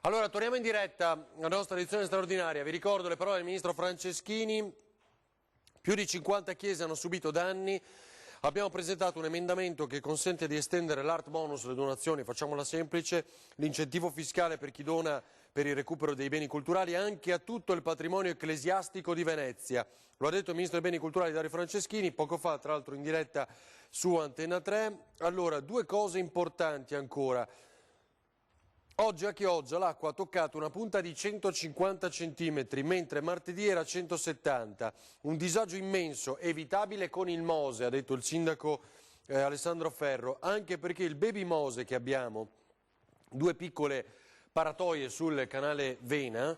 Allora, torniamo in diretta alla nostra edizione straordinaria. Vi ricordo le parole del ministro Franceschini. Più di 50 chiese hanno subito danni. Abbiamo presentato un emendamento che consente di estendere l'art bonus, le donazioni, facciamola semplice, l'incentivo fiscale per chi dona per il recupero dei beni culturali anche a tutto il patrimonio ecclesiastico di Venezia. Lo ha detto il ministro dei beni culturali Dario Franceschini, poco fa, tra l'altro in diretta su Antena 3. Allora, due cose importanti ancora. Oggi a Chioggia l'acqua ha toccato una punta di 150 cm, mentre martedì era 170. Un disagio immenso, evitabile con il Mose, ha detto il sindaco Alessandro Ferro, anche perché il baby Mose che abbiamo, due piccole paratoie sul canale Vena,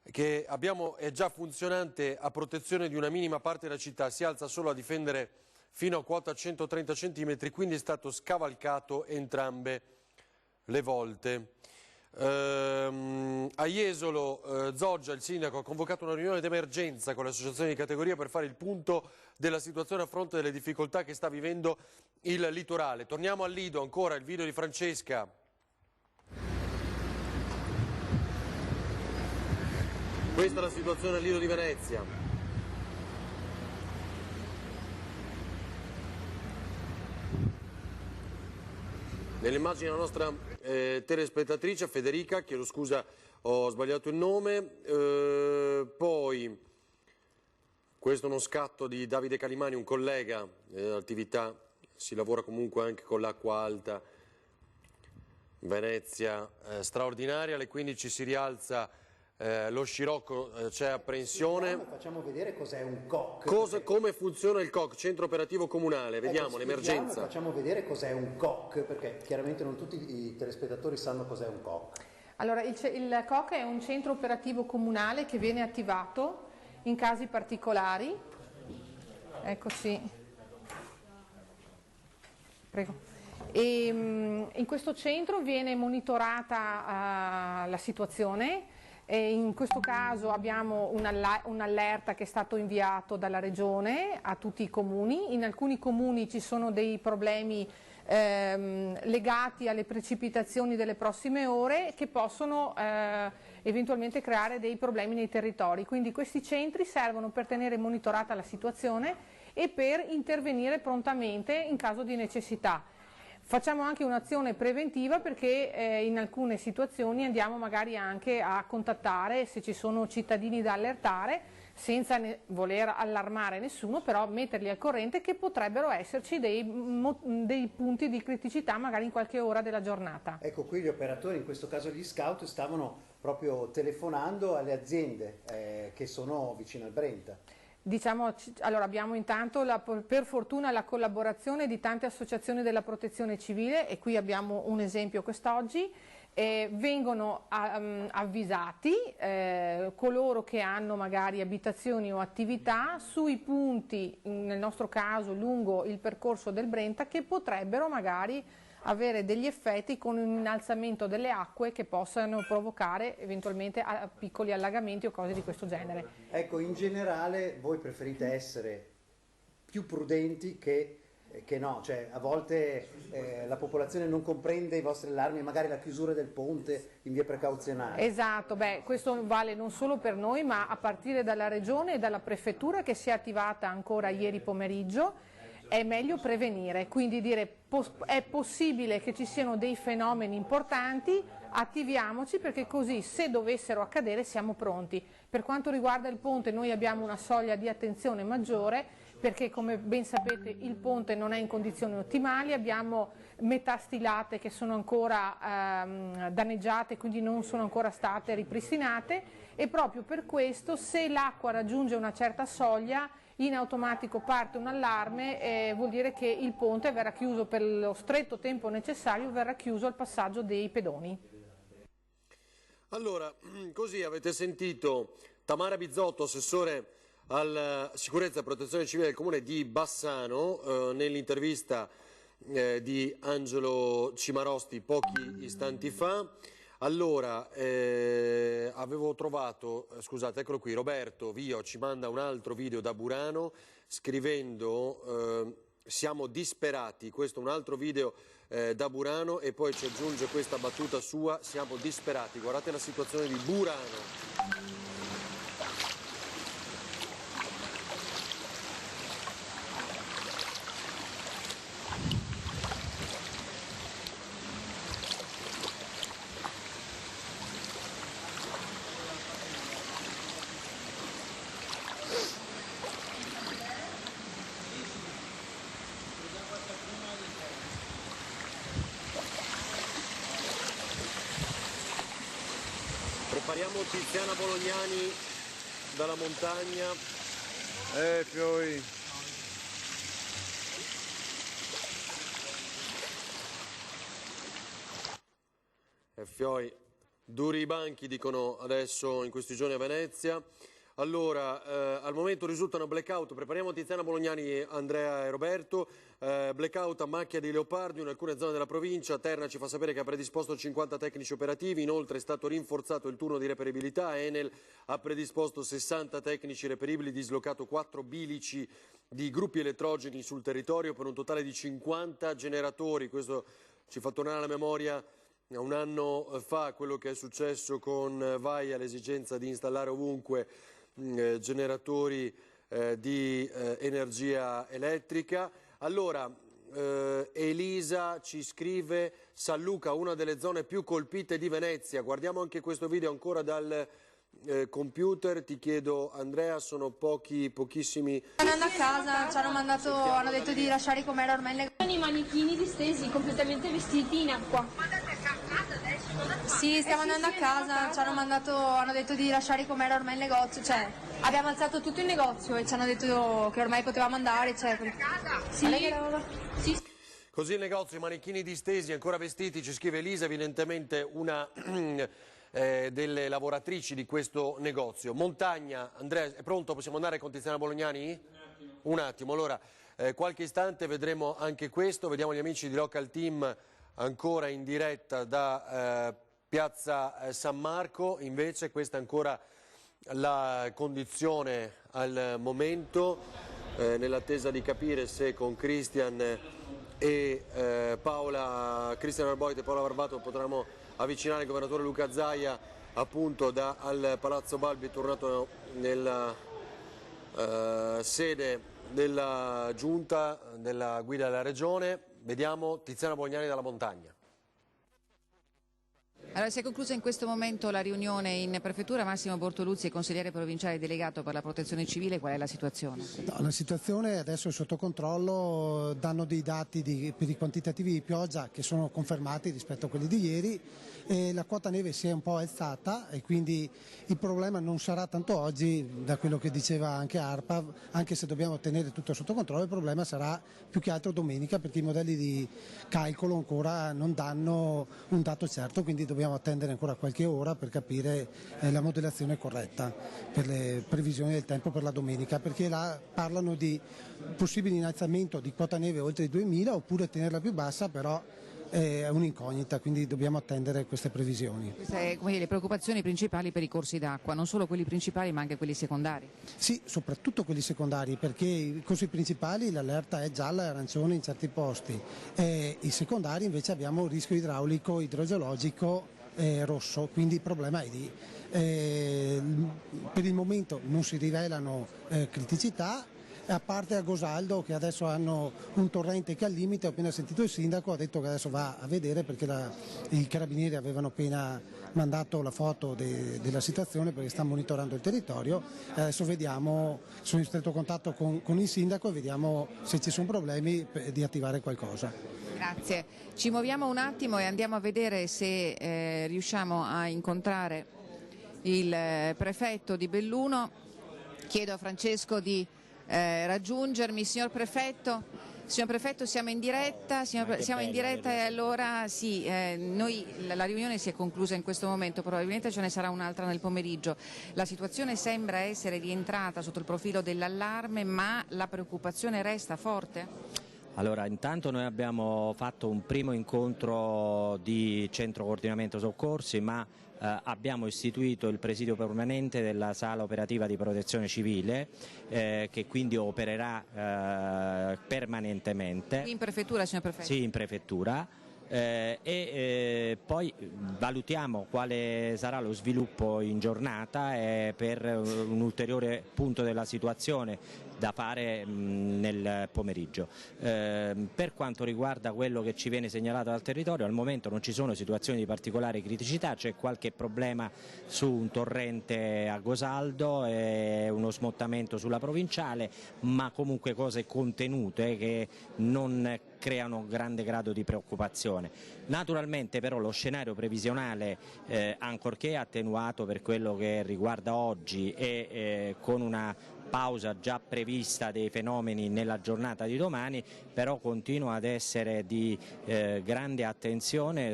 che abbiamo è già funzionante a protezione di una minima parte della città, si alza solo a difendere fino a quota 130 cm, quindi è stato scavalcato entrambe le volte. A Jesolo Zoggia, il sindaco, ha convocato una riunione d'emergenza con le associazioni di categoria per fare il punto della situazione a fronte delle difficoltà che sta vivendo il litorale. Torniamo al Lido, ancora il video di Francesca. Questa è la situazione al Lido di Venezia. Nell'immagine la nostra telespettatrice Federica, chiedo scusa, ho sbagliato il nome, poi questo è uno scatto di Davide Calimani, un collega dell'attività, si lavora comunque anche con l'acqua alta, Venezia straordinaria, alle 15 si rialza lo scirocco, c'è apprensione. Facciamo vedere cos'è un COC. Come funziona il COC, Centro Operativo Comunale, vediamo l'emergenza. Facciamo vedere cos'è un COC, perché chiaramente non tutti i telespettatori sanno cos'è un COC. Allora, il COC è un centro operativo comunale che viene attivato in casi particolari. Eccoci. Prego. E, in questo centro viene monitorata la situazione. E in questo caso abbiamo un'allerta che è stato inviato dalla Regione a tutti i comuni. In alcuni comuni ci sono dei problemi legati alle precipitazioni delle prossime ore che possono eventualmente creare dei problemi nei territori. Quindi questi centri servono per tenere monitorata la situazione e per intervenire prontamente in caso di necessità. Facciamo anche un'azione preventiva perché in alcune situazioni andiamo magari anche a contattare se ci sono cittadini da allertare senza voler allarmare nessuno, però metterli al corrente che potrebbero esserci dei punti di criticità magari in qualche ora della giornata. Ecco, qui gli operatori, in questo caso gli scout, stavano proprio telefonando alle aziende che sono vicino al Brenta. Diciamo, allora abbiamo intanto per fortuna la collaborazione di tante associazioni della protezione civile e qui abbiamo un esempio quest'oggi, vengono avvisati coloro che hanno magari abitazioni o attività sui punti, nel nostro caso lungo il percorso del Brenta, che potrebbero magari avere degli effetti con un innalzamento delle acque che possano provocare eventualmente piccoli allagamenti o cose di questo genere. Ecco, in generale voi preferite essere più prudenti che no, cioè a volte la popolazione non comprende i vostri allarmi e magari la chiusura del ponte in via precauzionale. Esatto, questo vale non solo per noi ma a partire dalla Regione e dalla Prefettura che si è attivata ancora ieri pomeriggio. È meglio prevenire, quindi dire è possibile che ci siano dei fenomeni importanti, attiviamoci perché così se dovessero accadere siamo pronti. Per quanto riguarda il ponte noi abbiamo una soglia di attenzione maggiore perché come ben sapete il ponte non è in condizioni ottimali, abbiamo metà stilate che sono ancora danneggiate, quindi non sono ancora state ripristinate e proprio per questo se l'acqua raggiunge una certa soglia in automatico parte un allarme, vuol dire che il ponte verrà chiuso per lo stretto tempo necessario, verrà chiuso al passaggio dei pedoni. Allora, così avete sentito Tamara Bizzotto, assessore alla sicurezza e protezione civile del comune di Bassano, nell'intervista di Angelo Cimarosti pochi istanti fa. Allora, avevo trovato, scusate, eccolo qui, Roberto Vio ci manda un altro video da Burano scrivendo siamo disperati, questo è un altro video da Burano e poi ci aggiunge questa battuta sua, siamo disperati, guardate la situazione di Burano. Prepariamo Tiziana Bolognani dalla montagna. Poi. Fioi, duri i banchi, dicono adesso in questi giorni a Venezia. Allora, al momento risultano blackout, prepariamo Tiziana Bolognani, Andrea e Roberto, blackout a Macchia di Leopardi in alcune zone della provincia. Terna ci fa sapere che ha predisposto 50 tecnici operativi, inoltre è stato rinforzato il turno di reperibilità, Enel ha predisposto 60 tecnici reperibili, dislocato 4 bilici di gruppi elettrogeni sul territorio per un totale di 50 generatori. Questo ci fa tornare alla memoria un anno fa quello che è successo con Vaia, l'esigenza di installare ovunque generatori di energia elettrica. Allora, Elisa ci scrive: San Luca, una delle zone più colpite di Venezia. Guardiamo anche questo video ancora dal computer. Ti chiedo, Andrea, sono pochissimi. Andando a casa ci hanno detto di lasciare com'era ormai il negozio. I manichini distesi, completamente vestiti in acqua. Sì, stiamo andando a casa, hanno detto di lasciare com'era ormai il negozio, cioè abbiamo alzato tutto il negozio e ci hanno detto che ormai potevamo andare, cioè. Sì. Così il negozio, i manichini distesi, ancora vestiti, ci scrive Elisa, evidentemente una delle lavoratrici di questo negozio. Montagna, Andrea, è pronto? Possiamo andare con Tiziana Bolognani? Un attimo, allora, qualche istante vedremo anche questo, vediamo gli amici di Local Team ancora in diretta da Piazza San Marco. Invece questa è ancora la condizione al momento, nell'attesa di capire se con Cristian e Cristian Arboit e Paola Barbato potremo avvicinare il governatore Luca Zaia appunto al Palazzo Balbi, tornato nella sede della giunta della guida della regione. Vediamo Tiziana Bolognani dalla montagna. Allora, si è conclusa in questo momento la riunione in prefettura. Massimo Bortoluzzi, consigliere provinciale delegato per la protezione civile, qual è la situazione? No, la situazione adesso è sotto controllo, danno dei dati per i quantitativi di pioggia che sono confermati rispetto a quelli di ieri, e la quota neve si è un po' alzata e quindi il problema non sarà tanto oggi, da quello che diceva anche ARPA, anche se dobbiamo tenere tutto sotto controllo, il problema sarà più che altro domenica, perché i modelli di calcolo ancora non danno un dato certo, quindi dobbiamo attendere ancora qualche ora per capire la modellazione corretta per le previsioni del tempo per la domenica, perché là parlano di possibile innalzamento di quota neve oltre i 2000 oppure tenerla più bassa, però è un'incognita, quindi dobbiamo attendere queste previsioni. Queste le preoccupazioni principali per i corsi d'acqua, non solo quelli principali ma anche quelli secondari? Sì, soprattutto quelli secondari, perché i corsi principali l'allerta è gialla e arancione in certi posti, i secondari invece abbiamo il rischio idraulico, idrogeologico rosso, quindi il problema è lì. Per il momento non si rivelano criticità, a parte a Gosaldo che adesso hanno un torrente che è al limite. Ho appena sentito il sindaco, ha detto che adesso va a vedere perché i carabinieri avevano appena mandato la foto della situazione perché sta monitorando il territorio. Adesso vediamo, sono in stretto contatto con il sindaco e vediamo se ci sono problemi di attivare qualcosa. Grazie. Ci muoviamo un attimo e andiamo a vedere se riusciamo a incontrare il prefetto di Belluno. Chiedo a Francesco di raggiungermi. Signor prefetto, siamo in diretta, siamo in diretta e allora sì, la riunione si è conclusa in questo momento, probabilmente ce ne sarà un'altra nel pomeriggio. La situazione sembra essere rientrata sotto il profilo dell'allarme, ma la preoccupazione resta forte? Allora, intanto noi abbiamo fatto un primo incontro di centro coordinamento soccorsi, ma abbiamo istituito il presidio permanente della sala operativa di protezione civile, che quindi opererà permanentemente. In prefettura, signor Prefetto? Sì, in prefettura. Poi valutiamo quale sarà lo sviluppo in giornata per un ulteriore punto della situazione da fare nel pomeriggio. Per quanto riguarda quello che ci viene segnalato dal territorio, al momento non ci sono situazioni di particolare criticità, c'è qualche problema su un torrente a Gosaldo e uno smottamento sulla provinciale, ma comunque cose contenute che non creano grande grado di preoccupazione. Naturalmente però lo scenario previsionale, ancorché attenuato per quello che riguarda oggi e con una pausa già prevista dei fenomeni nella giornata di domani, però continua ad essere di grande attenzione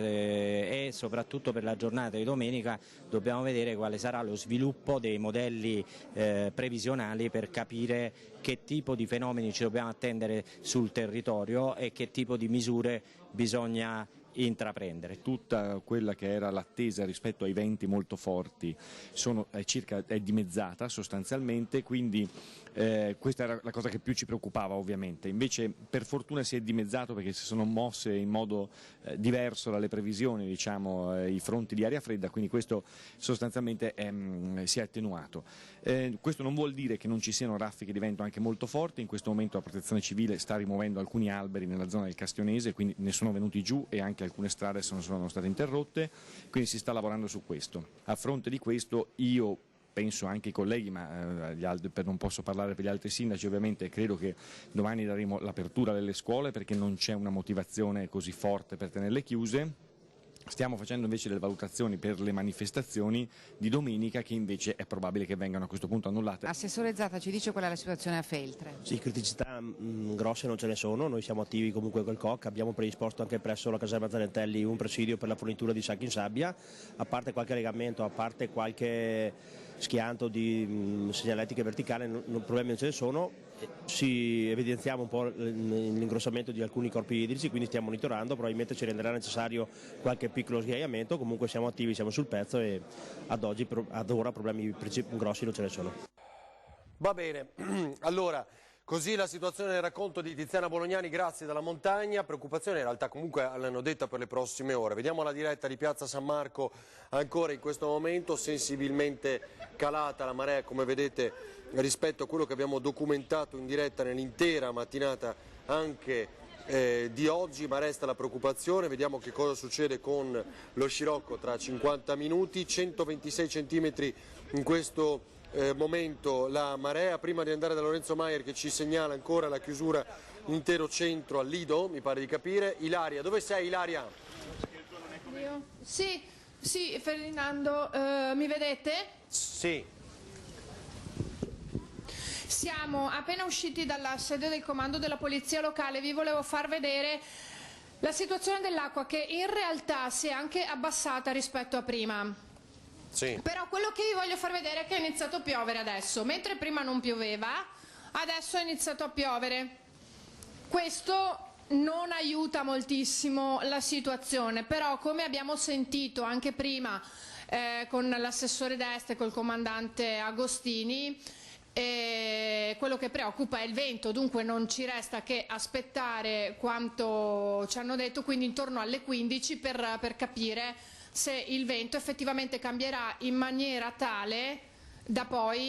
e soprattutto per la giornata di domenica dobbiamo vedere quale sarà lo sviluppo dei modelli previsionali per capire che tipo di fenomeni ci dobbiamo attendere sul territorio e che tipo di misure bisogna intraprendere. Tutta quella che era l'attesa rispetto ai venti molto forti è dimezzata sostanzialmente, quindi questa era la cosa che più ci preoccupava ovviamente. Invece per fortuna si è dimezzato perché si sono mosse in modo diverso dalle previsioni, diciamo, i fronti di aria fredda, quindi questo sostanzialmente si è attenuato. Questo non vuol dire che non ci siano raffiche di vento anche molto forti. In questo momento la protezione civile sta rimuovendo alcuni alberi nella zona del Castionese, quindi ne sono venuti giù e anche alcune strade sono state interrotte, quindi si sta lavorando su questo. A fronte di questo io penso anche i colleghi, ma non posso parlare per gli altri sindaci, ovviamente credo che domani daremo l'apertura delle scuole perché non c'è una motivazione così forte per tenerle chiuse. Stiamo facendo invece delle valutazioni per le manifestazioni di domenica che invece è probabile che vengano a questo punto annullate. Assessore Zata, ci dice qual è la situazione a Feltre? Sì, criticità grosse non ce ne sono, noi siamo attivi comunque col COC, abbiamo predisposto anche presso la caserma Zanettelli un presidio per la fornitura di sacchi in sabbia, a parte qualche legamento, a parte qualche schianto di segnaletica verticale, problemi non ce ne sono. Si evidenziamo un po' l'ingrossamento di alcuni corpi idrici, quindi stiamo monitorando, probabilmente ci renderà necessario qualche piccolo sghiaiamento, comunque siamo attivi, siamo sul pezzo e ad ora problemi grossi non ce ne sono. Va bene, allora così la situazione nel racconto di Tiziana Bolognani, grazie dalla montagna, preoccupazione in realtà comunque l'hanno detta per le prossime ore. Vediamo la diretta di Piazza San Marco ancora in questo momento, sensibilmente calata la marea come vedete rispetto a quello che abbiamo documentato in diretta nell'intera mattinata anche di oggi, ma resta la preoccupazione. Vediamo che cosa succede con lo scirocco tra 50 minuti, 126 centimetri in questo momento la marea. Prima di andare da Lorenzo Maier che ci segnala ancora la chiusura intero centro al Lido, mi pare di capire. Ilaria, dove sei Ilaria? Sì, Ferdinando, mi vedete? Sì. Siamo appena usciti dalla sede del comando della polizia locale, vi volevo far vedere la situazione dell'acqua che in realtà si è anche abbassata rispetto a prima. Sì. Però quello che vi voglio far vedere è che è iniziato a piovere adesso, mentre prima non pioveva, adesso è iniziato a piovere. Questo non aiuta moltissimo la situazione, però come abbiamo sentito anche prima con l'assessore D'Este e col comandante Agostini, quello che preoccupa è il vento, dunque non ci resta che aspettare quanto ci hanno detto, quindi intorno alle 15 per capire se il vento effettivamente cambierà in maniera tale da poi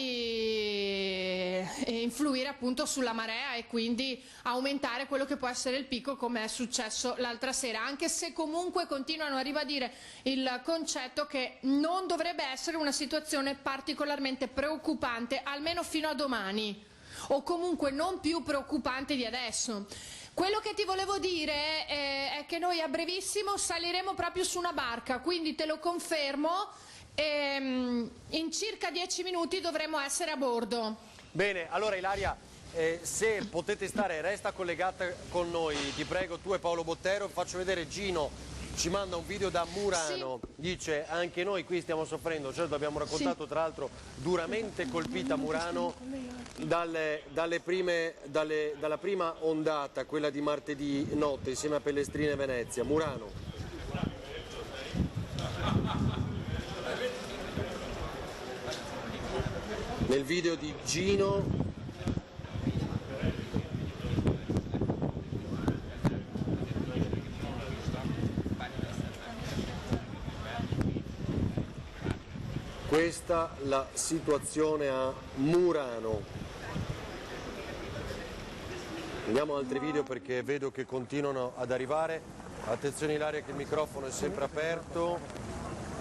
influire appunto sulla marea e quindi aumentare quello che può essere il picco, come è successo l'altra sera, anche se comunque continuano a ribadire il concetto che non dovrebbe essere una situazione particolarmente preoccupante, almeno fino a domani, o comunque non più preoccupante di adesso. Quello che ti volevo dire è che noi a brevissimo saliremo proprio su una barca, quindi te lo confermo. In circa 10 minuti dovremo essere a bordo. Bene, allora Ilaria, se potete resta collegata con noi, ti prego, tu e Paolo Bottero, faccio vedere Gino ci manda un video da Murano, dice anche noi qui stiamo soffrendo, certo abbiamo raccontato tra l'altro duramente colpita Murano dalla prima ondata, quella di martedì notte insieme a Pellestrina e Venezia. Murano. Nel video di Gino questa la situazione a Murano. Andiamo ad altri video perché vedo che continuano ad arrivare. Attenzione Ilaria che il microfono è sempre aperto.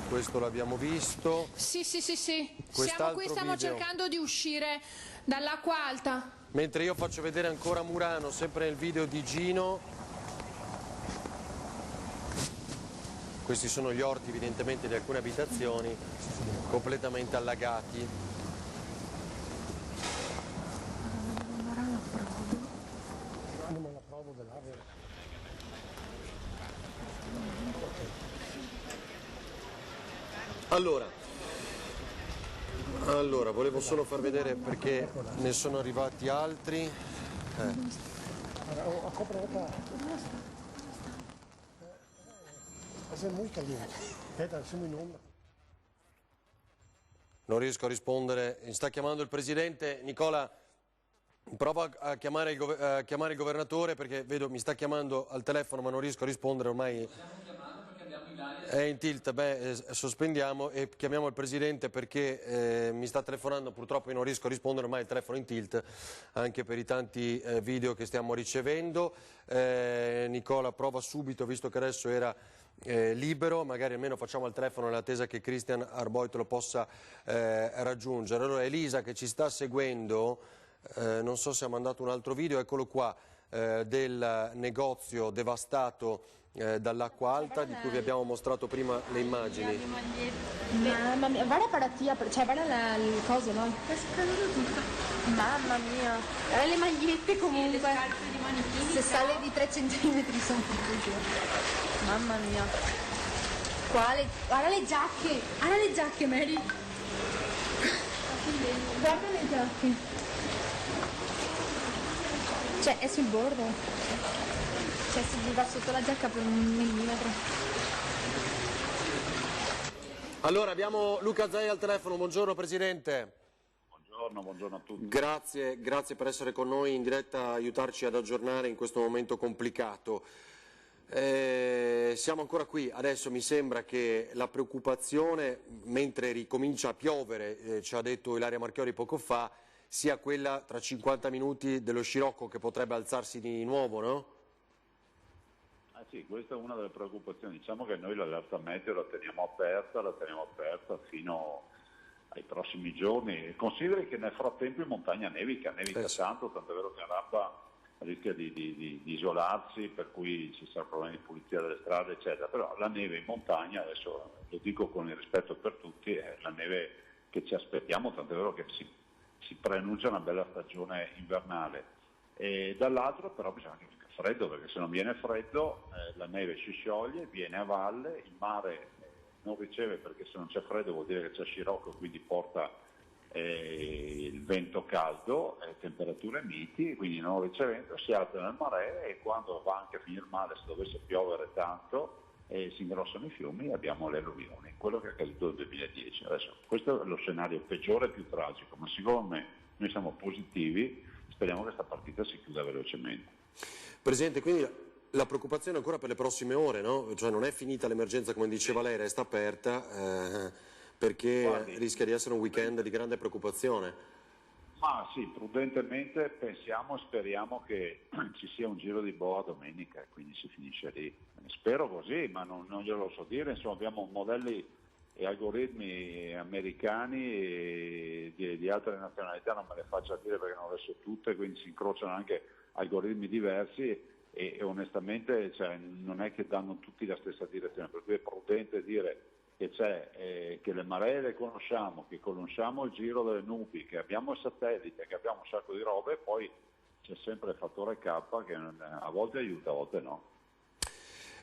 Questo l'abbiamo visto. Sì. Quest'altro Siamo qui, stiamo video. cercando di uscire dall'acqua alta. Mentre io faccio vedere ancora Murano, sempre nel video di Gino. Questi sono gli orti evidentemente di alcune abitazioni completamente allagati. Allora, volevo solo far vedere perché ne sono arrivati altri. Non riesco a rispondere, sta chiamando il presidente. Nicola, prova a chiamare il governatore perché vedo mi sta chiamando al telefono ma non riesco a rispondere, ormai è in tilt. Sospendiamo e chiamiamo il presidente perché mi sta telefonando, purtroppo io non riesco a rispondere, ormai il telefono è in tilt anche per i tanti video che stiamo ricevendo. Nicola, prova subito, visto che adesso era libero, magari almeno facciamo al telefono nell'attesa che Christian Arboit lo possa raggiungere. Allora Elisa che ci sta seguendo, non so se ha mandato un altro video, eccolo qua, del negozio devastato dall'acqua alta di cui vi abbiamo mostrato prima le immagini. Mamma mia, guarda paratia, cioè guarda il coso, no? È scaduto tutto. Mamma mia. Guarda le magliette comunque. Le scarpe di manichini. Se sale di 3 centimetri sono tutte. Mamma mia. Guarda le giacche, Mary. Guarda le giacche. Cioè è sul bordo. Cioè si gli va sotto la giacca per 1 millimetro. Allora abbiamo Luca Zai al telefono, buongiorno Presidente. Buongiorno a tutti. Grazie per essere con noi in diretta, aiutarci ad aggiornare in questo momento complicato. Siamo ancora qui, adesso mi sembra che la preoccupazione, mentre ricomincia a piovere, ci ha detto Ilaria Marchiori poco fa, sia quella tra 50 minuti dello scirocco che potrebbe alzarsi di nuovo, no? Sì, questa è una delle preoccupazioni. Diciamo che noi l'allerta meteo la teniamo aperta fino ai prossimi giorni. Consideri che nel frattempo in montagna nevica tanto, tant'è vero che Arabba rischia di isolarsi, per cui ci saranno problemi di pulizia delle strade, eccetera. Però la neve in montagna, adesso lo dico con il rispetto per tutti, è la neve che ci aspettiamo, tant'è vero che si preannuncia una bella stagione invernale. E dall'altro però bisogna che faccia freddo, perché se non viene freddo la neve si scioglie, viene a valle, il mare non riceve, perché se non c'è freddo vuol dire che c'è scirocco, quindi porta il vento caldo, temperature miti, quindi non ricevendo si alza nel mare e quando va anche a finire male, se dovesse piovere tanto, si ingrossano i fiumi e abbiamo le alluvioni, quello che è accaduto nel 2010. Adesso, questo è lo scenario peggiore e più tragico, ma siccome noi siamo positivi, speriamo che questa partita si chiuda velocemente. Presidente, quindi la preoccupazione è ancora per le prossime ore, no? Cioè non è finita l'emergenza come diceva lei, resta aperta perché rischia di essere un weekend di grande preoccupazione. Ma sì, prudentemente pensiamo e speriamo che ci sia un giro di boa domenica e quindi si finisce lì. Spero così, ma non glielo so dire, insomma abbiamo modelli e algoritmi americani e di altre nazionalità, non me le faccio dire perché non le so tutte, quindi si incrociano anche algoritmi diversi e onestamente non è che danno tutti la stessa direzione, per cui è prudente dire che che le maree le conosciamo, che conosciamo il giro delle nubi, che abbiamo il satellite, che abbiamo un sacco di robe e poi c'è sempre il fattore K che a volte aiuta, a volte no.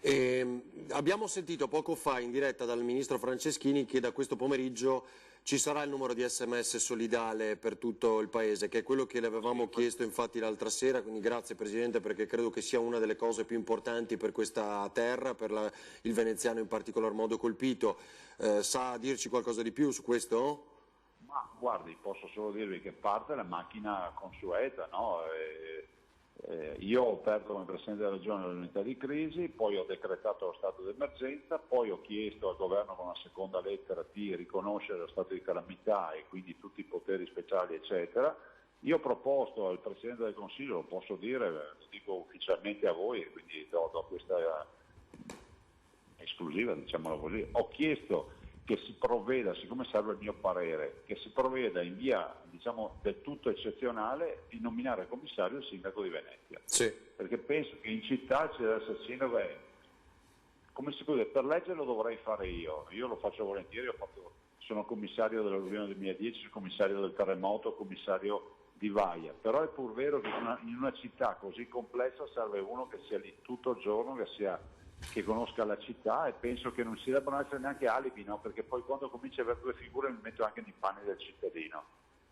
Abbiamo sentito poco fa in diretta dal Ministro Franceschini che da questo pomeriggio ci sarà il numero di SMS solidale per tutto il Paese, che è quello che le avevamo chiesto infatti l'altra sera, quindi grazie Presidente, perché credo che sia una delle cose più importanti per questa terra, per il veneziano in particolar modo colpito. Sa dirci qualcosa di più su questo? Ma guardi, posso solo dirvi che parte la macchina consueta, no? Io ho aperto come Presidente della Regione l'unità di crisi, poi ho decretato lo stato d'emergenza, poi ho chiesto al Governo con una seconda lettera di riconoscere lo stato di calamità e quindi tutti i poteri speciali eccetera. Io ho proposto al Presidente del Consiglio, lo posso dire, lo dico ufficialmente a voi, quindi do questa esclusiva, diciamolo così, ho chiesto che si provveda, siccome serve il mio parere, che si provveda in via diciamo del tutto eccezionale di nominare commissario il sindaco di Venezia. Sì. Perché penso che in città ci deve essere il sindaco, come si può dire, per legge lo dovrei fare io lo faccio volentieri, sono commissario dell'alluvione del 2010, commissario del terremoto, commissario di Vaia, però è pur vero che in una città così complessa serve uno che sia lì tutto il giorno, che conosca la città, e penso che non si debbano essere neanche alibi, no? Perché poi quando cominci a avere due figure mi metto anche nei panni del cittadino,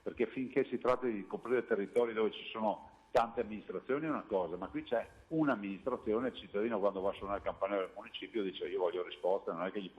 perché finché si tratta di coprire territori dove ci sono tante amministrazioni è una cosa, ma qui c'è un'amministrazione, il cittadino quando va a suonare la campanella del municipio dice io voglio risposte, non è che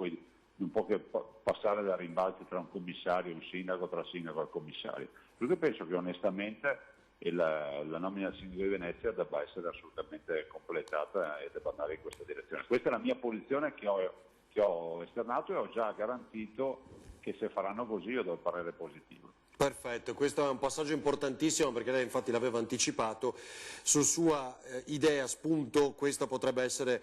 non può che passare da rimbalzi tra un commissario e un sindaco, tra il sindaco e il commissario. Perché penso che onestamente la nomina del sindaco di Venezia debba essere assolutamente completata e debba andare in questa direzione. Questa è la mia posizione che ho esternato e ho già garantito che se faranno così io do il parere positivo. Perfetto, questo è un passaggio importantissimo perché lei infatti l'aveva anticipato, su sua idea, spunto, questo potrebbe essere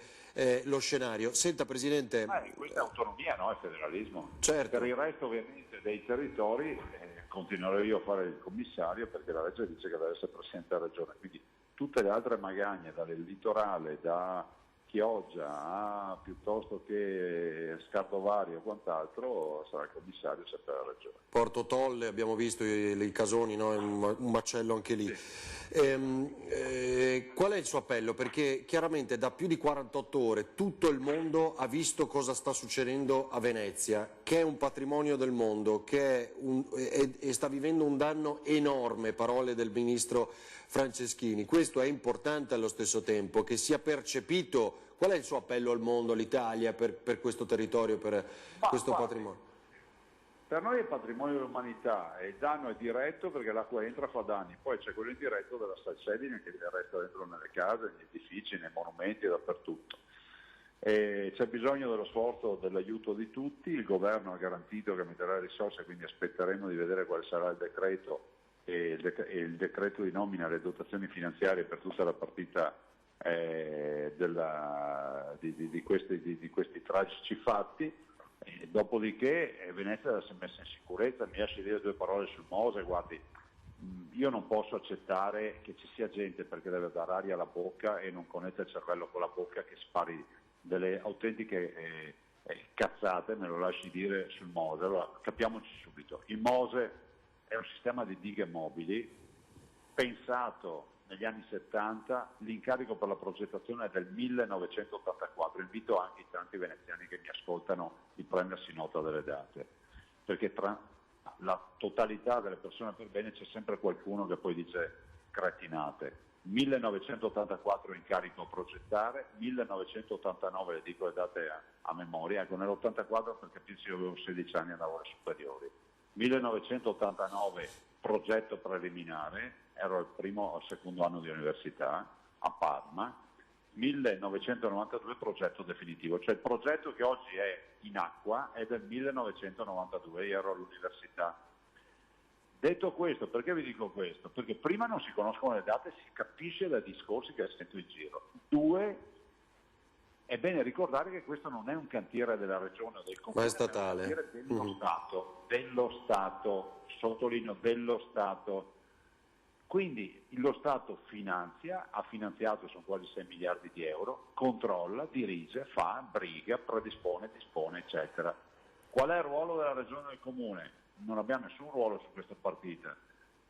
lo scenario. Senta Presidente... questa è autonomia, no? È federalismo. Certo. Per il resto ovviamente dei territori continuerò io a fare il commissario perché la legge dice che deve essere Presidente della Regione, quindi tutte le altre magagne, dal litorale, da Chioggia piuttosto che Scardovario o quant'altro, sarà il commissario sempre della Regione. Porto Tolle, abbiamo visto i casoni, no? È un macello anche lì. Sì. Qual è il suo appello? Perché chiaramente da più di 48 ore tutto il mondo ha visto cosa sta succedendo a Venezia, che è un patrimonio del mondo, che e sta vivendo un danno enorme, parole del Ministro Franceschini. Questo è importante allo stesso tempo, che sia percepito. Qual è il suo appello al mondo, all'Italia, per questo territorio, per questo patrimonio? Per noi è patrimonio dell'umanità e il danno è diretto perché l'acqua entra fa danni, poi c'è quello indiretto della salsedine che resta dentro nelle case, negli edifici, nei monumenti e dappertutto. C'è bisogno dello sforzo, dell'aiuto di tutti, il governo ha garantito che metterà risorse, quindi aspetteremo di vedere quale sarà il decreto e il decreto di nomina, le dotazioni finanziarie per tutta la partita di questi tragici fatti. Dopodiché Venezia deve essere messa in sicurezza. Mi lasci dire due parole sul Mose. Guardi, io non posso accettare che ci sia gente, perché deve dare aria alla bocca e non connette il cervello con la bocca, che spari delle autentiche cazzate, me lo lasci dire, sul Mose. Allora, capiamoci subito, il Mose è un sistema di dighe mobili pensato negli anni 70, l'incarico per la progettazione è del 1984, invito anche i tanti veneziani che mi ascoltano di prendersi nota delle date, perché tra la totalità delle persone per bene c'è sempre qualcuno che poi dice cretinate. 1984 incarico a progettare, 1989, le dico le date a memoria, ecco, nell'84 per capirci io avevo 16 anni e andavo alle superiori, 1989 progetto preliminare, ero al primo o al secondo anno di università a Parma, 1992 progetto definitivo, cioè il progetto che oggi è in acqua è del 1992, io ero all'università. Detto questo, perché vi dico questo? Perché prima non si conoscono le date, si capisce dai discorsi che sento in giro. Due, è bene ricordare che questo non è un cantiere della regione o del comune, ma è statale. È un cantiere dello Stato, sottolineo dello Stato. Quindi lo Stato finanzia, ha finanziato, sono quasi 6 miliardi di euro, controlla, dirige, fa, briga, predispone, dispone, eccetera. Qual è il ruolo della regione e del comune? Non abbiamo nessun ruolo su questa partita.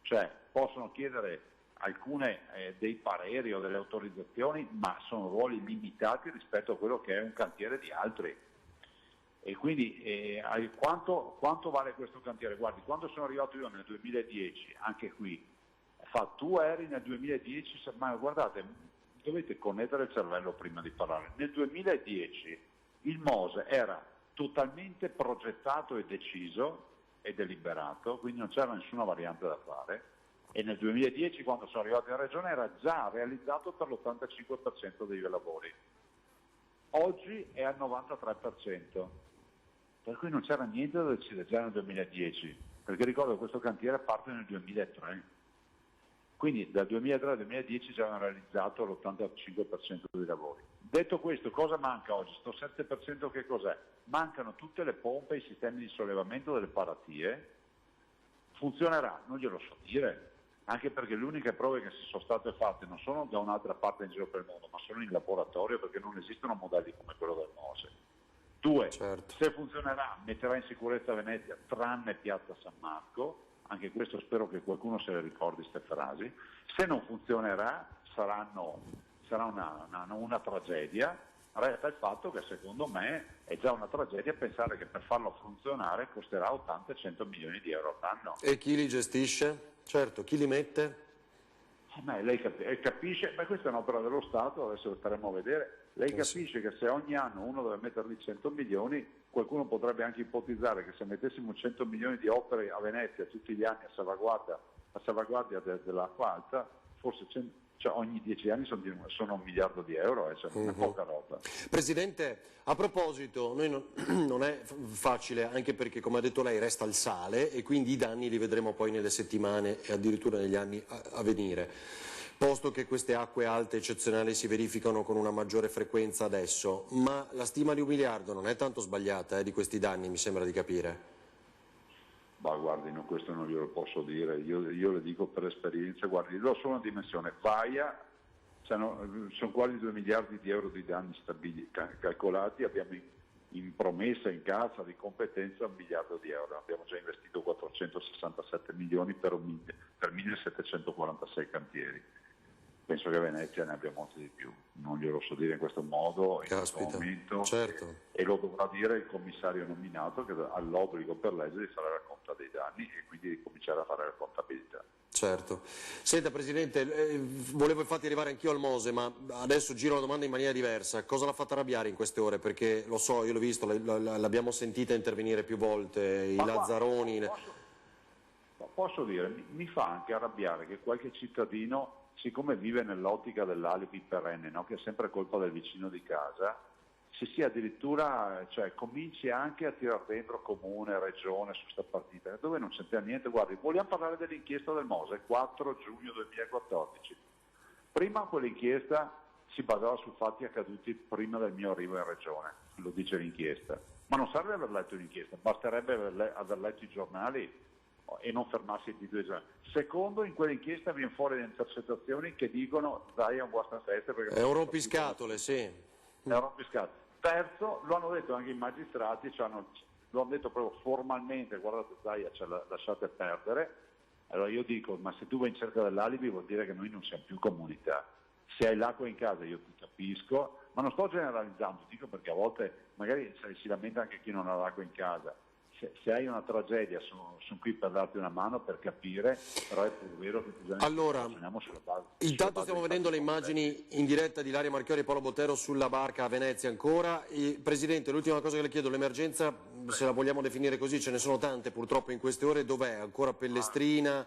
Cioè, possono chiedere alcune dei pareri o delle autorizzazioni, ma sono ruoli limitati rispetto a quello che è un cantiere di altri. E quindi quanto vale questo cantiere? Guardi, quando sono arrivato io nel 2010, anche qui, tu eri nel 2010, ma guardate, dovete connettere il cervello prima di parlare. Nel 2010 il MOSE era totalmente progettato e deciso e deliberato, quindi non c'era nessuna variante da fare, e nel 2010, quando sono arrivato in regione, era già realizzato per l'85% dei lavori. Oggi è al 93%, per cui non c'era niente da decidere già nel 2010, perché ricordo che questo cantiere parte nel 2003. Quindi dal 2003 al 2010 già hanno realizzato l'85% dei lavori. Detto questo, cosa manca oggi? Sto 7% che cos'è? Mancano tutte le pompe e i sistemi di sollevamento delle paratie. Funzionerà? Non glielo so dire, anche perché le uniche prove che sono state fatte non sono da un'altra parte in giro per il mondo, ma sono in laboratorio, perché non esistono modelli come quello del MOSE. 2. Certo. Se funzionerà metterà in sicurezza Venezia, tranne Piazza San Marco. Anche questo spero che qualcuno se le ricordi queste frasi. Se non funzionerà sarà una tragedia. Resta il fatto che secondo me è già una tragedia pensare che per farlo funzionare costerà 80-100 milioni di euro all'anno. E chi li gestisce? Certo, chi li mette? Lei capisce, ma questa è un'opera dello Stato, adesso lo staremo a vedere. Lei capisce che se ogni anno uno deve metterli 100 milioni, qualcuno potrebbe anche ipotizzare che se mettessimo 100 milioni di opere a Venezia tutti gli anni a salvaguardia dell'acqua alta, forse ogni 10 anni sono 1 miliardo di euro, non è poca roba. Presidente, a proposito, non è facile, anche perché come ha detto lei resta il sale e quindi i danni li vedremo poi nelle settimane e addirittura negli anni a venire. Posto che queste acque alte eccezionali si verificano con una maggiore frequenza adesso, ma la stima di 1 miliardo non è tanto sbagliata di questi danni, mi sembra di capire. Ma guardi, questo non glielo posso dire, io le dico per esperienza, guardi, io so una dimensione, Vaia, sono quasi 2 miliardi di euro di danni calcolati, abbiamo in promessa, in cassa di competenza 1 miliardo di euro, abbiamo già investito 467 milioni per 1746 cantieri. Penso che a Venezia ne abbia molti di più, non glielo so dire in questo modo, in questo momento, certo. E lo dovrà dire il commissario nominato che ha l'obbligo per legge di fare la conta dei danni e quindi di cominciare a fare la contabilità. Certo. Senta Presidente, volevo infatti arrivare anch'io al MOSE, ma adesso giro la domanda in maniera diversa. Cosa l'ha fatta arrabbiare in queste ore? Perché lo so, io l'ho visto, l'abbiamo sentita intervenire più volte, i Lazzaroni... Posso dire, mi fa anche arrabbiare che qualche cittadino, siccome vive nell'ottica dell'alibi perenne, che è sempre colpa del vicino di casa, si sia addirittura, cominci anche a tirare dentro comune, regione su questa partita, dove non c'entra niente. Guardi, vogliamo parlare dell'inchiesta del MOSE, 4 giugno 2014. Prima quell'inchiesta si basava su fatti accaduti prima del mio arrivo in regione, lo dice l'inchiesta. Ma non serve aver letto l'inchiesta, basterebbe aver letto i giornali e non fermarsi di 2 giorni. Secondo, in quell'inchiesta viene fuori le intercettazioni che dicono Zaia è un guastafeste perché è un rompiscatole, sì. È un rompiscatole. Terzo, lo hanno detto anche i magistrati, lo hanno detto proprio formalmente, guardate Zaia, lasciate perdere. Allora io dico, ma se tu vai in cerca dell'alibi vuol dire che noi non siamo più comunità. Se hai l'acqua in casa io ti capisco, ma non sto generalizzando, dico perché a volte magari si lamenta anche chi non ha l'acqua in casa. Se hai una tragedia sono qui per darti una mano, per capire, però è pur vero che bisogna sulla base. Intanto stiamo vedendo le immagini in diretta di Ilaria Marchiori e Paolo Botero sulla barca a Venezia ancora. Presidente, l'ultima cosa che le chiedo, l'emergenza, se la vogliamo definire così, ce ne sono tante purtroppo in queste ore, dov'è? Ancora Pellestrina?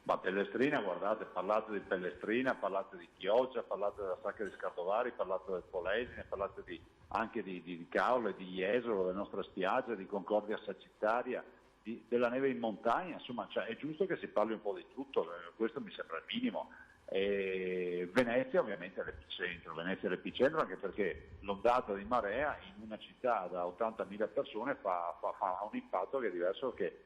Ma Pellestrina, guardate, parlate di Pellestrina, parlate di Chioggia, parlate della Sacca di Scartovari, parlate del Polesine, parlate anche di Caolo e di Jesolo, delle nostre spiagge, di Concordia Sagittaria, della neve in montagna, insomma è giusto che si parli un po' di tutto, questo mi sembra il minimo. E Venezia ovviamente è l'epicentro, anche perché l'ondata di marea in una città da 80.000 persone ha un impatto che è diverso che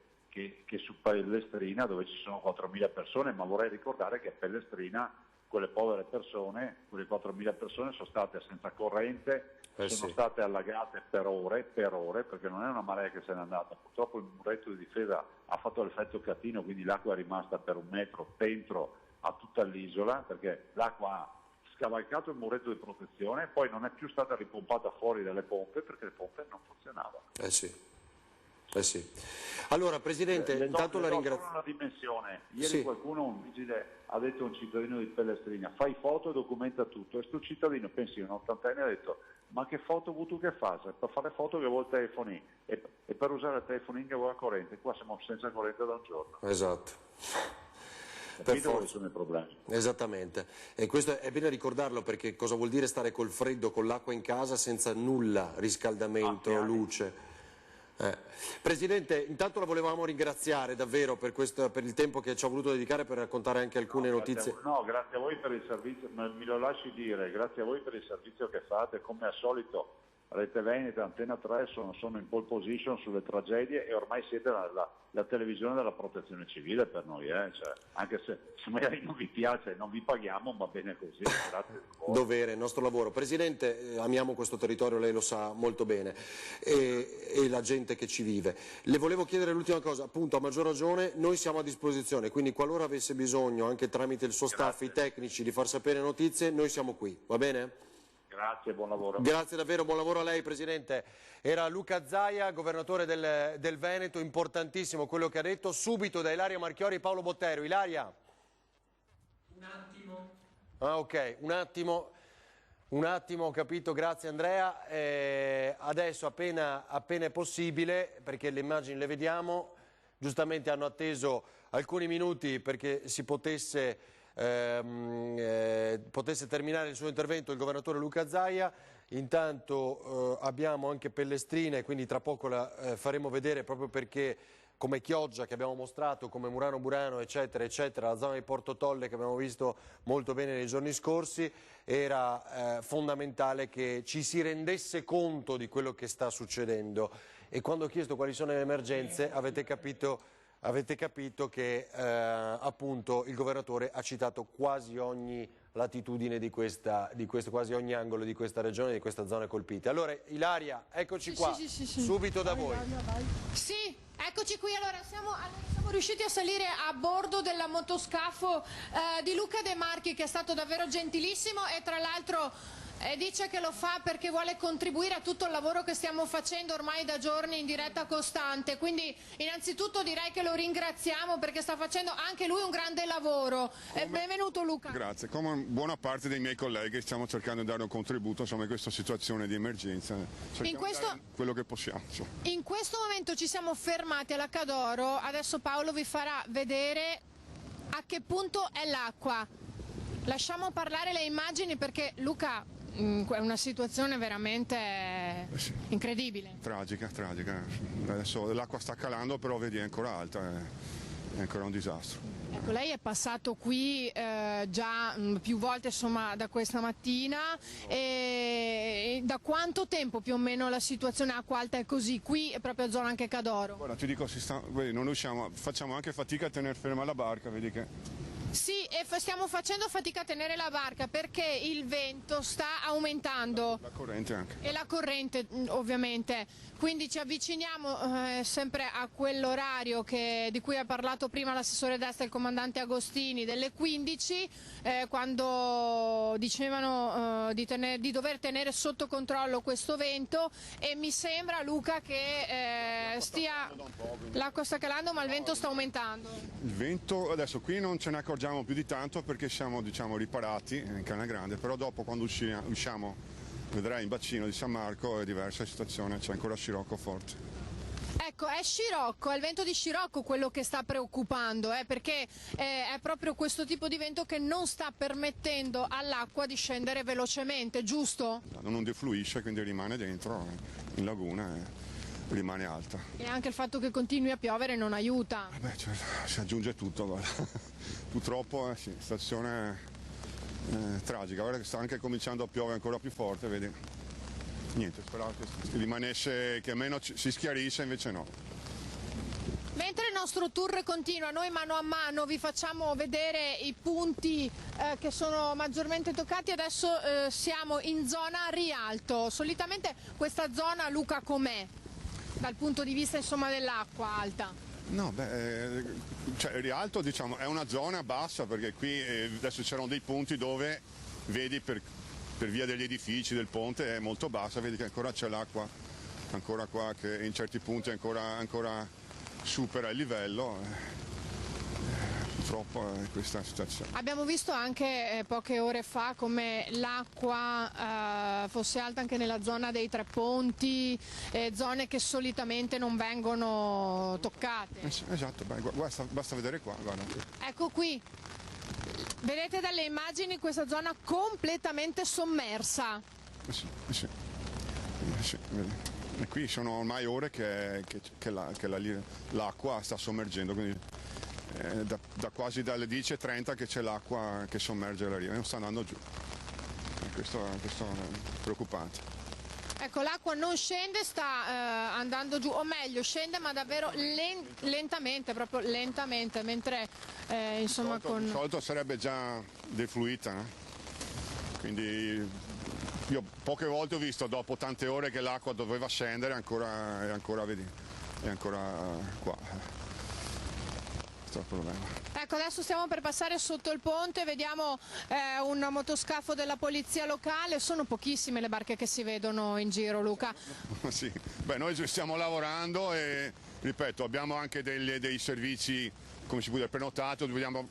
su Pellestrina dove ci sono 4.000 persone, ma vorrei ricordare che a Pellestrina quelle povere persone, quelle 4.000 persone sono state senza corrente, sono state allagate per ore, perché non è una marea che se n'è andata. Purtroppo il muretto di difesa ha fatto l'effetto catino, quindi l'acqua è rimasta per 1 metro dentro a tutta l'isola, perché l'acqua ha scavalcato il muretto di protezione e poi non è più stata ripompata fuori dalle pompe perché le pompe non funzionavano. Sì. Allora Presidente, intanto la ringrazio. Una dimensione. Ieri qualcuno, un vigile, ha detto a un cittadino di Pellestrina: fai foto e documenta tutto. E sto cittadino, pensi, un 80enne, ha detto: ma che foto vuoi tu che fai? Per fare foto che vuoi il telefonino e per usare il telefonino che vuoi la corrente. Qua siamo senza corrente da un giorno. Esatto. Capito quali sono i problemi? Esattamente, e questo è bene ricordarlo, perché cosa vuol dire stare col freddo, con l'acqua in casa, senza nulla, riscaldamento, luce. Presidente, intanto la volevamo ringraziare davvero per il tempo che ci ha voluto dedicare per raccontare anche alcune notizie. Grazie a voi per il servizio, me lo lasci dire, grazie a voi per il servizio che fate. Come al solito Rete Veneta, Antena 3 sono in pole position sulle tragedie e ormai siete la televisione della protezione civile per noi, cioè, anche se magari non vi piace, non vi paghiamo, va bene così. Grazie. Dovere, il nostro lavoro. Presidente, amiamo questo territorio, lei lo sa molto bene, e la gente che ci vive. Le volevo chiedere l'ultima cosa, appunto, a maggior ragione noi siamo a disposizione, quindi qualora avesse bisogno, anche tramite il suo staff, i tecnici, di far sapere notizie, noi siamo qui, va bene? Grazie, buon lavoro. Grazie davvero, buon lavoro a lei Presidente. Era Luca Zaia, governatore del Veneto, importantissimo quello che ha detto. Subito da Ilaria Marchiori, Paolo Bottero. Ilaria? Un attimo. Ok, un attimo, ho capito, grazie Andrea. Adesso appena è possibile, perché le immagini le vediamo, giustamente hanno atteso alcuni minuti perché si potesse terminare il suo intervento il governatore Luca Zaia. Intanto abbiamo anche Pellestrina, quindi tra poco la faremo vedere, proprio perché come Chioggia che abbiamo mostrato, come Murano Burano eccetera eccetera, la zona di Porto Tolle che abbiamo visto molto bene nei giorni scorsi, era fondamentale che ci si rendesse conto di quello che sta succedendo, e quando ho chiesto quali sono le emergenze avete capito che appunto il governatore ha citato quasi ogni latitudine di questo, quasi ogni angolo di questa regione, di questa zona colpite. Allora Ilaria, eccoci qua, subito da voi. Sì, eccoci qui. Allora siamo riusciti a salire a bordo del motoscafo di Luca De Marchi, che è stato davvero gentilissimo, e tra l'altro dice che lo fa perché vuole contribuire a tutto il lavoro che stiamo facendo ormai da giorni in diretta costante, quindi innanzitutto direi che lo ringraziamo perché sta facendo anche lui un grande lavoro. Benvenuto Luca. Grazie, come buona parte dei miei colleghi stiamo cercando di dare un contributo, insomma, in questa situazione di emergenza, quello che possiamo. In questo momento ci siamo fermati alla Cadoro, adesso Paolo vi farà vedere a che punto è l'acqua. Lasciamo parlare le immagini perché Luca è una situazione veramente incredibile. Tragica. Adesso l'acqua sta calando, però vedi è ancora alta, è ancora un disastro. Ecco, lei è passato qui già più volte, insomma, da questa mattina, e da quanto tempo più o meno la situazione acqua alta è così? Qui è proprio a zona anche Cadoro. Guarda, ti dico, vedi, non riusciamo, facciamo anche fatica a tenere ferma la barca, vedi che... Sì, e stiamo facendo fatica a tenere la barca perché il vento sta aumentando. La corrente anche. E la corrente ovviamente, quindi ci avviciniamo sempre a quell'orario di cui ha parlato prima l'assessore destra e il comandante Agostini, delle 15, quando dicevano di dover tenere sotto controllo questo vento, e mi sembra, Luca, che l'acqua sta calando ma il vento sta aumentando. Il vento, adesso qui non ce ne accorgiamo più di tanto perché siamo, diciamo, riparati in Canna Grande, però dopo quando usciamo vedrai in bacino di San Marco è diversa la situazione, c'è ancora scirocco forte. Ecco, è scirocco, è il vento di scirocco quello che sta preoccupando, perché è proprio questo tipo di vento che non sta permettendo all'acqua di scendere velocemente, giusto? Non defluisce, quindi rimane dentro in laguna e rimane alta. E anche il fatto che continui a piovere non aiuta. Cioè, si aggiunge tutto, guarda. Purtroppo sì, situazione tragica, guarda che sta anche cominciando a piovere ancora più forte, vedi? Niente, speravo che rimanesse, che almeno si schiarisse, invece no. Mentre il nostro tour continua, noi mano a mano vi facciamo vedere i punti che sono maggiormente toccati. Adesso siamo in zona Rialto. Solitamente questa zona, Luca, com'è? Dal punto di vista, insomma, dell'acqua alta? No, cioè il Rialto diciamo, è una zona bassa perché qui adesso c'erano dei punti dove vedi per via degli edifici del ponte è molto bassa, vedi che ancora c'è l'acqua, ancora qua che in certi punti ancora supera il livello. Purtroppo è questa situazione. Abbiamo visto anche poche ore fa come l'acqua fosse alta anche nella zona dei Tre Ponti, zone che solitamente non vengono toccate. Esatto, basta vedere qua. Guarda. Ecco qui, vedete dalle immagini questa zona completamente sommersa. Sì. E qui sono ormai ore che l'acqua sta sommergendo, quindi quasi dalle 10:30 che c'è l'acqua che sommerge la riva, non sta andando giù. Questo è preoccupante. Ecco, l'acqua non scende, sta andando giù, o meglio scende ma davvero lentamente, proprio lentamente, mentre insomma di solito sarebbe già defluita, no? Quindi io poche volte ho visto dopo tante ore che l'acqua doveva scendere, è ancora qua. Ecco, adesso stiamo per passare sotto il ponte, vediamo un motoscafo della polizia locale, sono pochissime le barche che si vedono in giro, Luca. Sì, noi stiamo lavorando e ripeto abbiamo anche dei servizi, come si può dire, prenotati, dobbiamo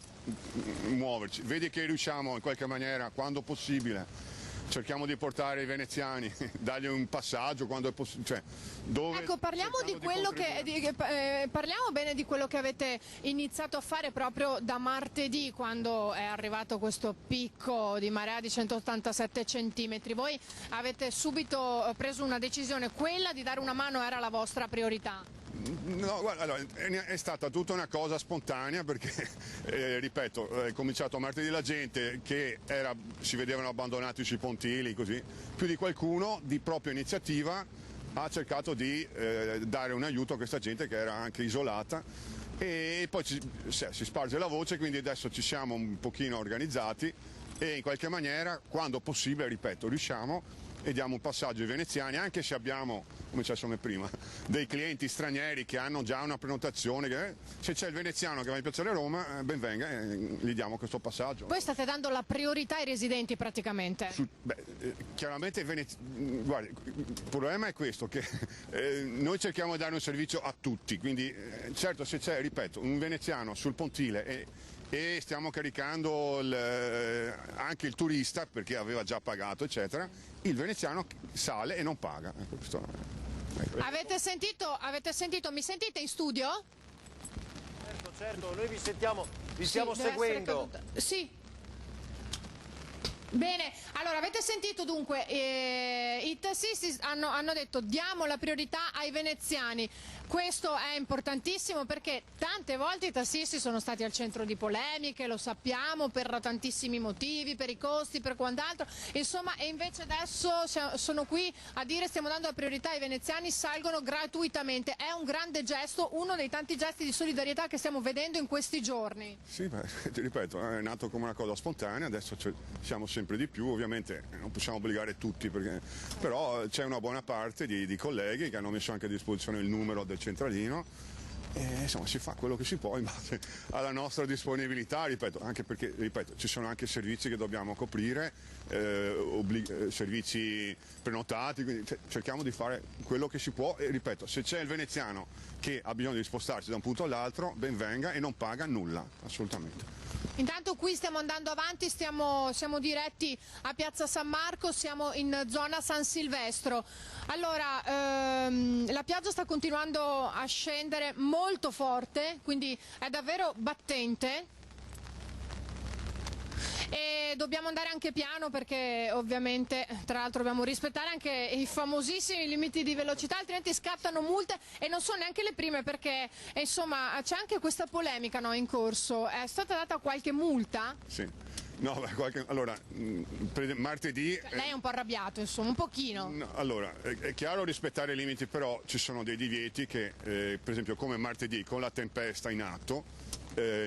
muoverci, vedi che riusciamo in qualche maniera quando possibile. Cerchiamo di portare i veneziani, dargli un passaggio quando è possibile. Ecco, parliamo bene di quello che avete iniziato a fare proprio da martedì, quando è arrivato questo picco di marea di 187 centimetri. Voi avete subito preso una decisione, quella di dare una mano era la vostra priorità? No, guarda, allora, è stata tutta una cosa spontanea perché, ripeto, è cominciato martedì la gente che si vedevano abbandonati sui pontili, così, più di qualcuno di propria iniziativa ha cercato di dare un aiuto a questa gente che era anche isolata e poi si sparge la voce, quindi adesso ci siamo un pochino organizzati e in qualche maniera, quando possibile, ripeto, riusciamo e diamo un passaggio ai veneziani, anche se abbiamo, come ci sono prima, dei clienti stranieri che hanno già una prenotazione, se c'è il veneziano che va in Piazzale Roma, ben venga e gli diamo questo passaggio. Voi state dando la priorità ai residenti praticamente? Chiaramente guardi, il problema è questo, che noi cerchiamo di dare un servizio a tutti, quindi certo se c'è, ripeto, un veneziano sul pontile e stiamo caricando anche il turista perché aveva già pagato eccetera, il veneziano sale e non paga. Avete sentito, mi sentite in studio? Certo, noi vi stiamo seguendo. Sì. Bene, allora avete sentito dunque, i tassisti hanno detto diamo la priorità ai veneziani. Questo è importantissimo perché tante volte i tassisti sono stati al centro di polemiche, lo sappiamo, per tantissimi motivi, per i costi, per quant'altro, insomma, e invece adesso sono qui a dire stiamo dando la priorità ai veneziani, salgono gratuitamente. È un grande gesto, uno dei tanti gesti di solidarietà che stiamo vedendo in questi giorni. Sì, ti ripeto, è nato come una cosa spontanea, adesso siamo sempre di più, ovviamente non possiamo obbligare tutti, però c'è una buona parte di colleghi che hanno messo anche a disposizione il numero del centralino e insomma si fa quello che si può in base alla nostra disponibilità, ripeto, anche perché ci sono anche servizi che dobbiamo coprire, servizi prenotati, quindi cerchiamo di fare quello che si può e ripeto, se c'è il veneziano che ha bisogno di spostarsi da un punto all'altro, ben venga e non paga nulla, assolutamente. Intanto qui stiamo andando avanti, siamo diretti a Piazza San Marco, siamo in zona San Silvestro. Allora, la pioggia sta continuando a scendere molto forte, quindi è davvero battente. E dobbiamo andare anche piano perché ovviamente tra l'altro dobbiamo rispettare anche i famosissimi limiti di velocità, altrimenti scattano multe e non sono neanche le prime perché insomma c'è anche questa polemica in corso. È stata data qualche multa? Sì. No, allora, martedì... Lei è un po' arrabbiato, insomma, un pochino. No, allora, è chiaro rispettare i limiti, però ci sono dei divieti che, per esempio, come martedì, con la tempesta in atto,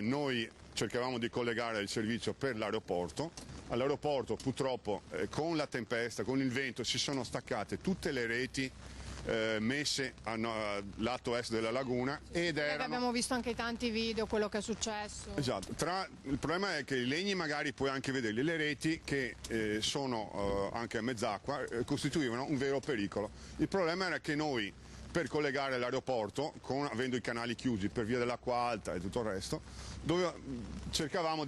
noi cercavamo di collegare il servizio per l'aeroporto. All'aeroporto, purtroppo, con la tempesta, con il vento, si sono staccate tutte le reti messe lato est della laguna ed erano... Abbiamo visto anche tanti video, quello che è successo. Esatto, il problema è che i legni magari puoi anche vederli, le reti che sono anche a mezz'acqua costituivano un vero pericolo. Il problema era che noi per collegare l'aeroporto, avendo i canali chiusi per via dell'acqua alta e tutto il resto, cercavamo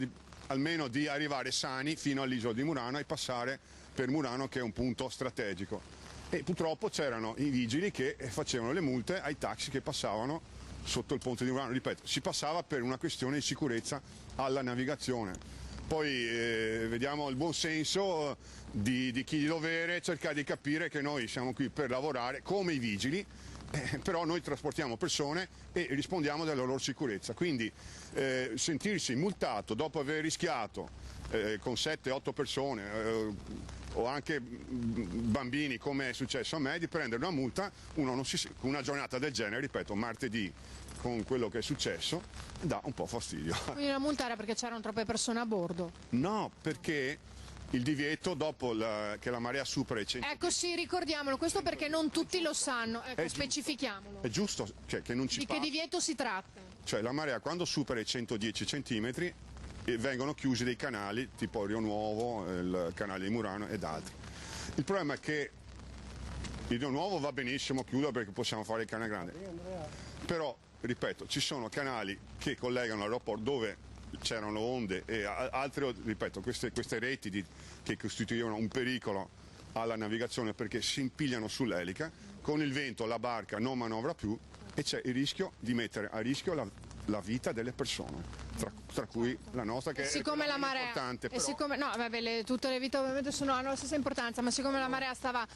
almeno di arrivare sani fino all'isola di Murano e passare per Murano, che è un punto strategico. E purtroppo c'erano i vigili che facevano le multe ai taxi che passavano sotto il ponte di Murano. Ripeto, si passava per una questione di sicurezza alla navigazione. Poi vediamo il buon senso di chi di dovere cercare di capire che noi siamo qui per lavorare come i vigili, però noi trasportiamo persone e rispondiamo della loro sicurezza. Quindi sentirsi multato dopo aver rischiato con 7-8 persone o anche bambini, come è successo a me, di prendere una multa, una giornata del genere, ripeto, martedì, con quello che è successo, dà un po' fastidio. Quindi la multa era perché c'erano troppe persone a bordo? No, perché il divieto dopo che la marea supera i 100... Ecco, sì, ricordiamolo, questo perché non tutti lo sanno, ecco, specifichiamolo. È giusto, cioè, che non ci Di che divieto si tratta? Cioè la marea quando supera i 110 centimetri vengono chiusi dei canali tipo Rio Nuovo, il canale di Murano ed altri. Il problema è che il Rio Nuovo va benissimo, chiudo perché possiamo fare il canale grande, però ripeto, ci sono canali che collegano l'aeroporto dove c'erano onde e altre, ripeto, queste reti che costituivano un pericolo alla navigazione perché si impigliano sull'elica, con il vento la barca non manovra più e c'è il rischio di mettere a rischio la vita delle persone, tra cui la nostra, che siccome è la marea, importante. Però... siccome, no, vabbè, tutte le vite ovviamente hanno la stessa importanza, ma siccome la marea stava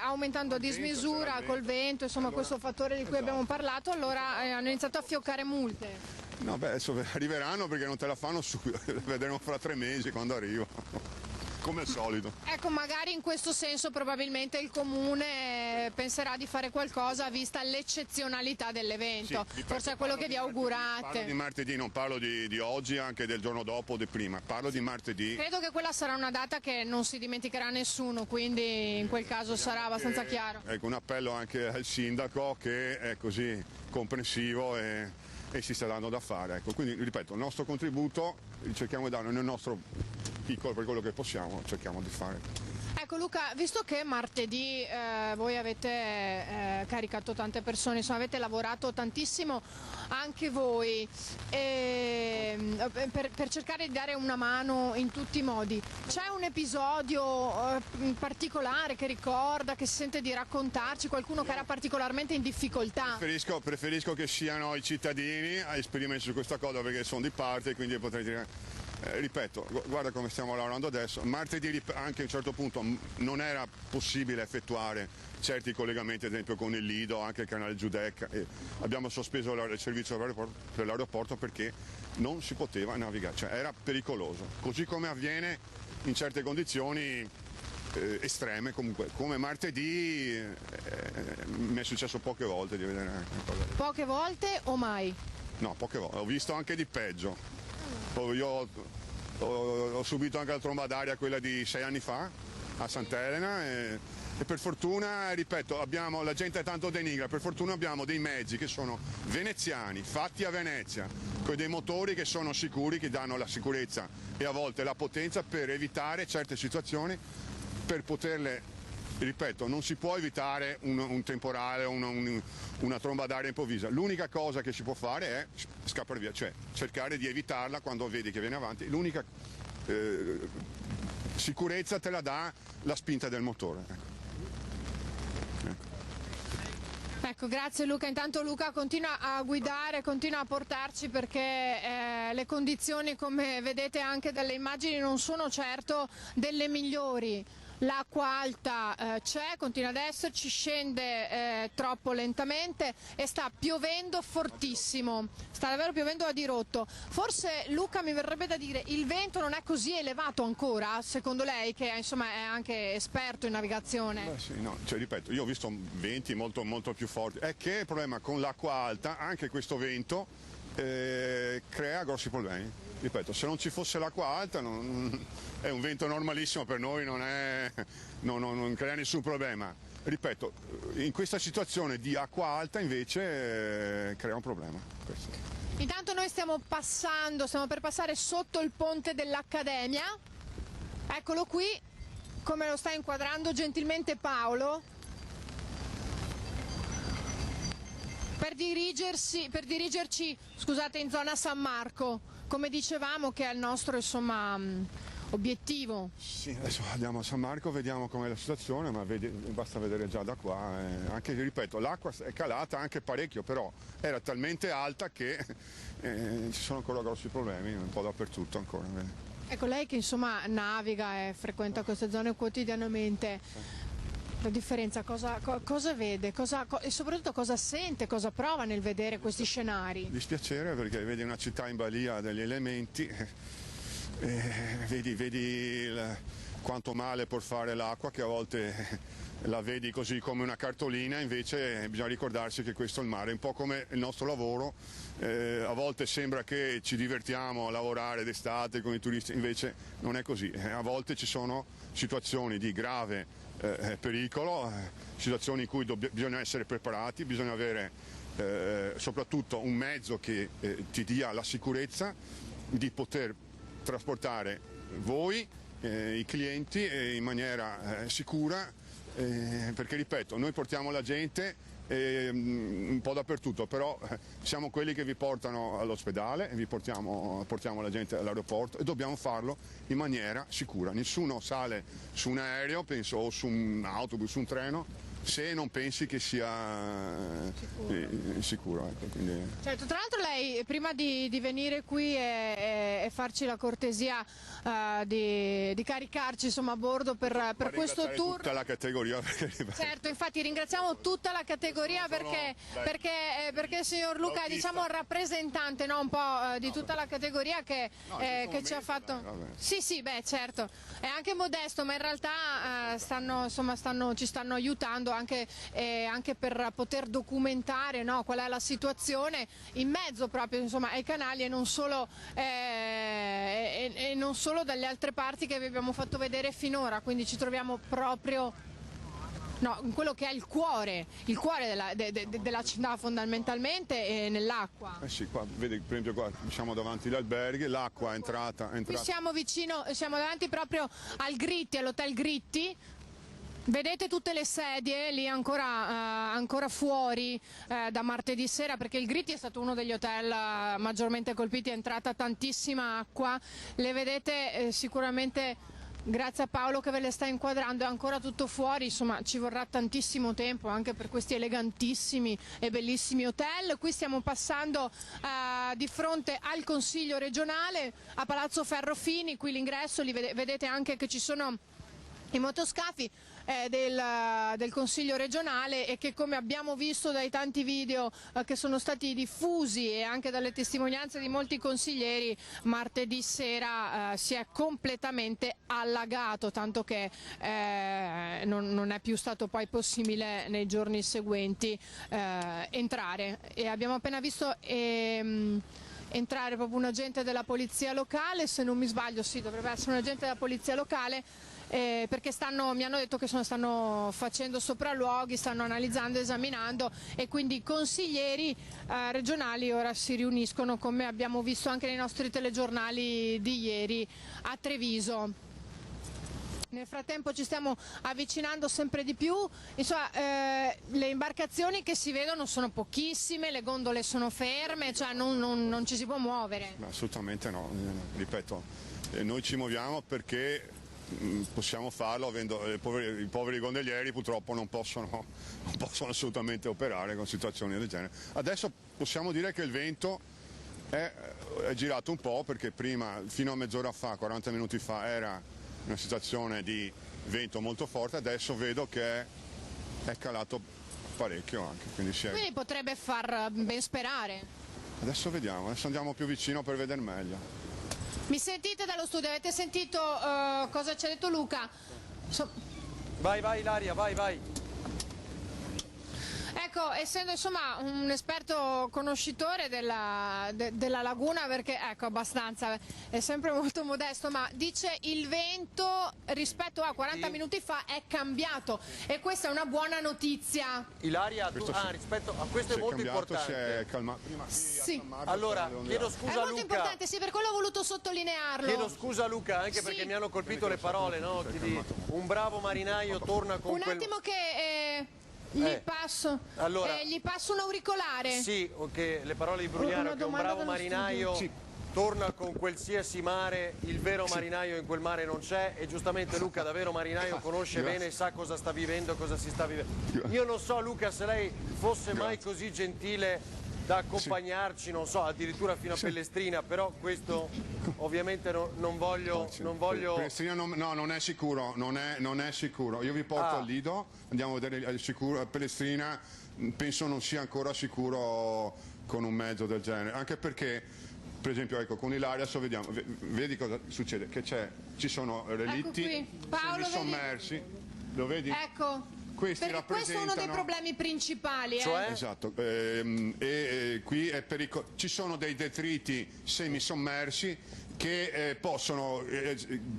aumentando a dismisura col vento, insomma questo fattore di cui abbiamo parlato, allora hanno iniziato a fioccare multe. No, beh, adesso arriveranno perché non te la fanno subito, vedremo fra 3 mesi quando arrivano. Come al solito. Ecco, magari in questo senso probabilmente il Comune penserà di fare qualcosa vista l'eccezionalità dell'evento, sì, forse è quello che vi augurate. Parlo di martedì, non parlo di oggi, anche del giorno dopo o di prima, parlo di martedì. Credo che quella sarà una data che non si dimenticherà nessuno, quindi in quel caso sarà abbastanza chiaro. Ecco, un appello anche al sindaco che è così comprensivo e si sta dando da fare. Ecco, quindi ripeto, il nostro contributo cerchiamo di darlo nel nostro piccolo, per quello che possiamo, cerchiamo di fare. Ecco Luca, visto che martedì voi avete caricato tante persone, insomma avete lavorato tantissimo anche voi per cercare di dare una mano in tutti i modi, c'è un episodio particolare che ricorda, che si sente di raccontarci, qualcuno che era particolarmente in difficoltà? Preferisco che siano i cittadini a esprimersi su questa cosa perché sono di parte, quindi potrei dire... ripeto, guarda come stiamo lavorando adesso, martedì anche a un certo punto non era possibile effettuare certi collegamenti, ad esempio con il Lido, anche il canale Giudecca, e abbiamo sospeso il servizio per l'aeroporto perché non si poteva navigare, cioè era pericoloso, così come avviene in certe condizioni estreme, comunque come martedì mi è successo poche volte di vedere una cosa. Poche volte o mai? No, poche volte, ho visto anche di peggio. Io ho subito anche la tromba d'aria, quella di 6 anni fa a Sant'Elena e per fortuna, ripeto, la gente è tanto denigra, per fortuna abbiamo dei mezzi che sono veneziani, fatti a Venezia, con dei motori che sono sicuri, che danno la sicurezza e a volte la potenza per evitare certe situazioni, per poterle... Ripeto, non si può evitare un temporale, una tromba d'aria improvvisa. L'unica cosa che si può fare è scappare via, cioè cercare di evitarla quando vedi che viene avanti. L'unica sicurezza te la dà la spinta del motore. Ecco, grazie Luca. Intanto Luca continua a guidare, continua a portarci perché le condizioni, come vedete anche dalle immagini, non sono certo delle migliori. L'acqua alta c'è, continua ad esserci, scende troppo lentamente e sta piovendo fortissimo, sta davvero piovendo a dirotto. Forse Luca, mi verrebbe da dire, il vento non è così elevato ancora, secondo lei, che insomma è anche esperto in navigazione? Beh, sì, no, cioè, ripeto, io ho visto venti molto più forti, è che il problema con l'acqua alta, anche questo vento crea grossi problemi. Ripeto, se non ci fosse l'acqua alta è un vento normalissimo per noi, non crea nessun problema. ripeto, in questa situazione di acqua alta invece crea un problema. Questo. Intanto noi stiamo per passare sotto il ponte dell'Accademia, eccolo qui, come lo sta inquadrando gentilmente Paolo, per dirigerci, scusate, in zona San Marco, come dicevamo che è il nostro, insomma, obiettivo. Sì, adesso andiamo a San Marco, vediamo com'è la situazione, ma basta vedere già da qua. Anche, ripeto, l'acqua è calata anche parecchio, però era talmente alta che ci sono ancora grossi problemi, un po' dappertutto ancora. Ecco, lei che insomma naviga e frequenta queste zone quotidianamente, la differenza cosa vede e soprattutto cosa sente, cosa prova nel vedere questi scenari? Dispiacere perché vedi una città in balia degli elementi, vedi quanto male può fare l'acqua, che a volte la vedi così come una cartolina, invece bisogna ricordarsi che questo è il mare, è un po' come il nostro lavoro, a volte sembra che ci divertiamo a lavorare d'estate con i turisti, invece non è così, a volte ci sono situazioni di grave pericolo, situazioni in cui bisogna essere preparati, bisogna avere soprattutto un mezzo che ti dia la sicurezza di poter trasportare voi, i clienti, in maniera sicura, perché ripeto, noi portiamo la gente un po' dappertutto, però siamo quelli che vi portano all'ospedale, portiamo la gente all'aeroporto e dobbiamo farlo in maniera sicura. Nessuno sale su un aereo, penso, o su un autobus, su un treno, se non pensi che sia sicuro. Ecco, quindi... Certo, tra l'altro lei prima di venire qui e farci la cortesia di caricarci, insomma, a bordo per questo tour. Tutta la categoria. Certo, infatti ringraziamo tutta la categoria perché il signor Luca è, diciamo, il rappresentante, no, un po' di tutta la categoria che ci ha fatto. Sì, beh, certo, è anche modesto, ma in realtà ci stanno aiutando anche per poter documentare, no, qual è la situazione in mezzo proprio, insomma, ai canali e non solo dalle altre parti che vi abbiamo fatto vedere finora, quindi ci troviamo proprio in quello che è il cuore della città fondamentalmente, nell'acqua. Sì, qua, vedi, per esempio qua siamo davanti agli alberghi, l'acqua è entrata. Qui siamo davanti proprio al Gritti, all'hotel Gritti. Vedete tutte le sedie lì ancora fuori da martedì sera, perché il Gritti è stato uno degli hotel maggiormente colpiti, è entrata tantissima acqua, le vedete sicuramente, grazie a Paolo che ve le sta inquadrando, è ancora tutto fuori, insomma ci vorrà tantissimo tempo anche per questi elegantissimi e bellissimi hotel. Qui stiamo passando di fronte al Consiglio regionale, a Palazzo Ferrofini, qui l'ingresso, vedete anche che ci sono i motoscafi del Consiglio regionale e che, come abbiamo visto dai tanti video che sono stati diffusi e anche dalle testimonianze di molti consiglieri, martedì sera si è completamente allagato, tanto che non è più stato poi possibile nei giorni seguenti entrare. E abbiamo appena visto entrare proprio un agente della polizia locale, se non mi sbaglio, sì, dovrebbe essere un agente della polizia locale, perché mi hanno detto che stanno facendo sopralluoghi, stanno analizzando, esaminando, e quindi i consiglieri regionali ora si riuniscono, come abbiamo visto anche nei nostri telegiornali di ieri, a Treviso. Nel frattempo ci stiamo avvicinando sempre di più, insomma, le imbarcazioni che si vedono sono pochissime, le gondole sono ferme, cioè non ci si può muovere. Assolutamente no, ripeto, noi ci muoviamo perché possiamo farlo, avendo i poveri gondolieri purtroppo non possono assolutamente operare con situazioni del genere. Adesso possiamo dire che il vento è girato un po', perché prima, fino a mezz'ora fa, 40 minuti fa, era una situazione di vento molto forte, adesso vedo che è calato parecchio anche. Quindi potrebbe far ben sperare. Adesso vediamo, adesso andiamo più vicino per vedere meglio. Mi sentite dallo studio? Avete sentito cosa ci ha detto Luca? Vai Ilaria, vai. Ecco, essendo insomma un esperto conoscitore della laguna, perché ecco abbastanza, è sempre molto modesto, ma dice il vento rispetto a 40 minuti fa è cambiato e questa è una buona notizia. Ilaria, rispetto a questo è molto importante. Si è calmato. Sì. Allora, chiedo scusa è molto Luca. importante, sì, per quello ho voluto sottolinearlo. Chiedo scusa Luca, anche perché mi hanno colpito le parole, no? Un bravo marinaio torna con un attimo che gli passo un auricolare. Sì, che le parole di Brugnaro, che un bravo marinaio torna con qualsiasi mare, il vero marinaio in quel mare non c'è, e giustamente Luca da vero marinaio conosce bene, sa cosa sta vivendo, cosa si sta vivendo. Io non so Luca se lei fosse mai così gentile da accompagnarci, non so, addirittura fino a Pellestrina, però questo ovviamente non voglio... Pellestrina no, non è sicuro, non è sicuro. Io vi porto al Lido, andiamo a vedere il sicuro. Pellestrina penso non sia ancora sicuro con un mezzo del genere, anche perché, per esempio, ecco, con Ilaria vediamo, vedi cosa succede, che ci sono relitti sommersi, lo vedi? Ecco. Questi perché questo è uno dei problemi principali. Cioè? Esatto, qui è pericoloso. Ci sono dei detriti semisommersi che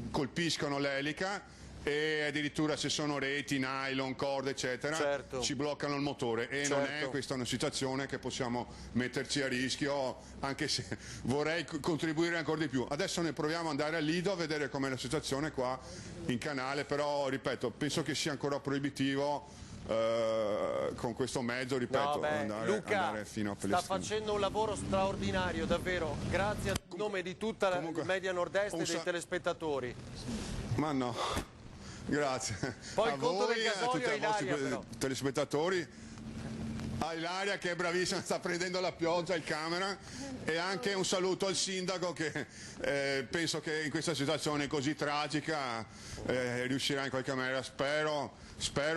colpiscono l'elica e addirittura se sono reti, nylon, corde eccetera, ci bloccano il motore e non è questa una situazione che possiamo metterci a rischio, anche se vorrei contribuire ancora di più. Adesso ne proviamo ad andare al Lido a vedere com'è la situazione qua in canale, però ripeto, penso che sia ancora proibitivo con questo mezzo, ripeto, andare fino a Pellestrina. Sta facendo un lavoro straordinario, davvero, grazie a nome di tutta la media nord-est e dei telespettatori. Ma no, grazie. Poi a il conto voi del e a gasolio tutti i Ilaria, vostri telespettatori. A Ilaria che è bravissima, sta prendendo la pioggia, il camera, e anche un saluto al sindaco che penso che in questa situazione così tragica riuscirà in qualche maniera, spero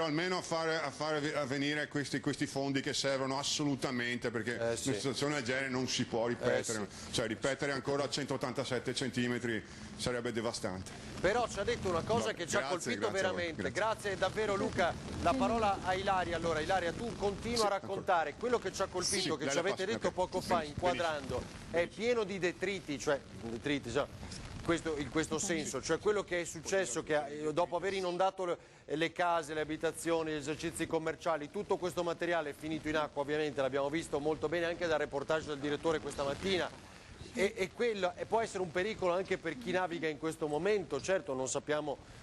almeno a fare venire questi fondi che servono assolutamente, perché una situazione del genere non si può ripetere, cioè ripetere ancora a 187 centimetri sarebbe devastante. Però ci ha detto una cosa che ci ha colpito veramente. Grazie davvero Luca. La parola a Ilaria. Allora Ilaria, tu continua a raccontare quello che ci ha colpito, che ci avete detto poco fa inquadrando, è pieno di detriti, cioè in questo senso, cioè quello che è successo, che dopo aver inondato le case, le abitazioni, gli esercizi commerciali, tutto questo materiale è finito in acqua, ovviamente l'abbiamo visto molto bene anche dal reportage del direttore questa mattina. E quello può essere un pericolo anche per chi naviga in questo momento, certo non sappiamo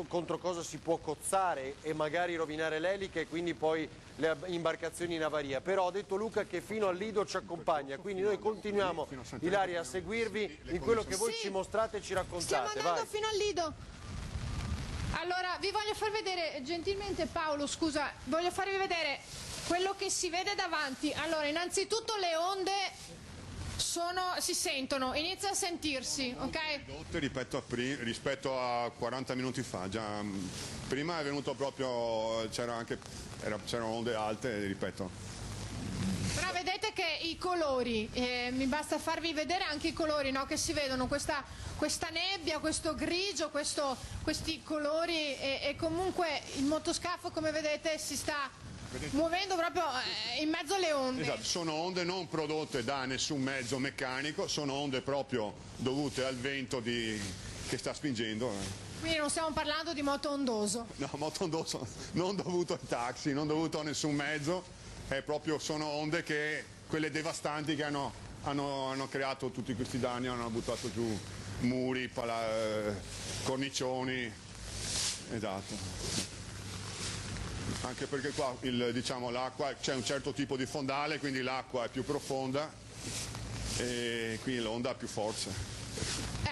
contro cosa si può cozzare e magari rovinare l'elica e quindi poi le imbarcazioni in avaria, però ha detto Luca che fino al Lido ci accompagna, quindi noi continuiamo, Ilaria, a seguirvi in quello che voi ci mostrate e ci raccontate. Stiamo andando fino al Lido. Allora vi voglio far vedere gentilmente, Paolo, scusa, voglio farvi vedere quello che si vede davanti. Allora, innanzitutto le onde si sentono, inizia a sentirsi, ok? Rispetto a 40 minuti fa, già prima è venuto proprio, c'erano onde alte, ripeto. Però vedete che i colori, mi basta farvi vedere anche i colori, no? Che si vedono, questa nebbia, questo grigio, questi colori e comunque il motoscafo, come vedete, si sta muovendo proprio in mezzo alle onde. Esatto, sono onde non prodotte da nessun mezzo meccanico, sono onde proprio dovute al vento che sta spingendo. Quindi non stiamo parlando di moto ondoso. No, moto ondoso non dovuto ai taxi, non dovuto a nessun mezzo, sono onde quelle devastanti che hanno creato tutti questi danni, hanno buttato giù muri, cornicioni, esatto. Anche perché qua l'acqua, c'è un certo tipo di fondale, quindi l'acqua è più profonda e qui l'onda ha più forza.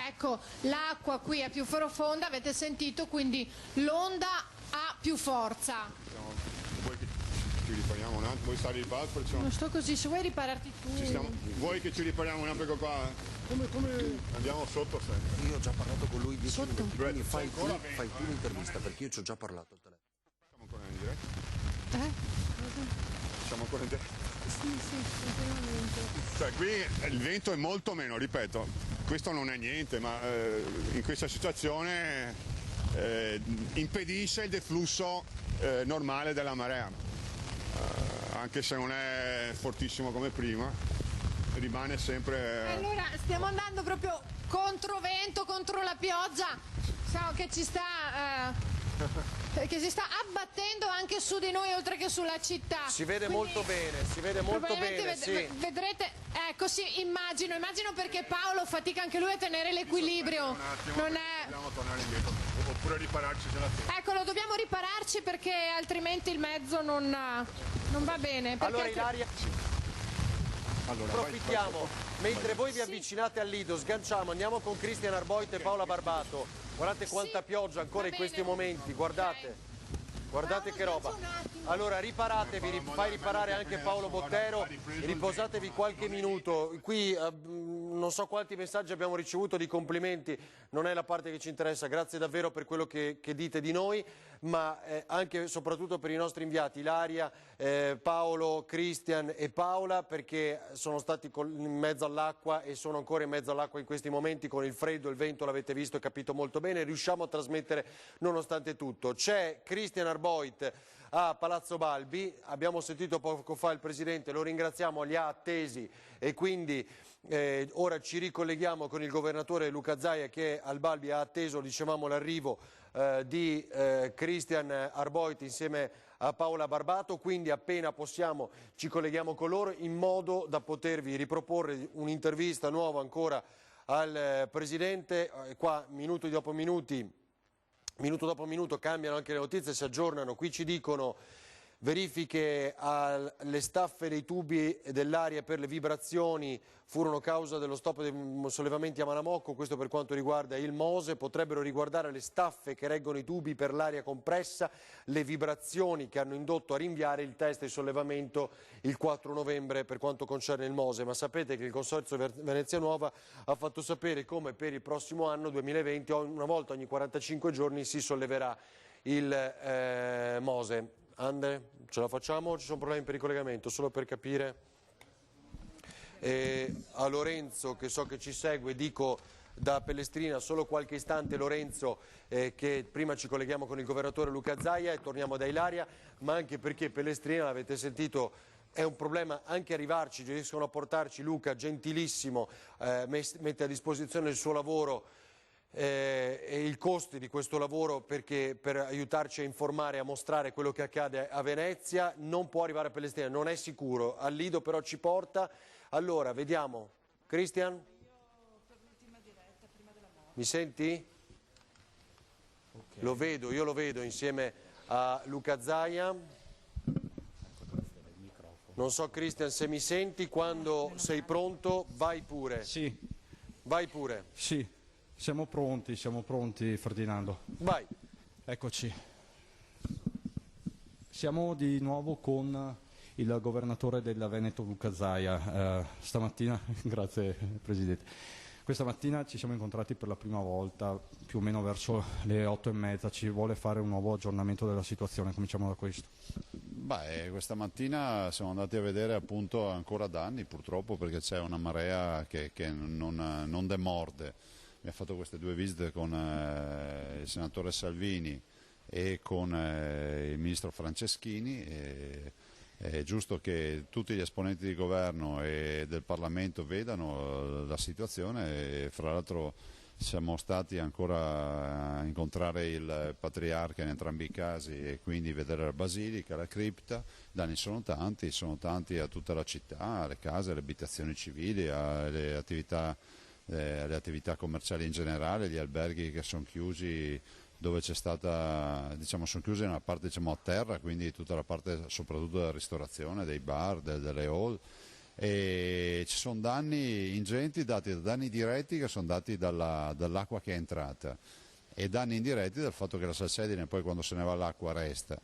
Ecco, l'acqua qui è più profonda, avete sentito, quindi l'onda ha più forza. Vuoi che ci ripariamo un attimo? Vuoi stare in basso? Non sto così, se vuoi ripararti tu. Vuoi che ci ripariamo un attimo qua? Come? Andiamo sotto sempre. Io ho già parlato con lui 10 minuti, quindi fai tu l'intervista, perché io ci ho già parlato al telefono. In diretta? Siamo ancora in diretta? Sì, sicuramente. Cioè qui il vento è molto meno, ripeto, questo non è niente, ma in questa situazione impedisce il deflusso normale della marea. anche se non è fortissimo come prima, rimane sempre... Allora, stiamo andando proprio contro vento, contro la pioggia, che ci sta abbattendo anche su di noi oltre che sulla città. Si vede molto bene, sì. Vedrete, ecco sì, immagino perché Paolo fatica anche lui a tenere l'equilibrio. Non è... Dobbiamo tornare indietro, oppure ripararci se la testa. Eccolo, dobbiamo ripararci perché altrimenti il mezzo non va bene. Allora Ilaria, approfittiamo, mentre voi vi avvicinate al lido, sganciamo, andiamo con Cristian Arboit e Paola Barbato. Guardate quanta pioggia ancora in questi momenti, guardate. Guardate che roba. Allora riparatevi, fai riparare anche Paolo Bottero, riposatevi qualche minuto. Qui non so quanti messaggi abbiamo ricevuto di complimenti, non è la parte che ci interessa, grazie davvero per quello che dite di noi, ma anche e soprattutto per i nostri inviati, Ilaria, Paolo, Cristian e Paola, perché sono stati in mezzo all'acqua e sono ancora in mezzo all'acqua in questi momenti con il freddo, il vento, l'avete visto e capito molto bene, riusciamo a trasmettere nonostante tutto. C'è Cristian Arboit a Palazzo Balbi, abbiamo sentito poco fa il Presidente, lo ringraziamo, li ha attesi e quindi ora ci ricolleghiamo con il Governatore Luca Zaia che al Balbi ha atteso, dicevamo, l'arrivo di Cristian Arboit insieme a Paola Barbato, quindi appena possiamo ci colleghiamo con loro in modo da potervi riproporre un'intervista nuova ancora al Presidente, qua minuto dopo minuto cambiano anche le notizie, si aggiornano, qui ci dicono verifiche alle staffe dei tubi dell'aria per le vibrazioni furono causa dello stop dei sollevamenti a Manamocco, questo per quanto riguarda il Mose, potrebbero riguardare le staffe che reggono i tubi per l'aria compressa, le vibrazioni che hanno indotto a rinviare il test di sollevamento il 4 novembre per quanto concerne il Mose, ma sapete che il Consorzio Venezia Nuova ha fatto sapere come per il prossimo anno 2020 una volta ogni 45 giorni si solleverà il Mose. Andre, ce la facciamo o ci sono problemi per il collegamento? Solo per capire. A Lorenzo, che so che ci segue, dico da Pellestrina solo qualche istante, Lorenzo, che prima ci colleghiamo con il Governatore Luca Zaia e torniamo da Ilaria, ma anche perché Pellestrina, l'avete sentito, è un problema anche arrivarci, riescono a portarci Luca, gentilissimo, mette a disposizione il suo lavoro e i costi di questo lavoro perché per aiutarci a informare, a mostrare quello che accade a Venezia. Non può arrivare a Pellestrina, non è sicuro, al Lido però ci porta. Allora vediamo, Cristian? Mi senti? Lo vedo, io lo vedo insieme a Luca Zaia. Non so Cristian se mi senti, quando sei pronto vai pure. Sì. Vai pure. Sì. Siamo pronti Ferdinando. Vai. Eccoci. Siamo di nuovo con il governatore della Veneto Luca Zaia. Stamattina, grazie Presidente, questa mattina ci siamo incontrati per la prima volta, più o meno verso le 8:30, ci vuole fare un nuovo aggiornamento della situazione, cominciamo da questo. Questa mattina siamo andati a vedere appunto ancora danni purtroppo perché c'è una marea che non demorde. Abbiamo fatto queste due visite con il senatore Salvini e con il ministro Franceschini. È giusto che tutti gli esponenti di governo e del Parlamento vedano la situazione e fra l'altro siamo stati ancora a incontrare il Patriarca in entrambi i casi e quindi vedere la Basilica, la cripta. Danni sono tanti a tutta la città, alle case, alle abitazioni civili, alle attività commerciali in generale, gli alberghi che sono chiusi dove c'è stata, sono chiusi nella parte a terra, quindi tutta la parte soprattutto della ristorazione, dei bar, delle hall, e ci sono danni ingenti dati da danni diretti che sono dati dall'acqua che è entrata e danni indiretti dal fatto che la salsedine poi quando se ne va l'acqua resta.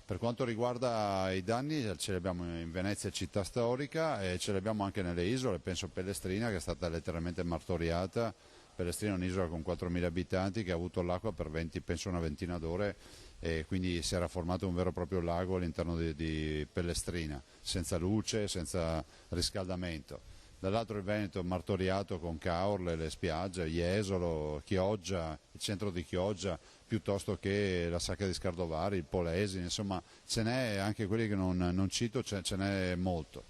Per quanto riguarda i danni ce li abbiamo in Venezia città storica e ce li abbiamo anche nelle isole, penso Pellestrina che è stata letteralmente martoriata. Pellestrina è un'isola con 4.000 abitanti che ha avuto l'acqua per penso una ventina d'ore e quindi si era formato un vero e proprio lago all'interno di Pellestrina, senza luce, senza riscaldamento. Dall'altro il Veneto martoriato con Caorle, le spiagge, Jesolo, Chioggia, il centro di Chioggia, piuttosto che la Sacca di Scardovari, il Polesine, insomma ce n'è, anche quelli che non cito, ce n'è molto.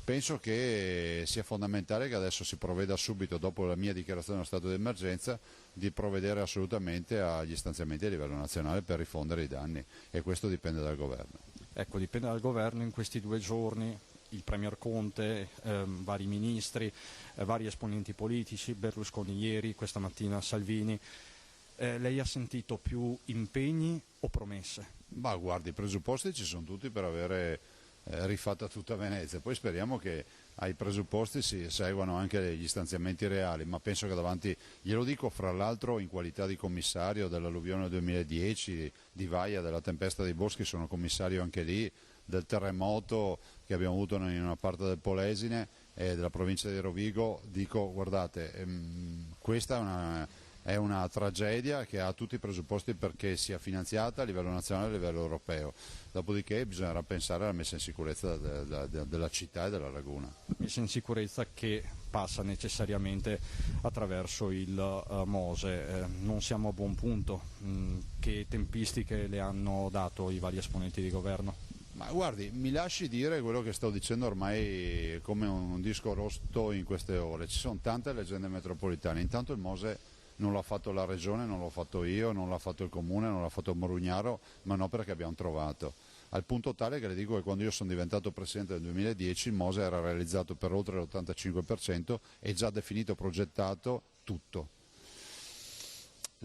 Penso che sia fondamentale che adesso si provveda subito, dopo la mia dichiarazione dello stato di emergenza, di provvedere assolutamente agli stanziamenti a livello nazionale per rifondere i danni, e questo dipende dal governo. Ecco, dipende dal governo. In questi 2 giorni il Premier Conte, vari ministri, vari esponenti politici, Berlusconi ieri, questa mattina Salvini, lei ha sentito più impegni o promesse? Ma guardi, i presupposti ci sono tutti per avere rifatta tutta Venezia, poi speriamo che ai presupposti si seguano anche gli stanziamenti reali, ma penso che davanti, glielo dico fra l'altro in qualità di commissario dell'alluvione 2010, di Vaia, della tempesta dei boschi, sono commissario anche lì, del terremoto che abbiamo avuto in una parte del Polesine e della provincia di Rovigo, dico guardate, questa è una tragedia che ha tutti i presupposti perché sia finanziata a livello nazionale e a livello europeo. Dopodiché bisognerà pensare alla messa in sicurezza della città e della laguna. Messa in sicurezza che passa necessariamente attraverso il Mose. Non siamo a buon punto. Che tempistiche le hanno dato i vari esponenti di governo? Ma guardi, mi lasci dire quello che sto dicendo ormai come un disco rotto in queste ore. Ci sono tante leggende metropolitane. Intanto il Mose non l'ha fatto la regione, non l'ho fatto io, non l'ha fatto il comune, non l'ha fatto Morugnaro, ma no, perché abbiamo trovato. Al punto tale che le dico che quando io sono diventato presidente nel 2010 il Mose era realizzato per oltre l'85% e già definito, progettato tutto.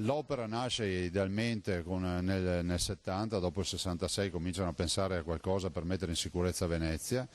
L'opera nasce idealmente nel 70, dopo il 66 cominciano a pensare a qualcosa per mettere in sicurezza Venezia.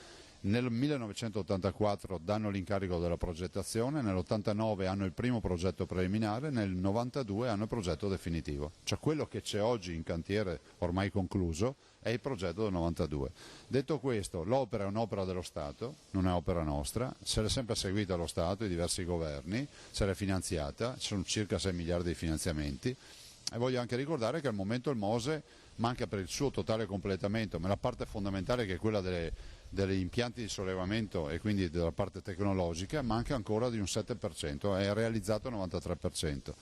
Nel 1984 danno l'incarico della progettazione, nell'89 hanno il primo progetto preliminare, nel 92 hanno il progetto definitivo. Cioè quello che c'è oggi in cantiere, ormai concluso, è il progetto del 92. Detto questo, l'opera è un'opera dello Stato, non è opera nostra, se l'è sempre seguita lo Stato, i diversi governi, se l'è finanziata, ci sono circa 6 miliardi di finanziamenti. E voglio anche ricordare che al momento il Mose manca per il suo totale completamento, ma la parte fondamentale che è quella degli impianti di sollevamento e quindi della parte tecnologica manca ancora di un 7%, è realizzato il 93%.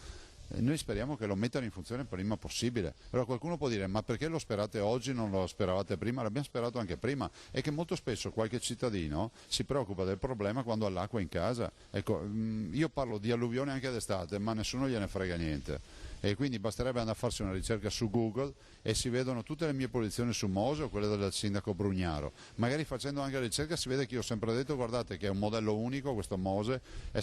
E noi speriamo che lo mettano in funzione il prima possibile. Allora qualcuno può dire ma perché lo sperate oggi, non lo speravate prima? L'abbiamo sperato anche prima, è che molto spesso qualche cittadino si preoccupa del problema quando ha l'acqua in casa. Ecco, io parlo di alluvione anche d'estate, ma nessuno gliene frega niente. E quindi basterebbe andare a farsi una ricerca su Google e si vedono tutte le mie posizioni su Mose o quelle del sindaco Brugnaro. Magari facendo anche la ricerca si vede che io ho sempre detto guardate che è un modello unico, questo Mose è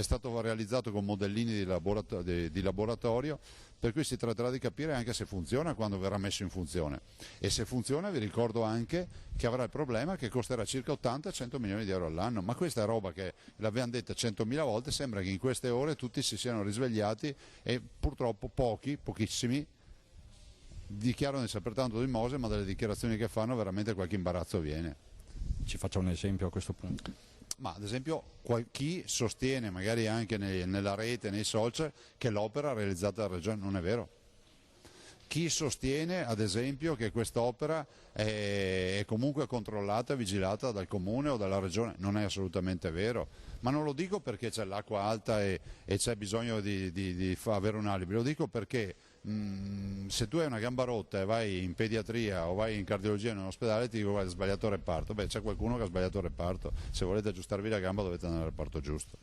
stato realizzato con modellini di laboratorio, per cui si tratterà di capire anche se funziona quando verrà messo in funzione. E se funziona vi ricordo anche che avrà il problema che costerà circa 80-100 milioni di euro all'anno, ma questa è roba che l'abbiamo detta 100.000 volte, sembra che in queste ore tutti si siano risvegliati e purtroppo pochissimi dichiarano di saper tanto di Mose, ma dalle dichiarazioni che fanno veramente qualche imbarazzo viene. Ci faccia un esempio a questo punto. Ma ad esempio chi sostiene magari anche nella rete, nei social, che l'opera realizzata dalla regione non è vero. Chi sostiene ad esempio che quest'opera è comunque controllata e vigilata dal comune o dalla regione non è assolutamente vero. Ma non lo dico perché c'è l'acqua alta e c'è bisogno di avere un alibi, lo dico perché se tu hai una gamba rotta e vai in pediatria o vai in cardiologia in un ospedale ti dico guarda, hai sbagliato il reparto, beh c'è qualcuno che ha sbagliato il reparto, se volete aggiustarvi la gamba dovete andare al reparto giusto.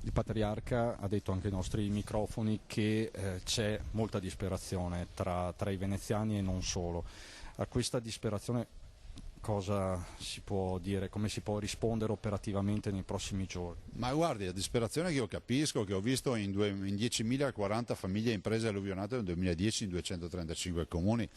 Il Patriarca ha detto anche ai nostri microfoni che c'è molta disperazione tra i veneziani e non solo. A questa disperazione cosa si può dire, come si può rispondere operativamente nei prossimi giorni? Ma guardi, la disperazione che io capisco, che ho visto in 10.040 famiglie e imprese alluvionate nel 2010 in 235 comuni,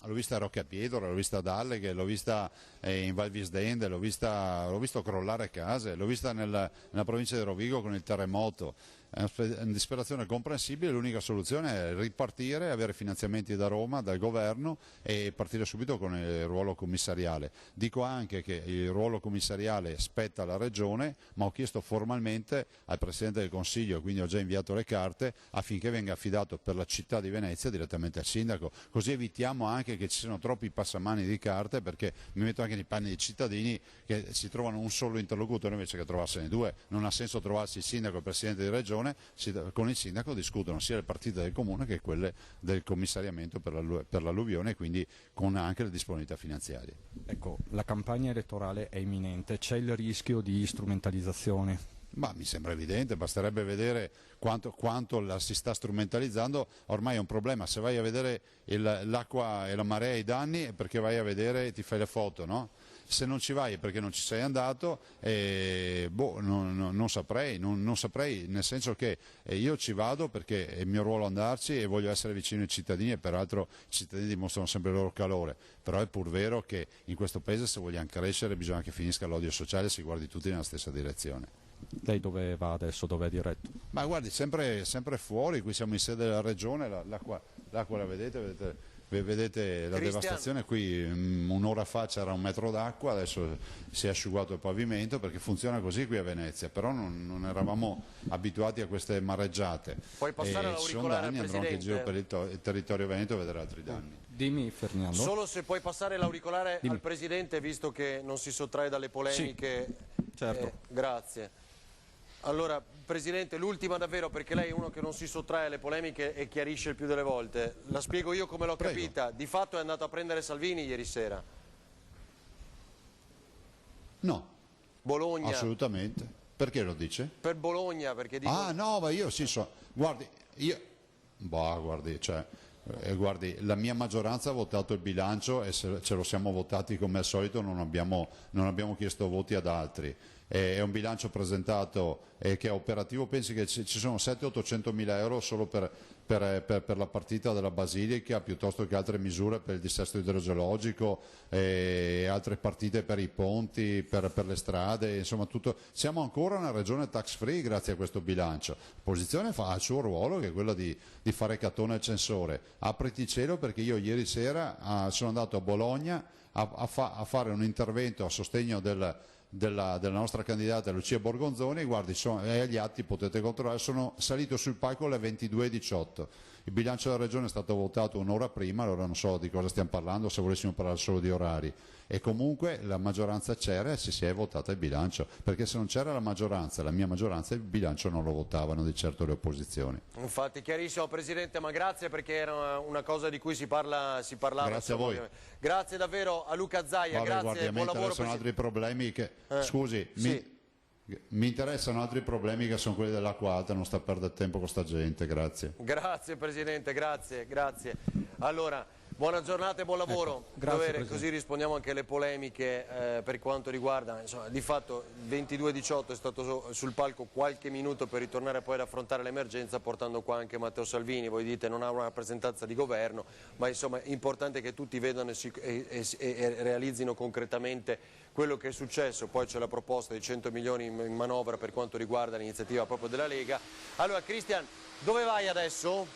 l'ho vista a Roccapiedra, l'ho vista ad Alleghe, l'ho vista in Val Visdende, l'ho visto crollare case, l'ho vista nella provincia di Rovigo con il terremoto. È una disperazione comprensibile, l'unica soluzione è ripartire, avere finanziamenti da Roma, dal governo e partire subito con il ruolo commissariale. Dico anche che il ruolo commissariale spetta alla Regione, ma ho chiesto formalmente al Presidente del Consiglio, quindi ho già inviato le carte, affinché venga affidato per la città di Venezia direttamente al Sindaco, così evitiamo anche che ci siano troppi passamani di carte, perché mi metto anche nei panni dei cittadini che si trovano un solo interlocutore invece che trovarsene due. Non ha senso trovarsi il Sindaco e il Presidente di Regione regione, con il sindaco discutono sia le partite del comune che quelle del commissariamento per l'alluvione, e quindi con anche le disponibilità finanziarie. Ecco, la campagna elettorale è imminente, c'è il rischio di strumentalizzazione? Ma mi sembra evidente, basterebbe vedere quanto la si sta strumentalizzando. Ormai è un problema, se vai a vedere l'acqua e la marea e i danni è perché vai a vedere e ti fai le foto, no? Se non ci vai è perché non ci sei andato, non saprei, nel senso che io ci vado perché è il mio ruolo andarci e voglio essere vicino ai cittadini, e peraltro i cittadini dimostrano sempre il loro calore, però è pur vero che in questo paese, se vogliamo crescere, bisogna che finisca l'odio sociale e si guardi tutti nella stessa direzione. Lei dove va adesso, dove è diretto? Ma guardi, sempre fuori, qui siamo in sede della regione, l'acqua la vedete la devastazione, qui un'ora fa c'era 1 metro d'acqua, adesso si è asciugato il pavimento, perché funziona così qui a Venezia, però non eravamo abituati a queste mareggiate. Puoi passare l'auricolare al andrò anche in giro Presidente? per il territorio veneto a vedere altri danni. Dimmi Ferdinando. Solo se puoi passare l'auricolare al Presidente, visto che non si sottrae dalle polemiche. Sì, certo. Grazie. Allora, Presidente, l'ultima davvero, perché lei è uno che non si sottrae alle polemiche e chiarisce il più delle volte. La spiego io come l'ho capita. Di fatto è andato a prendere Salvini ieri sera. No. Bologna. Assolutamente. Perché lo dice? Per Bologna, perché dico... Ah no, ma io sì so. Guardi, guardi, la mia maggioranza ha votato il bilancio e ce lo siamo votati come al solito, non abbiamo chiesto voti ad altri. È un bilancio presentato che è operativo, pensi che ci sono 700-800 mila euro solo per la partita della Basilica, piuttosto che altre misure per il dissesto idrogeologico e altre partite per i ponti, per le strade, insomma tutto. Siamo ancora una regione tax free grazie a questo bilancio. L'opposizione fa il suo ruolo, che è quello di fare cattone al censore. Apriti cielo, perché io ieri sera sono andato a Bologna a fare un intervento a sostegno della nostra candidata Lucia Borgonzoni. Guardi, agli atti potete controllare, sono salito sul palco alle 22:18. Il bilancio della regione è stato votato un'ora prima, allora non so di cosa stiamo parlando, se volessimo parlare solo di orari. E comunque la maggioranza c'era e si è votata il bilancio, perché se non c'era la maggioranza, la mia maggioranza, il bilancio non lo votavano di certo le opposizioni. Infatti, chiarissimo Presidente, ma grazie, perché era una cosa di cui si parlava. Grazie a voi. Grazie davvero a Luca Zaia, grazie, guardi, buon lavoro. Sono altri problemi che... Scusi, sì. mi interessano altri problemi, che sono quelli dell'acqua alta, non sta a perdere tempo con sta gente, grazie. Grazie Presidente, grazie. Allora, buona giornata e buon lavoro. Grazie, così rispondiamo anche alle polemiche per quanto riguarda, insomma, di fatto 22:18 è stato sul palco qualche minuto per ritornare poi ad affrontare l'emergenza, portando qua anche Matteo Salvini. Voi dite non ha una rappresentanza di governo, ma insomma è importante che tutti vedano e realizzino concretamente quello che è successo. Poi c'è la proposta di 100 milioni in manovra per quanto riguarda l'iniziativa proprio della Lega. Allora Cristian, dove vai adesso?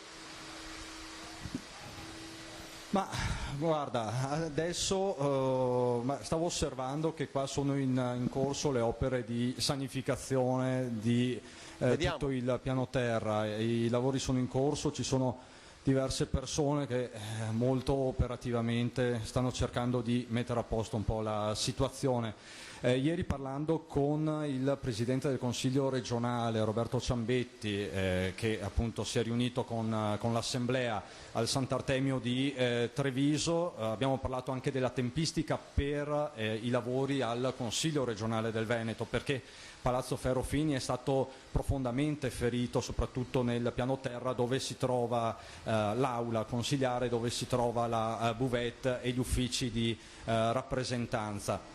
Ma guarda, adesso stavo osservando che qua sono in corso le opere di sanificazione di tutto il piano terra. I lavori sono in corso, ci sono diverse persone che molto operativamente stanno cercando di mettere a posto un po' la situazione. Ieri, parlando con il Presidente del Consiglio regionale Roberto Ciambetti, che appunto si è riunito con l'Assemblea al Sant'Artemio di Treviso, abbiamo parlato anche della tempistica per i lavori al Consiglio regionale del Veneto, perché Palazzo Ferrofini è stato profondamente ferito, soprattutto nel piano terra, dove si trova l'aula consigliare, dove si trova la buvette e gli uffici di rappresentanza.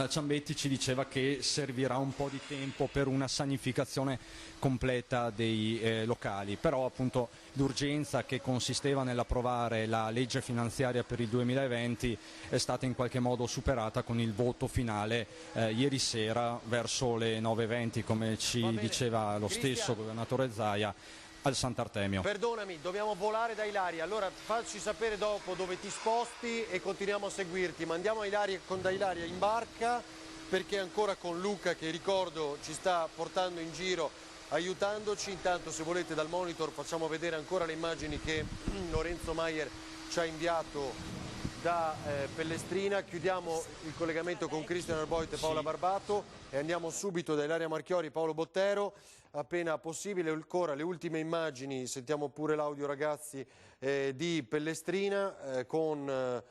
Ciambetti ci diceva che servirà un po' di tempo per una sanificazione completa dei locali, però appunto l'urgenza che consisteva nell'approvare la legge finanziaria per il 2020 è stata in qualche modo superata con il voto finale ieri sera verso le 9:20, come ci diceva lo stesso governatore Zaia al Sant'Artemio. Perdonami, dobbiamo volare da Ilaria, allora facci sapere dopo dove ti sposti e continuiamo a seguirti. Mandiamo da Ilaria in barca, perché ancora con Luca, che ricordo ci sta portando in giro, aiutandoci. Intanto, se volete, dal monitor facciamo vedere ancora le immagini che Lorenzo Maier ci ha inviato da Pellestrina. Chiudiamo il collegamento con Cristian Arboit e Paola Barbato e andiamo subito da Ilaria Marchiori, Paolo Bottero. appena possibile. Ancora le ultime immagini, sentiamo pure l'audio ragazzi di Pellestrina con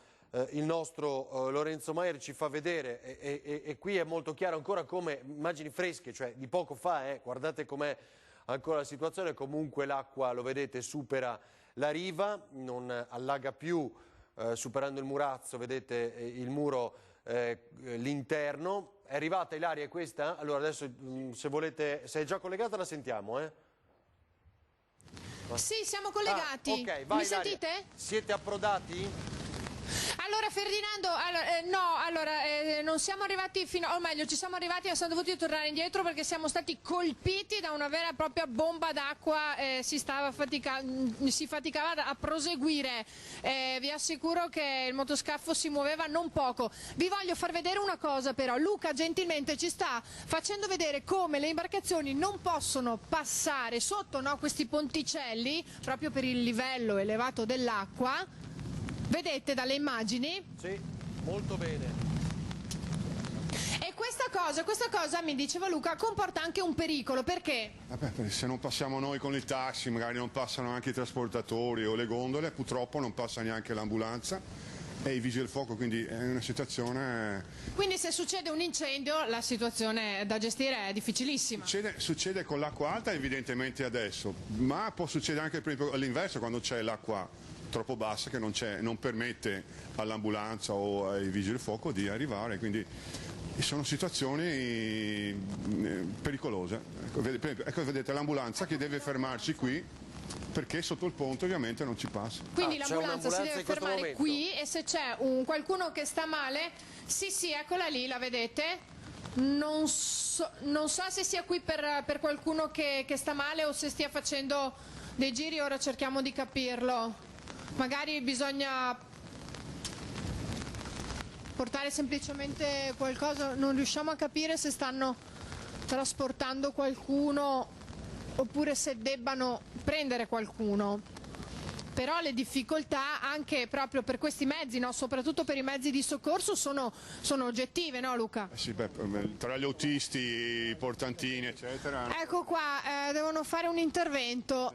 il nostro Lorenzo Maier ci fa vedere e qui è molto chiaro ancora come immagini fresche, cioè di poco fa, guardate com'è ancora la situazione. Comunque l'acqua, lo vedete, supera la riva, non allaga più, superando il murazzo, vedete il muro, l'interno. È arrivata Ilaria, è questa? Allora adesso se volete, se è già collegata la sentiamo, Sì, siamo collegati. Ok, vai, Mi sentite? Siete approdati? Allora Ferdinando, non siamo arrivati fino, o meglio ci siamo arrivati ma siamo dovuti tornare indietro perché siamo stati colpiti da una vera e propria bomba d'acqua, si faticava a proseguire, vi assicuro che il motoscafo si muoveva non poco. Vi voglio far vedere una cosa però, Luca gentilmente ci sta facendo vedere come le imbarcazioni non possono passare sotto, no, questi ponticelli proprio per il livello elevato dell'acqua. Vedete dalle immagini? Sì, molto bene. E questa cosa, mi diceva Luca, comporta anche un pericolo, perché? Perché se non passiamo noi con i taxi, magari non passano anche i trasportatori o le gondole, purtroppo non passa neanche l'ambulanza e i vigili del fuoco, quindi è una situazione... Quindi se succede un incendio la situazione da gestire è difficilissima. Succede con l'acqua alta evidentemente adesso, ma può succedere anche all'inverso quando c'è l'acqua troppo bassa che non permette all'ambulanza o ai vigili del fuoco di arrivare, quindi sono situazioni pericolose. Ecco, vedete l'ambulanza che deve fermarsi qui perché sotto il ponte ovviamente non ci passa. Quindi l'ambulanza si deve fermare qui e se c'è qualcuno che sta male, sì, eccola lì, la vedete? Non so se sia qui per qualcuno che sta male o se stia facendo dei giri, ora cerchiamo di capirlo. Magari bisogna portare semplicemente qualcosa, non riusciamo a capire se stanno trasportando qualcuno oppure se debbano prendere qualcuno. Però le difficoltà anche proprio per questi mezzi, no? Soprattutto per i mezzi di soccorso, sono oggettive, no Luca? Sì, tra gli autisti, i portantini, eccetera. Ecco qua, devono fare un intervento,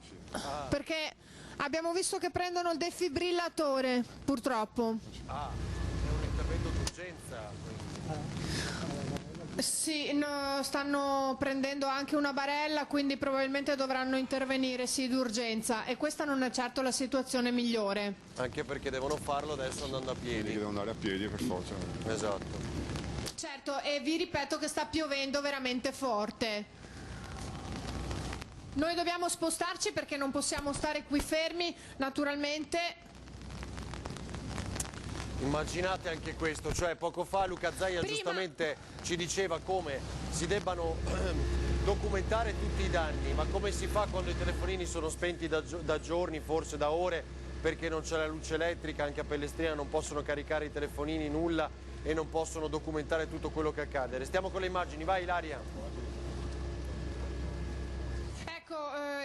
perché abbiamo visto che prendono il defibrillatore, purtroppo. Ah, è un intervento d'urgenza. Sì, stanno prendendo anche una barella, quindi probabilmente dovranno intervenire, sì, d'urgenza. E questa non è certo la situazione migliore. Anche perché devono farlo adesso andando a piedi. Devono andare a piedi per forza. Esatto. Certo, e vi ripeto che sta piovendo veramente forte. Noi dobbiamo spostarci perché non possiamo stare qui fermi, naturalmente. Immaginate anche questo, cioè poco fa Luca Zaia giustamente ci diceva come si debbano documentare tutti i danni, ma come si fa quando i telefonini sono spenti da giorni, forse da ore, perché non c'è la luce elettrica, anche a Pellestrina non possono caricare i telefonini, nulla, e non possono documentare tutto quello che accade. Restiamo con le immagini, vai Ilaria.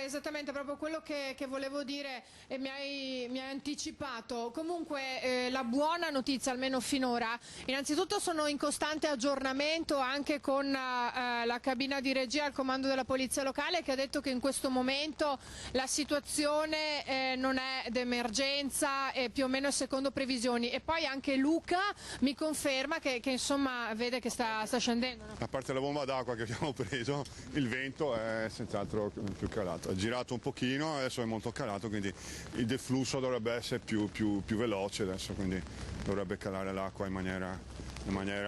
Esattamente, proprio quello che volevo dire e mi hai anticipato. Comunque la buona notizia, almeno finora, innanzitutto sono in costante aggiornamento anche con la cabina di regia al comando della polizia locale, che ha detto che in questo momento la situazione non è d'emergenza e più o meno secondo previsioni. E poi anche Luca mi conferma che insomma vede che sta scendendo, no? A parte la bomba d'acqua che abbiamo preso, il vento è senz'altro più calato. Ha girato un pochino, adesso è molto calato, quindi il deflusso dovrebbe essere più veloce adesso, quindi dovrebbe calare l'acqua in maniera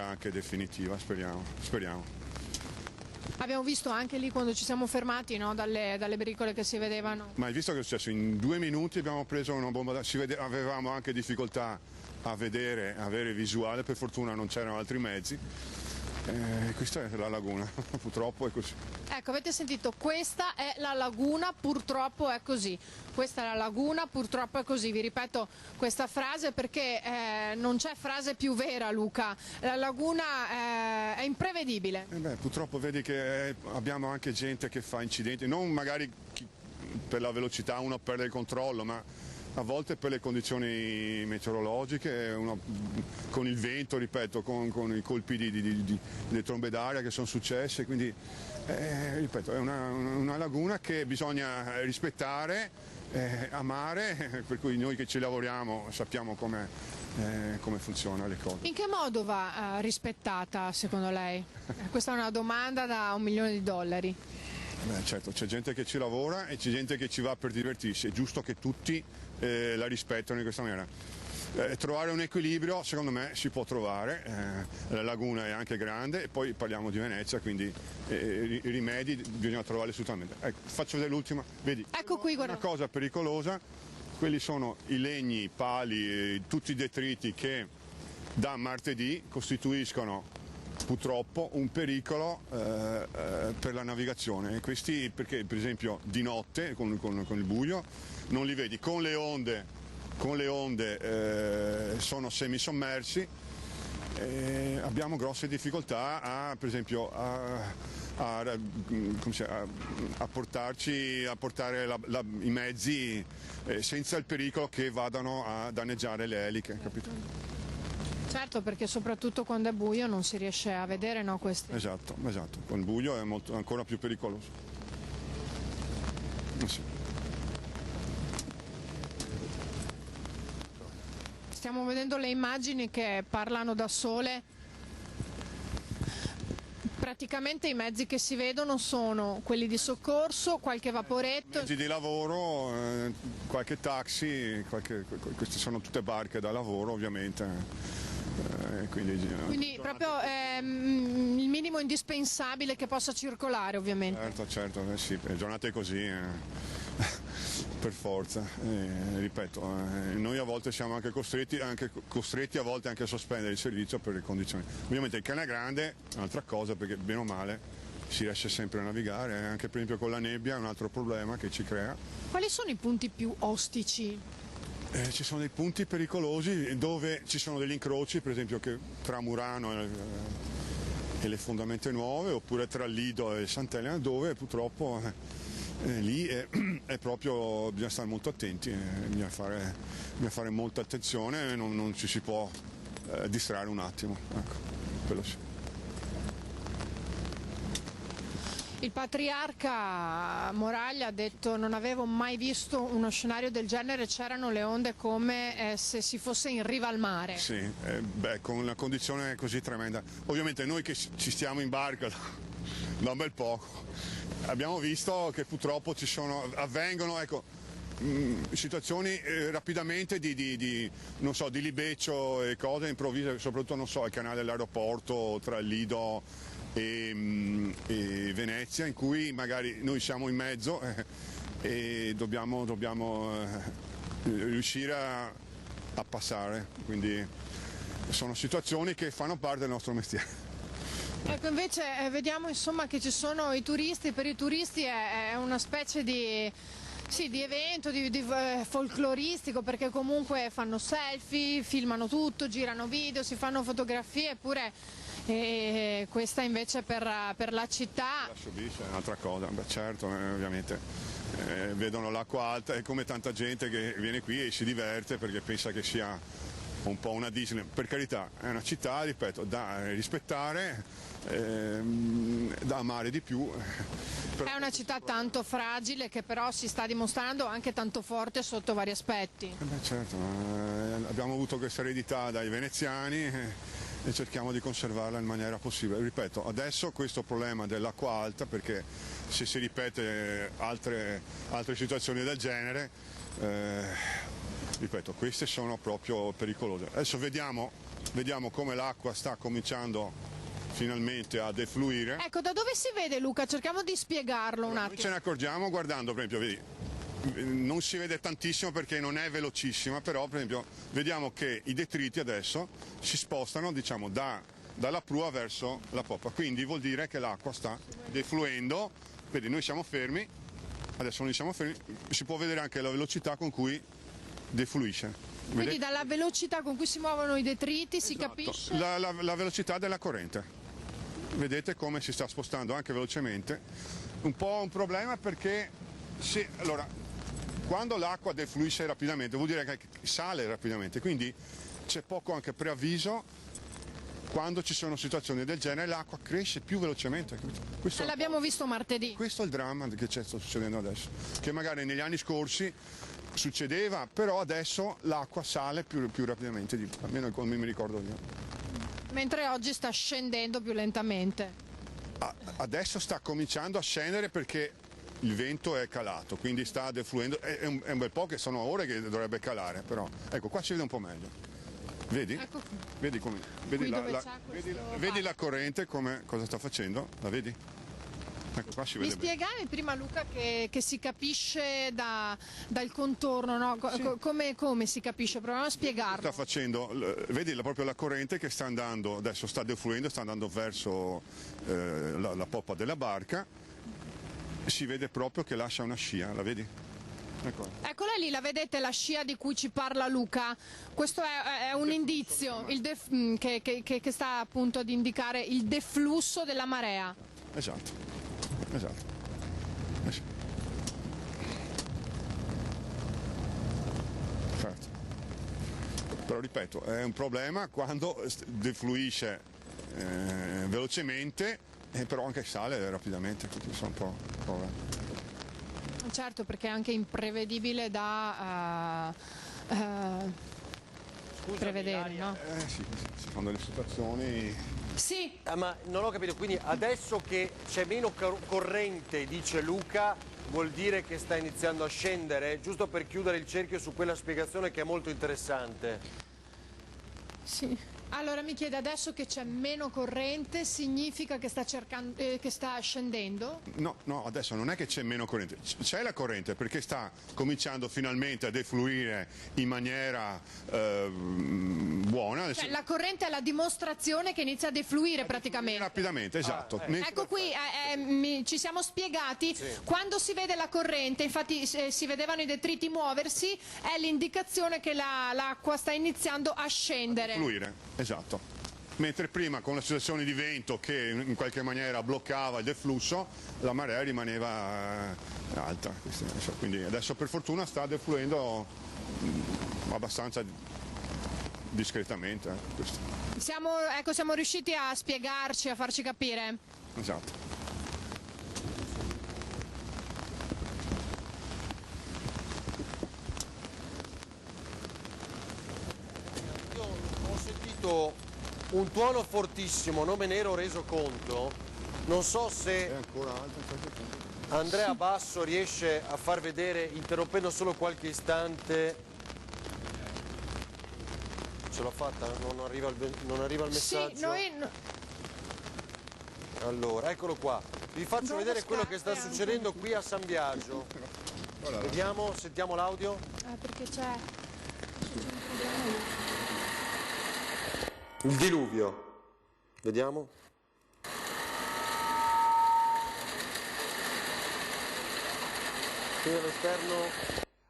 anche definitiva, speriamo. Abbiamo visto anche lì quando ci siamo fermati, no? dalle bricole che si vedevano. Ma hai visto che è successo? In 2 minuti abbiamo preso una bomba d'acqua, avevamo anche difficoltà a avere visuale, per fortuna non c'erano altri mezzi. Questa è la laguna, purtroppo è così. Ecco, avete sentito, questa è la laguna, purtroppo è così. Questa è la laguna, purtroppo è così. Vi ripeto questa frase perché non c'è frase più vera, Luca. La laguna è imprevedibile. Purtroppo vedi che abbiamo anche gente che fa incidenti, non magari per la velocità uno perde il controllo, ma a volte per le condizioni meteorologiche, con il vento, ripeto, con i colpi di trombe d'aria che sono successe, quindi ripeto, è una laguna che bisogna rispettare, amare, per cui noi che ci lavoriamo sappiamo come funzionano le cose. In che modo va rispettata secondo lei? Questa è una domanda da $1 milione. Beh, certo, c'è gente che ci lavora e c'è gente che ci va per divertirsi, è giusto che tutti la rispettano in questa maniera. Trovare un equilibrio secondo me si può trovare, la laguna è anche grande e poi parliamo di Venezia, quindi i rimedi bisogna trovarli assolutamente. Ecco, faccio vedere l'ultima, vedi, ecco qui, guarda. Una cosa pericolosa, quelli sono i legni, i pali, tutti i detriti che da martedì costituiscono purtroppo un pericolo per la navigazione, e questi perché per esempio di notte con il buio non li vedi, con le onde sono semisommersi, abbiamo grosse difficoltà per esempio a portare i mezzi senza il pericolo che vadano a danneggiare le eliche, capito? Certo, perché soprattutto quando è buio non si riesce a vedere, no, questi? Esatto, con il buio è ancora più pericoloso. Sì. Stiamo vedendo le immagini che parlano da sole. Praticamente i mezzi che si vedono sono quelli di soccorso, qualche vaporetto. Mezzi di lavoro, qualche taxi, queste sono tutte barche da lavoro ovviamente. Quindi proprio il minimo indispensabile che possa circolare ovviamente. Certo, sì, giornate così, per forza, ripeto, noi a volte siamo anche costretti a volte anche a sospendere il servizio per le condizioni. Ovviamente il canale grande è un'altra cosa, perché bene o male si riesce sempre a navigare, anche per esempio con la nebbia è un altro problema che ci crea. Quali sono i punti più ostici? Ci sono dei punti pericolosi dove ci sono degli incroci, per esempio tra Murano e le Fondamente Nuove, oppure tra Lido e Sant'Elena, dove purtroppo lì è proprio, bisogna stare molto attenti, bisogna fare molta attenzione, non ci si può distrarre un attimo, ecco, quello sì. Il patriarca Moraglia ha detto: non avevo mai visto uno scenario del genere, c'erano le onde come se si fosse in riva al mare. Sì, con una condizione così tremenda. Ovviamente noi che ci stiamo in barca da un bel poco abbiamo visto che purtroppo avvengono ecco, situazioni rapidamente di libeccio e cose improvvise, soprattutto al canale dell'aeroporto tra Lido e Venezia, in cui magari noi siamo in mezzo e dobbiamo riuscire a passare, quindi sono situazioni che fanno parte del nostro mestiere. Ecco, invece vediamo insomma che ci sono i turisti, per i turisti è una specie di evento, di folcloristico, perché comunque fanno selfie, filmano tutto, girano video, si fanno fotografie, eppure questa invece per la città... La showbiz è un'altra cosa, beh, certo, ovviamente vedono l'acqua alta, è come tanta gente che viene qui e si diverte perché pensa che sia un po' una Disney. Per carità, è una città, ripeto, da rispettare, da amare di più. È una città tanto fragile che però si sta dimostrando anche tanto forte sotto vari aspetti. Beh, certo, abbiamo avuto questa eredità dai veneziani e cerchiamo di conservarla in maniera possibile. Ripeto, adesso questo problema dell'acqua alta, perché se si ripete altre situazioni del genere, ripeto, queste sono proprio pericolose. Adesso vediamo come l'acqua sta cominciando finalmente a defluire. Ecco, da dove si vede, Luca? Cerchiamo di spiegarlo un attimo. Noi ce ne accorgiamo guardando, per esempio, vedi, non si vede tantissimo perché non è velocissima, però per esempio vediamo che i detriti adesso si spostano, diciamo, dalla prua verso la poppa, quindi vuol dire che l'acqua sta defluendo. Vedi, noi siamo fermi, adesso noi siamo fermi, si può vedere anche la velocità con cui defluisce. Quindi dalla velocità con cui si muovono i detriti si esatto, capisce? La velocità della corrente. Vedete come si sta spostando anche velocemente. Un po' un problema perché allora Quando l'acqua defluisce rapidamente vuol dire che sale rapidamente, quindi c'è poco anche preavviso. Quando ci sono situazioni del genere l'acqua cresce più velocemente. L'abbiamo visto martedì. Questo è il dramma che sta succedendo adesso, che magari negli anni scorsi succedeva, però adesso l'acqua sale più rapidamente, almeno come mi ricordo io. Mentre oggi sta scendendo più lentamente. Adesso sta cominciando a scendere perché il vento è calato, quindi sta defluendo, è un bel po' che sono ore che dovrebbe calare, però ecco qua si vede un po' meglio. Vedi? Ecco. Vedi, come, vedi la corrente cosa sta facendo? La vedi? Ecco, qua si vede. Mi spiegavi prima, Luca, che si capisce dal contorno, no? Sì. Come si capisce? Proviamo a spiegarlo. Sta facendo, vedi proprio la corrente che sta andando, adesso sta defluendo, sta andando verso la poppa della barca, si vede proprio che lascia una scia, la vedi? Eccola lì, la vedete la scia di cui ci parla Luca? Questo è un indizio che sta appunto ad indicare il deflusso della marea. Esatto. Certo. Però ripeto, è un problema quando defluisce velocemente, però anche sale rapidamente, quindi sono un po'. Certo, perché è anche imprevedibile da prevedere, no? Sì, si fanno delle situazioni. Sì. Ma non ho capito, quindi adesso che c'è meno corrente, dice Luca, vuol dire che sta iniziando a scendere? Giusto per chiudere il cerchio su quella spiegazione che è molto interessante. Sì. Allora mi chiede, adesso che c'è meno corrente significa che sta scendendo? No, adesso non è che c'è meno corrente, c'è la corrente perché sta cominciando finalmente a defluire in maniera buona. Cioè, la corrente è la dimostrazione che inizia a defluire praticamente. Rapidamente, esatto. Ecco qui, ci siamo spiegati, sì. Quando si vede la corrente, infatti si vedevano i detriti muoversi, è l'indicazione che l'acqua sta iniziando a scendere. A defluire. Esatto, mentre prima con la situazione di vento che in qualche maniera bloccava il deflusso, la marea rimaneva alta, quindi adesso per fortuna sta defluendo abbastanza discretamente. Siamo riusciti a spiegarci, a farci capire. Esatto. Un tuono fortissimo, non me ne ero reso conto, non so se Andrea Basso riesce a far vedere, interrompendo solo qualche istante. Ce l'ho fatta? Non arriva il messaggio? Sì, noi... Allora, eccolo qua, vi faccio vedere quello che sta succedendo qui a San Biagio. Vediamo, sentiamo l'audio. Perché c'è... Il diluvio, vediamo. Qui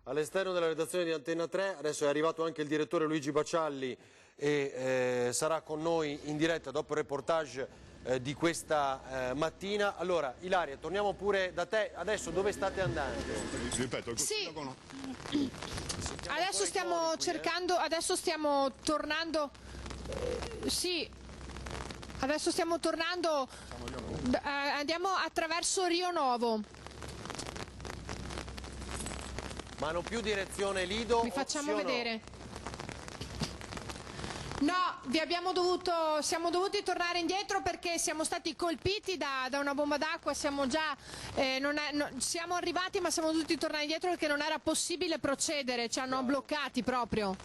all'esterno della redazione di Antenna 3, adesso è arrivato anche il direttore Luigi Bacialli e sarà con noi in diretta dopo il reportage di questa mattina. Allora, Ilaria, torniamo pure da te, adesso dove state andando? Ripeto, sì. Adesso stiamo cercando, adesso stiamo tornando... Sì, adesso stiamo tornando, andiamo attraverso Rio Novo. Ma non più direzione Lido? Vi facciamo vedere. No, siamo dovuti tornare indietro perché siamo stati colpiti da una bomba d'acqua, siamo arrivati ma siamo dovuti tornare indietro perché non era possibile procedere, ci hanno bloccati proprio.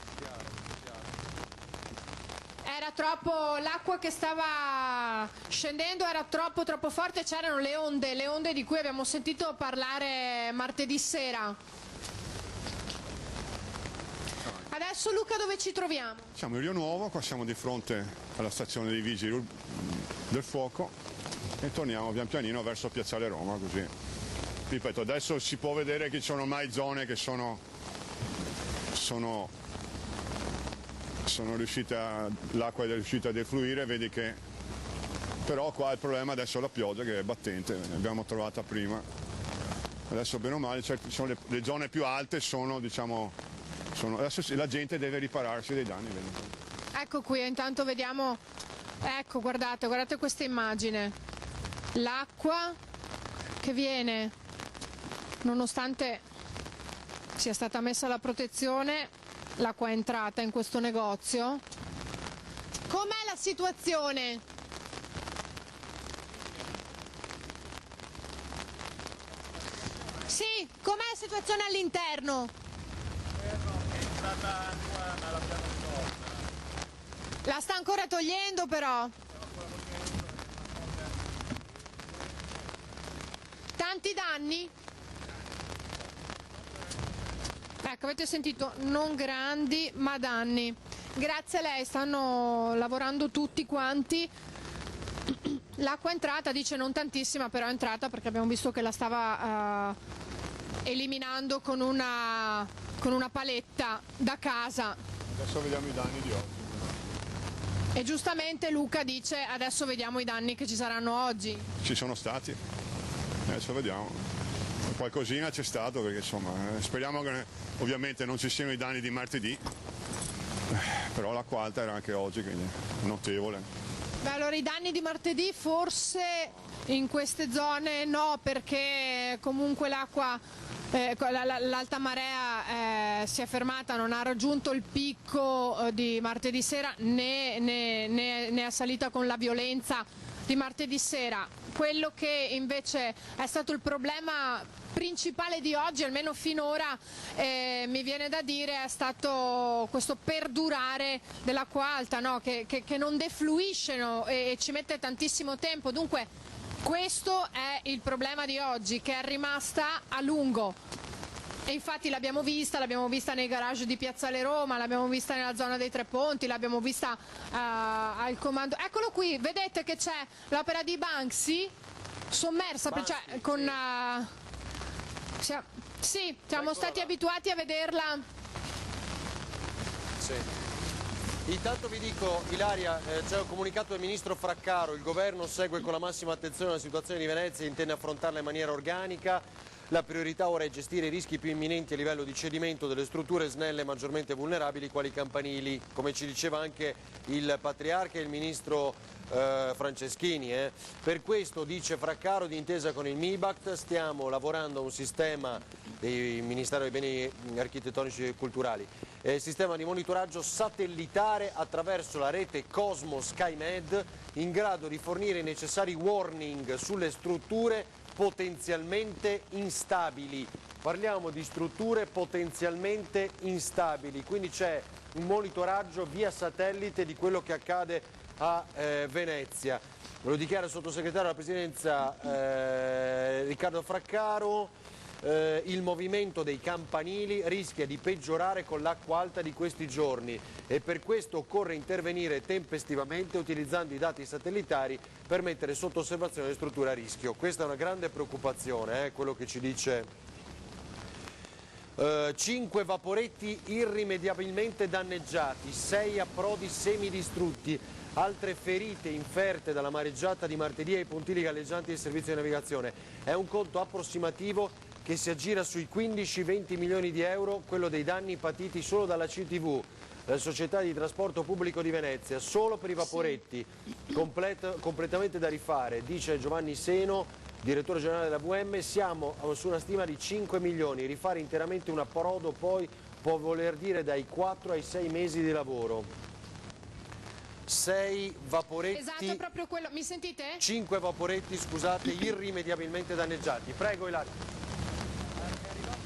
Era troppo, l'acqua che stava scendendo era troppo forte, c'erano le onde di cui abbiamo sentito parlare martedì sera. Adesso Luca dove ci troviamo? Siamo in Rio Nuovo, qua siamo di fronte alla stazione dei Vigili del Fuoco e torniamo pian pianino verso Piazzale Roma, così. Ripeto, adesso si può vedere che ci sono mai zone che sono riuscite l'acqua è riuscita a defluire, vedi che però qua il problema adesso è la pioggia che è battente, ne abbiamo trovata prima adesso bene o male sono le zone più alte sono, diciamo, adesso la gente deve ripararsi dei danni. Ecco qui, intanto vediamo, ecco guardate questa immagine, l'acqua che viene, nonostante sia stata messa la protezione, l'acqua è entrata in questo negozio. Com'è la situazione? Sì, com'è la situazione all'interno? È entrata acqua ma l'abbiamo risolta. La sta ancora togliendo però. Tanti danni? Ecco, avete sentito, non grandi ma danni. Grazie a lei stanno lavorando tutti quanti. L'acqua è entrata, dice non tantissima, però è entrata perché abbiamo visto che la stava eliminando con una paletta da casa. Adesso vediamo i danni di oggi. E giustamente Luca dice adesso vediamo i danni che ci saranno oggi. Ci sono stati, adesso vediamo. Qualcosina c'è stato perché insomma speriamo che ovviamente non ci siano i danni di martedì, però l'acqua alta era anche oggi, quindi notevole. Beh, allora i danni di martedì forse in queste zone no, perché comunque l'acqua, l'alta marea si è fermata, non ha raggiunto il picco di martedì sera né è salita con la violenza di martedì sera. Quello che invece è stato il problema principale di oggi, almeno finora, mi viene da dire, è stato questo perdurare dell'acqua alta, no? che non defluisce, no? e ci mette tantissimo tempo. Dunque questo è il problema di oggi, che è rimasta a lungo. E infatti l'abbiamo vista nei garage di Piazzale Roma, l'abbiamo vista nella zona dei Tre Ponti, l'abbiamo vista al comando. Eccolo qui, vedete che c'è l'opera di Banksy sommersa, cioè, con... sì, siamo stati abituati a vederla. Sì. Intanto vi dico, Ilaria, c'è un comunicato del ministro Fraccaro, il governo segue con la massima attenzione la situazione di Venezia e intende affrontarla in maniera organica. La priorità ora è gestire i rischi più imminenti a livello di cedimento delle strutture snelle maggiormente vulnerabili, quali i campanili, come ci diceva anche il Patriarca e il ministro Franceschini. Per questo, dice Fraccaro, d'intesa con il MIBACT, stiamo lavorando a un sistema del Ministero dei Beni Architettonici e Culturali, sistema di monitoraggio satellitare attraverso la rete Cosmo SkyMed, in grado di fornire i necessari warning sulle strutture potenzialmente instabili. Parliamo di strutture potenzialmente instabili, quindi c'è un monitoraggio via satellite di quello che accade a Venezia. Lo dichiara il sottosegretario alla Presidenza Riccardo Fraccaro. Il movimento dei campanili rischia di peggiorare con l'acqua alta di questi giorni e per questo occorre intervenire tempestivamente utilizzando i dati satellitari per mettere sotto osservazione le strutture a rischio. Questa è una grande preoccupazione, quello che ci dice. 5 vaporetti irrimediabilmente danneggiati, 6 approdi semidistrutti, altre ferite inferte dalla mareggiata di martedì ai puntili galleggianti del servizio di navigazione. È un conto approssimativo che si aggira sui 15-20 milioni di euro, quello dei danni patiti solo dalla CTV, la società di trasporto pubblico di Venezia, solo per i vaporetti, completamente da rifare, dice Giovanni Seno, direttore generale della VM. Siamo su una stima di 5 milioni, rifare interamente un approdo poi può voler dire dai 4 ai 6 mesi di lavoro. 6 vaporetti, esatto, è proprio quello. Mi sentite? 5 vaporetti, scusate, irrimediabilimente danneggiati. Prego Ilaria.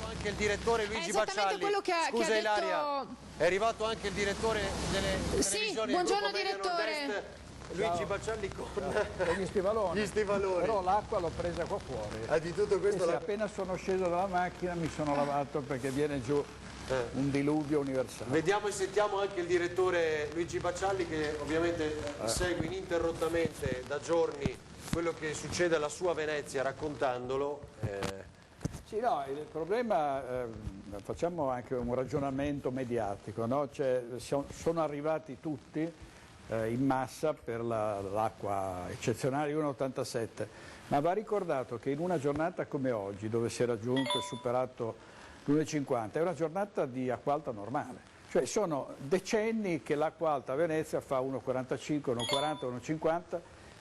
Anche il direttore Luigi Baccialli. Scusa Ilaria, è arrivato anche il direttore delle televisioni. Buongiorno direttore. Luigi Baccialli con gli stivaloni. Gli stivaloni. Però l'acqua l'ho presa qua fuori. Di tutto questo appena sono sceso dalla macchina mi sono lavato perché viene giù un diluvio universale. Vediamo e sentiamo anche il direttore Luigi Baccialli, che ovviamente segue ininterrottamente da giorni quello che succede alla sua Venezia raccontandolo. Sì, no, il problema, facciamo anche un ragionamento mediatico, no? Sono arrivati tutti in massa per l'acqua eccezionale 1,87, ma va ricordato che in una giornata come oggi, dove si è raggiunto e superato l'1,50, è una giornata di acqua alta normale, cioè sono decenni che l'acqua alta a Venezia fa 1,45, 1,40, 1,50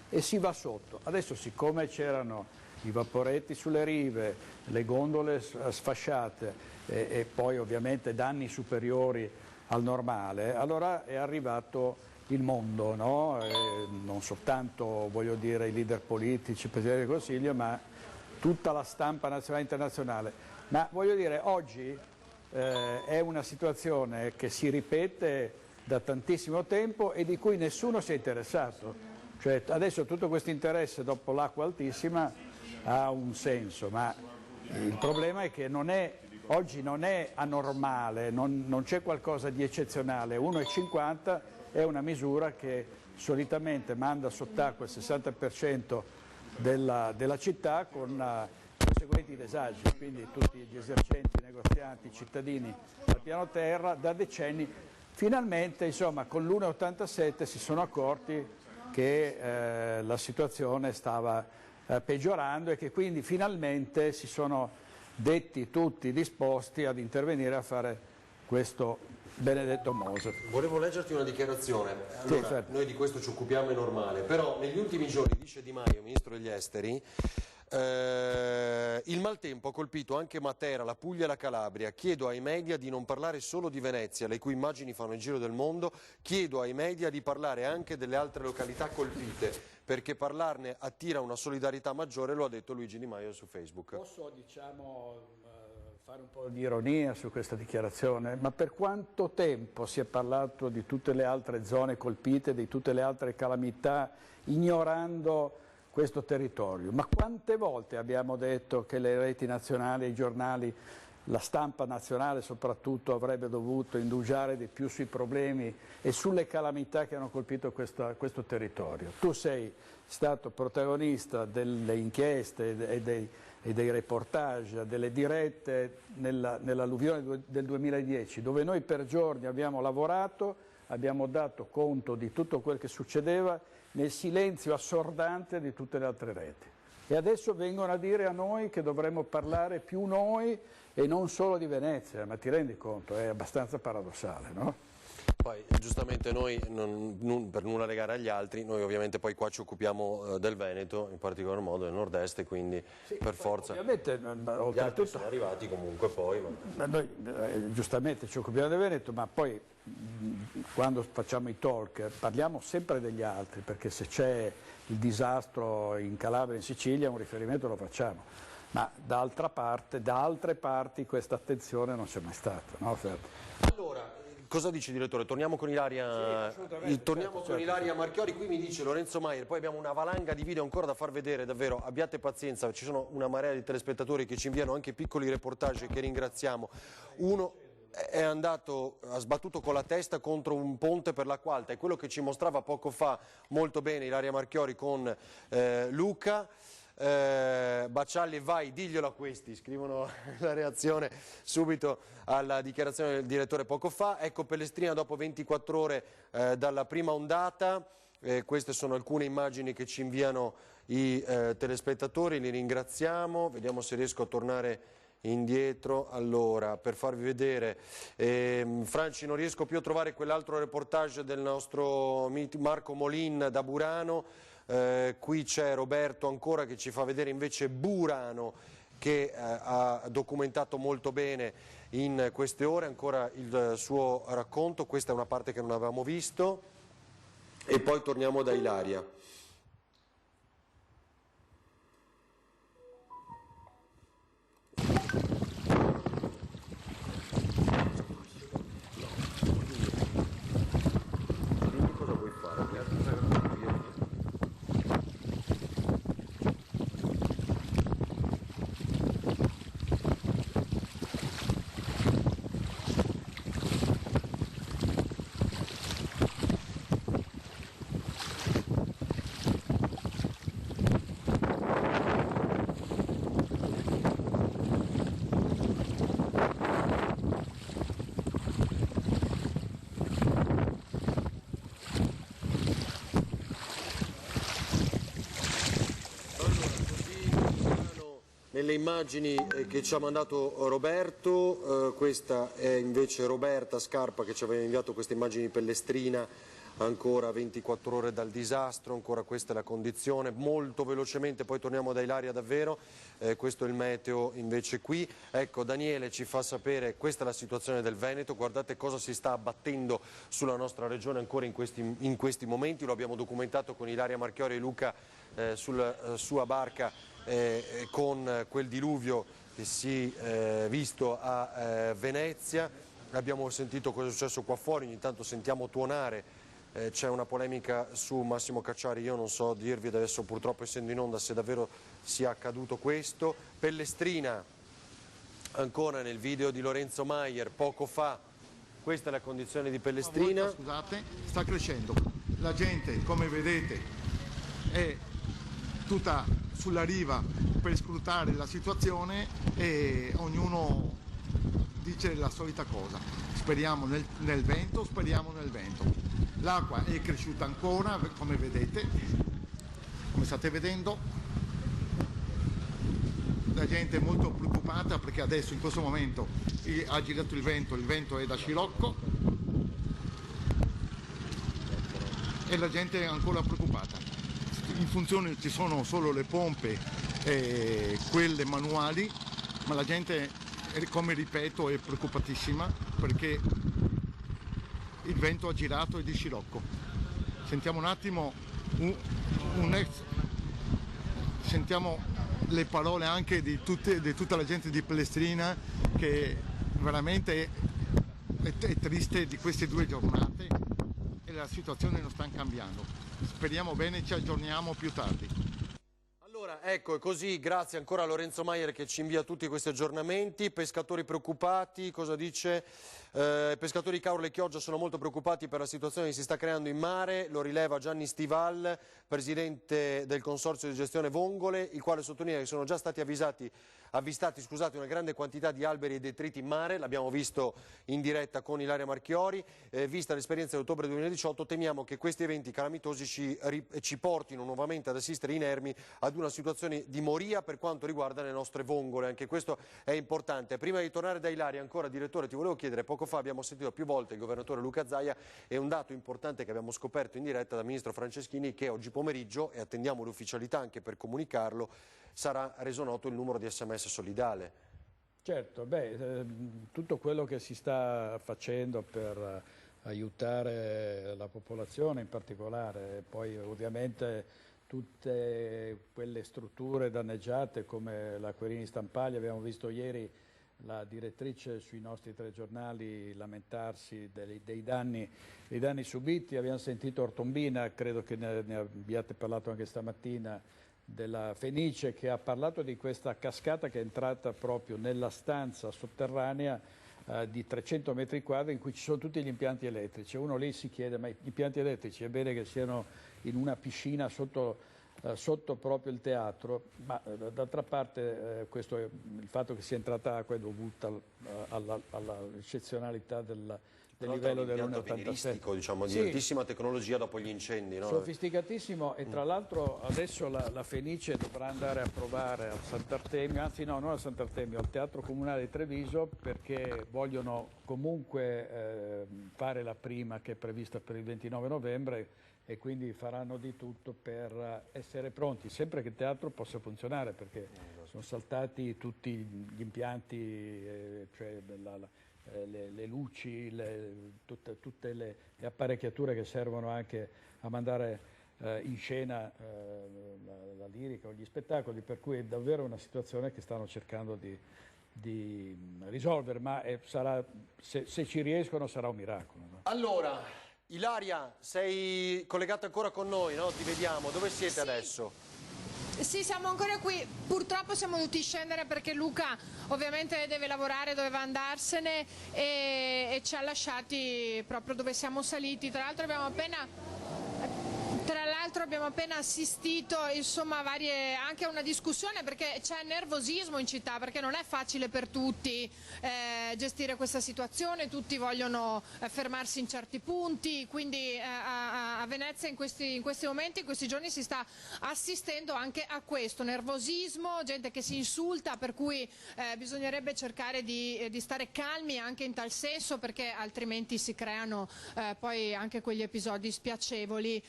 e si va sotto. Adesso, siccome c'erano i vaporetti sulle rive, le gondole sfasciate e poi ovviamente danni superiori al normale, allora è arrivato il mondo, no? Non soltanto, voglio dire, i leader politici, il Presidente del Consiglio, ma tutta la stampa nazionale e internazionale. Ma voglio dire, oggi è una situazione che si ripete da tantissimo tempo e di cui nessuno si è interessato. Cioè, adesso tutto questo interesse dopo l'acqua altissima ha un senso, ma il problema è che oggi non è anormale, non c'è qualcosa di eccezionale. 1,50 è una misura che solitamente manda sott'acqua il 60% della città con conseguenti disagi, quindi tutti gli esercenti, i negozianti, i cittadini al piano terra da decenni. Finalmente, insomma, con l'1,87 si sono accorti che la situazione stava peggiorando e che quindi finalmente si sono detti tutti disposti ad intervenire a fare questo benedetto Mose. Volevo leggerti una dichiarazione. Allora, sì, certo. Noi di questo ci occupiamo, è normale, però negli ultimi giorni, dice Di Maio, Ministro degli Esteri, il maltempo ha colpito anche Matera, la Puglia e la Calabria. Chiedo ai media di non parlare solo di Venezia, le cui immagini fanno il giro del mondo. Chiedo ai media di parlare anche delle altre località colpite, perché parlarne attira una solidarietà maggiore, lo ha detto Luigi Di Maio su Facebook. Posso, fare un po' di ironia su questa dichiarazione, ma per quanto tempo si è parlato di tutte le altre zone colpite, di tutte le altre calamità, ignorando questo territorio? Ma quante volte abbiamo detto che le reti nazionali, i giornali, la stampa nazionale soprattutto avrebbe dovuto indugiare di più sui problemi e sulle calamità che hanno colpito questo territorio? Tu sei stato protagonista delle inchieste e dei reportage, delle dirette nell'alluvione del 2010, dove noi per giorni abbiamo lavorato, abbiamo dato conto di tutto quel che succedeva nel silenzio assordante di tutte le altre reti. E adesso vengono a dire a noi che dovremmo parlare più noi e non solo di Venezia, ma ti rendi conto? È abbastanza paradossale, no? Poi giustamente noi, per nulla legare agli altri, noi ovviamente poi qua ci occupiamo del Veneto, in particolar modo del nord-est, quindi sì, per forza ovviamente, gli altri sono arrivati comunque poi. Ma noi giustamente ci occupiamo del Veneto, ma poi quando facciamo i talk parliamo sempre degli altri, perché se c'è il disastro in Calabria e in Sicilia un riferimento lo facciamo, ma da altre parti questa attenzione non c'è mai stata, no? Allora, cosa dici direttore? Torniamo con Ilaria, Ilaria Marchiori. Qui mi dice Lorenzo Maier, poi abbiamo una valanga di video ancora da far vedere, davvero abbiate pazienza, ci sono una marea di telespettatori che ci inviano anche piccoli reportage che ringraziamo. Uno ha sbattuto con la testa contro un ponte per l'acqua alta, è quello che ci mostrava poco fa molto bene Ilaria Marchiori con Luca. Baccialli, vai, diglielo a questi, scrivono la reazione subito alla dichiarazione del direttore poco fa. Ecco Pellestrina dopo 24 ore dalla prima ondata, queste sono alcune immagini che ci inviano i telespettatori, li ringraziamo. Vediamo se riesco a tornare indietro. Allora, per farvi vedere, Franci, non riesco più a trovare quell'altro reportage del nostro Marco Molin da Burano. Qui c'è Roberto ancora che ci fa vedere invece Burano, che ha documentato molto bene in queste ore ancora il suo racconto. Questa è una parte che non avevamo visto e poi torniamo da Ilaria. nelle immagini che ci ha mandato Roberto, questa è invece Roberta Scarpa che ci aveva inviato queste immagini di Pellestrina, ancora 24 ore dal disastro, ancora questa è la condizione, molto velocemente poi torniamo da Ilaria davvero, questo è il meteo invece qui, ecco Daniele ci fa sapere, questa è la situazione del Veneto, guardate cosa si sta abbattendo sulla nostra regione ancora in questi momenti, lo abbiamo documentato con Ilaria Marchiori e Luca sulla sua barca con quel diluvio che si è visto a Venezia, abbiamo sentito cosa è successo qua fuori, ogni tanto sentiamo tuonare. C'è una polemica su Massimo Cacciari, io non so dirvi adesso purtroppo essendo in onda se davvero sia accaduto questo. Pellestrina, ancora nel video di Lorenzo Maier, poco fa, questa è la condizione di Pellestrina. Scusate, sta crescendo, la gente come vedete è tutta sulla riva per scrutare la situazione e ognuno dice la solita cosa, speriamo nel vento, speriamo nel vento. L'acqua è cresciuta ancora, come vedete, come state vedendo. La gente è molto preoccupata perché adesso in questo momento ha girato il vento è da scirocco e la gente è ancora preoccupata. In funzione ci sono solo le pompe, quelle manuali, ma la gente, come ripeto, è preoccupatissima perché il vento ha girato e di scirocco. Sentiamo un attimo sentiamo le parole anche di tutta la gente di Pellestrina che veramente è triste di queste 2 giornate e la situazione non sta cambiando. Speriamo bene, ci aggiorniamo più tardi. Allora, ecco, è così, grazie ancora a Lorenzo Maier che ci invia tutti questi aggiornamenti. Pescatori preoccupati, cosa dice? Pescatori di Caorle e Chioggia sono molto preoccupati per la situazione che si sta creando in mare, lo rileva Gianni Stival, presidente del Consorzio di Gestione Vongole, il quale sottolinea che sono già stati avvistati una grande quantità di alberi e detriti in mare, l'abbiamo visto in diretta con Ilaria Marchiori, vista l'esperienza di ottobre 2018 temiamo che questi eventi calamitosi ci portino nuovamente ad assistere inermi ad una situazione di moria per quanto riguarda le nostre vongole, anche questo è importante. Prima di tornare da Ilaria ancora, direttore, ti volevo chiedere, poco fa abbiamo sentito più volte il governatore Luca Zaia e un dato importante che abbiamo scoperto in diretta dal ministro Franceschini che oggi pomeriggio, e attendiamo l'ufficialità anche per comunicarlo, sarà reso noto il numero di SMS solidale. Certo, tutto quello che si sta facendo per aiutare la popolazione in particolare, poi ovviamente tutte quelle strutture danneggiate come la Querini Stampaglia, abbiamo visto ieri la direttrice sui nostri telegiornali lamentarsi dei danni subiti, abbiamo sentito Ortombina, credo che ne abbiate parlato anche stamattina, della Fenice, che ha parlato di questa cascata che è entrata proprio nella stanza sotterranea di 300 metri quadri in cui ci sono tutti gli impianti elettrici. Uno lì si chiede, ma gli impianti elettrici è bene che siano in una piscina sotto proprio il teatro, ma d'altra parte il fatto che sia entrata acqua è dovuta all'eccezionalità del livello dell'1,87, diciamo, di altissima tecnologia dopo gli incendi, no? Sofisticatissimo, e tra l'altro adesso la Fenice dovrà andare a provare al Sant'Artemio, anzi no, non al Sant'Artemio, al Teatro Comunale di Treviso, perché vogliono comunque fare la prima che è prevista per il 29 novembre e quindi faranno di tutto per essere pronti, sempre che il teatro possa funzionare, perché sono saltati tutti gli impianti, cioè le luci, tutte le apparecchiature che servono anche a mandare in scena la lirica o gli spettacoli, per cui è davvero una situazione che stanno cercando di risolvere, ma se ci riescono sarà un miracolo, no? Allora, Ilaria, sei collegata ancora con noi, no? Ti vediamo, dove siete adesso? Sì, siamo ancora qui, purtroppo siamo dovuti scendere perché Luca ovviamente deve lavorare, doveva andarsene e ci ha lasciati proprio dove siamo saliti. Tra l'altro l'altro abbiamo appena assistito insomma anche a una discussione, perché c'è nervosismo in città, perché non è facile per tutti gestire questa situazione, tutti vogliono fermarsi in certi punti, quindi a Venezia in questi momenti, in questi giorni si sta assistendo anche a questo nervosismo, gente che si insulta, per cui bisognerebbe cercare di stare calmi anche in tal senso, perché altrimenti si creano poi anche quegli episodi spiacevoli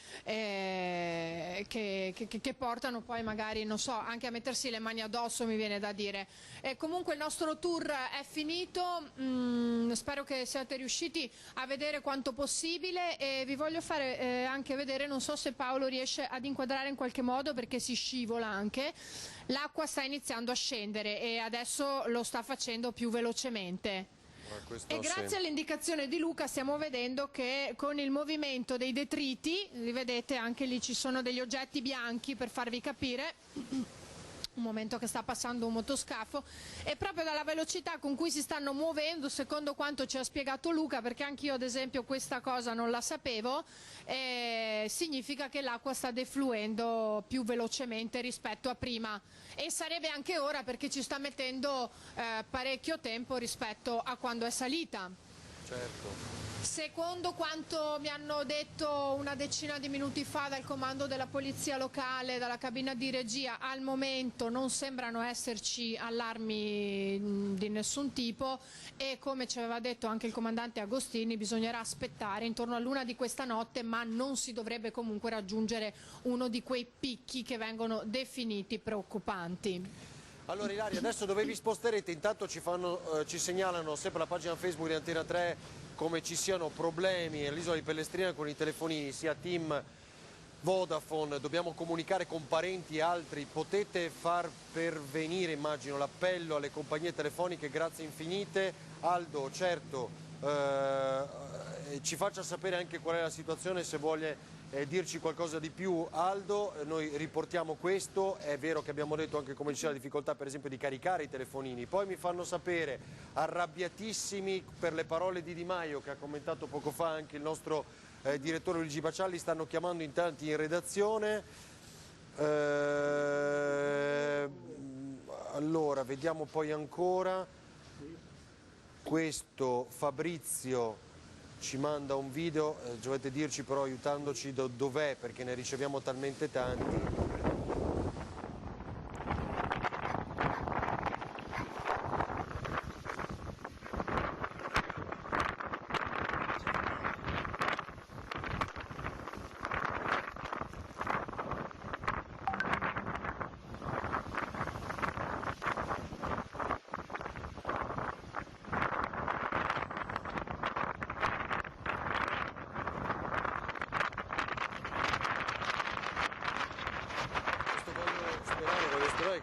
che portano poi magari, non so, anche a mettersi le mani addosso, mi viene da dire. Comunque il nostro tour è finito, spero che siate riusciti a vedere quanto possibile, e vi voglio fare anche vedere, non so se Paolo riesce ad inquadrare in qualche modo perché si scivola anche, l'acqua sta iniziando a scendere e adesso lo sta facendo più velocemente. E grazie all'indicazione di Luca stiamo vedendo che con il movimento dei detriti, li vedete anche lì, ci sono degli oggetti bianchi per farvi capire, un momento che sta passando un motoscafo, e proprio dalla velocità con cui si stanno muovendo, secondo quanto ci ha spiegato Luca, perché anch'io ad esempio questa cosa non la sapevo, significa che l'acqua sta defluendo più velocemente rispetto a prima, e sarebbe anche ora, perché ci sta mettendo parecchio tempo rispetto a quando è salita. Certo. Secondo quanto mi hanno detto una decina di minuti fa dal comando della polizia locale, dalla cabina di regia, al momento non sembrano esserci allarmi di nessun tipo, e come ci aveva detto anche il comandante Agostini bisognerà aspettare intorno all'1 di questa notte, ma non si dovrebbe comunque raggiungere uno di quei picchi che vengono definiti preoccupanti. Allora Ilaria, adesso dove vi sposterete? Intanto ci segnalano sempre la pagina Facebook di Antena 3 come ci siano problemi all'isola di Pellestrina con i telefonini, sia TIM, Vodafone, dobbiamo comunicare con parenti e altri, potete far pervenire, immagino, l'appello alle compagnie telefoniche, grazie infinite. Aldo, certo, ci faccia sapere anche qual è la situazione, se vuole dirci qualcosa di più. Aldo, noi riportiamo questo, è vero che abbiamo detto anche come ci sia la difficoltà per esempio di caricare i telefonini, poi mi fanno sapere, arrabbiatissimi per le parole di Di Maio che ha commentato poco fa anche il nostro direttore Luigi Bacialli, stanno chiamando in tanti in redazione. Allora, vediamo poi ancora, questo Fabrizio ci manda un video, dovete dirci però aiutandoci dov'è, perché ne riceviamo talmente tanti.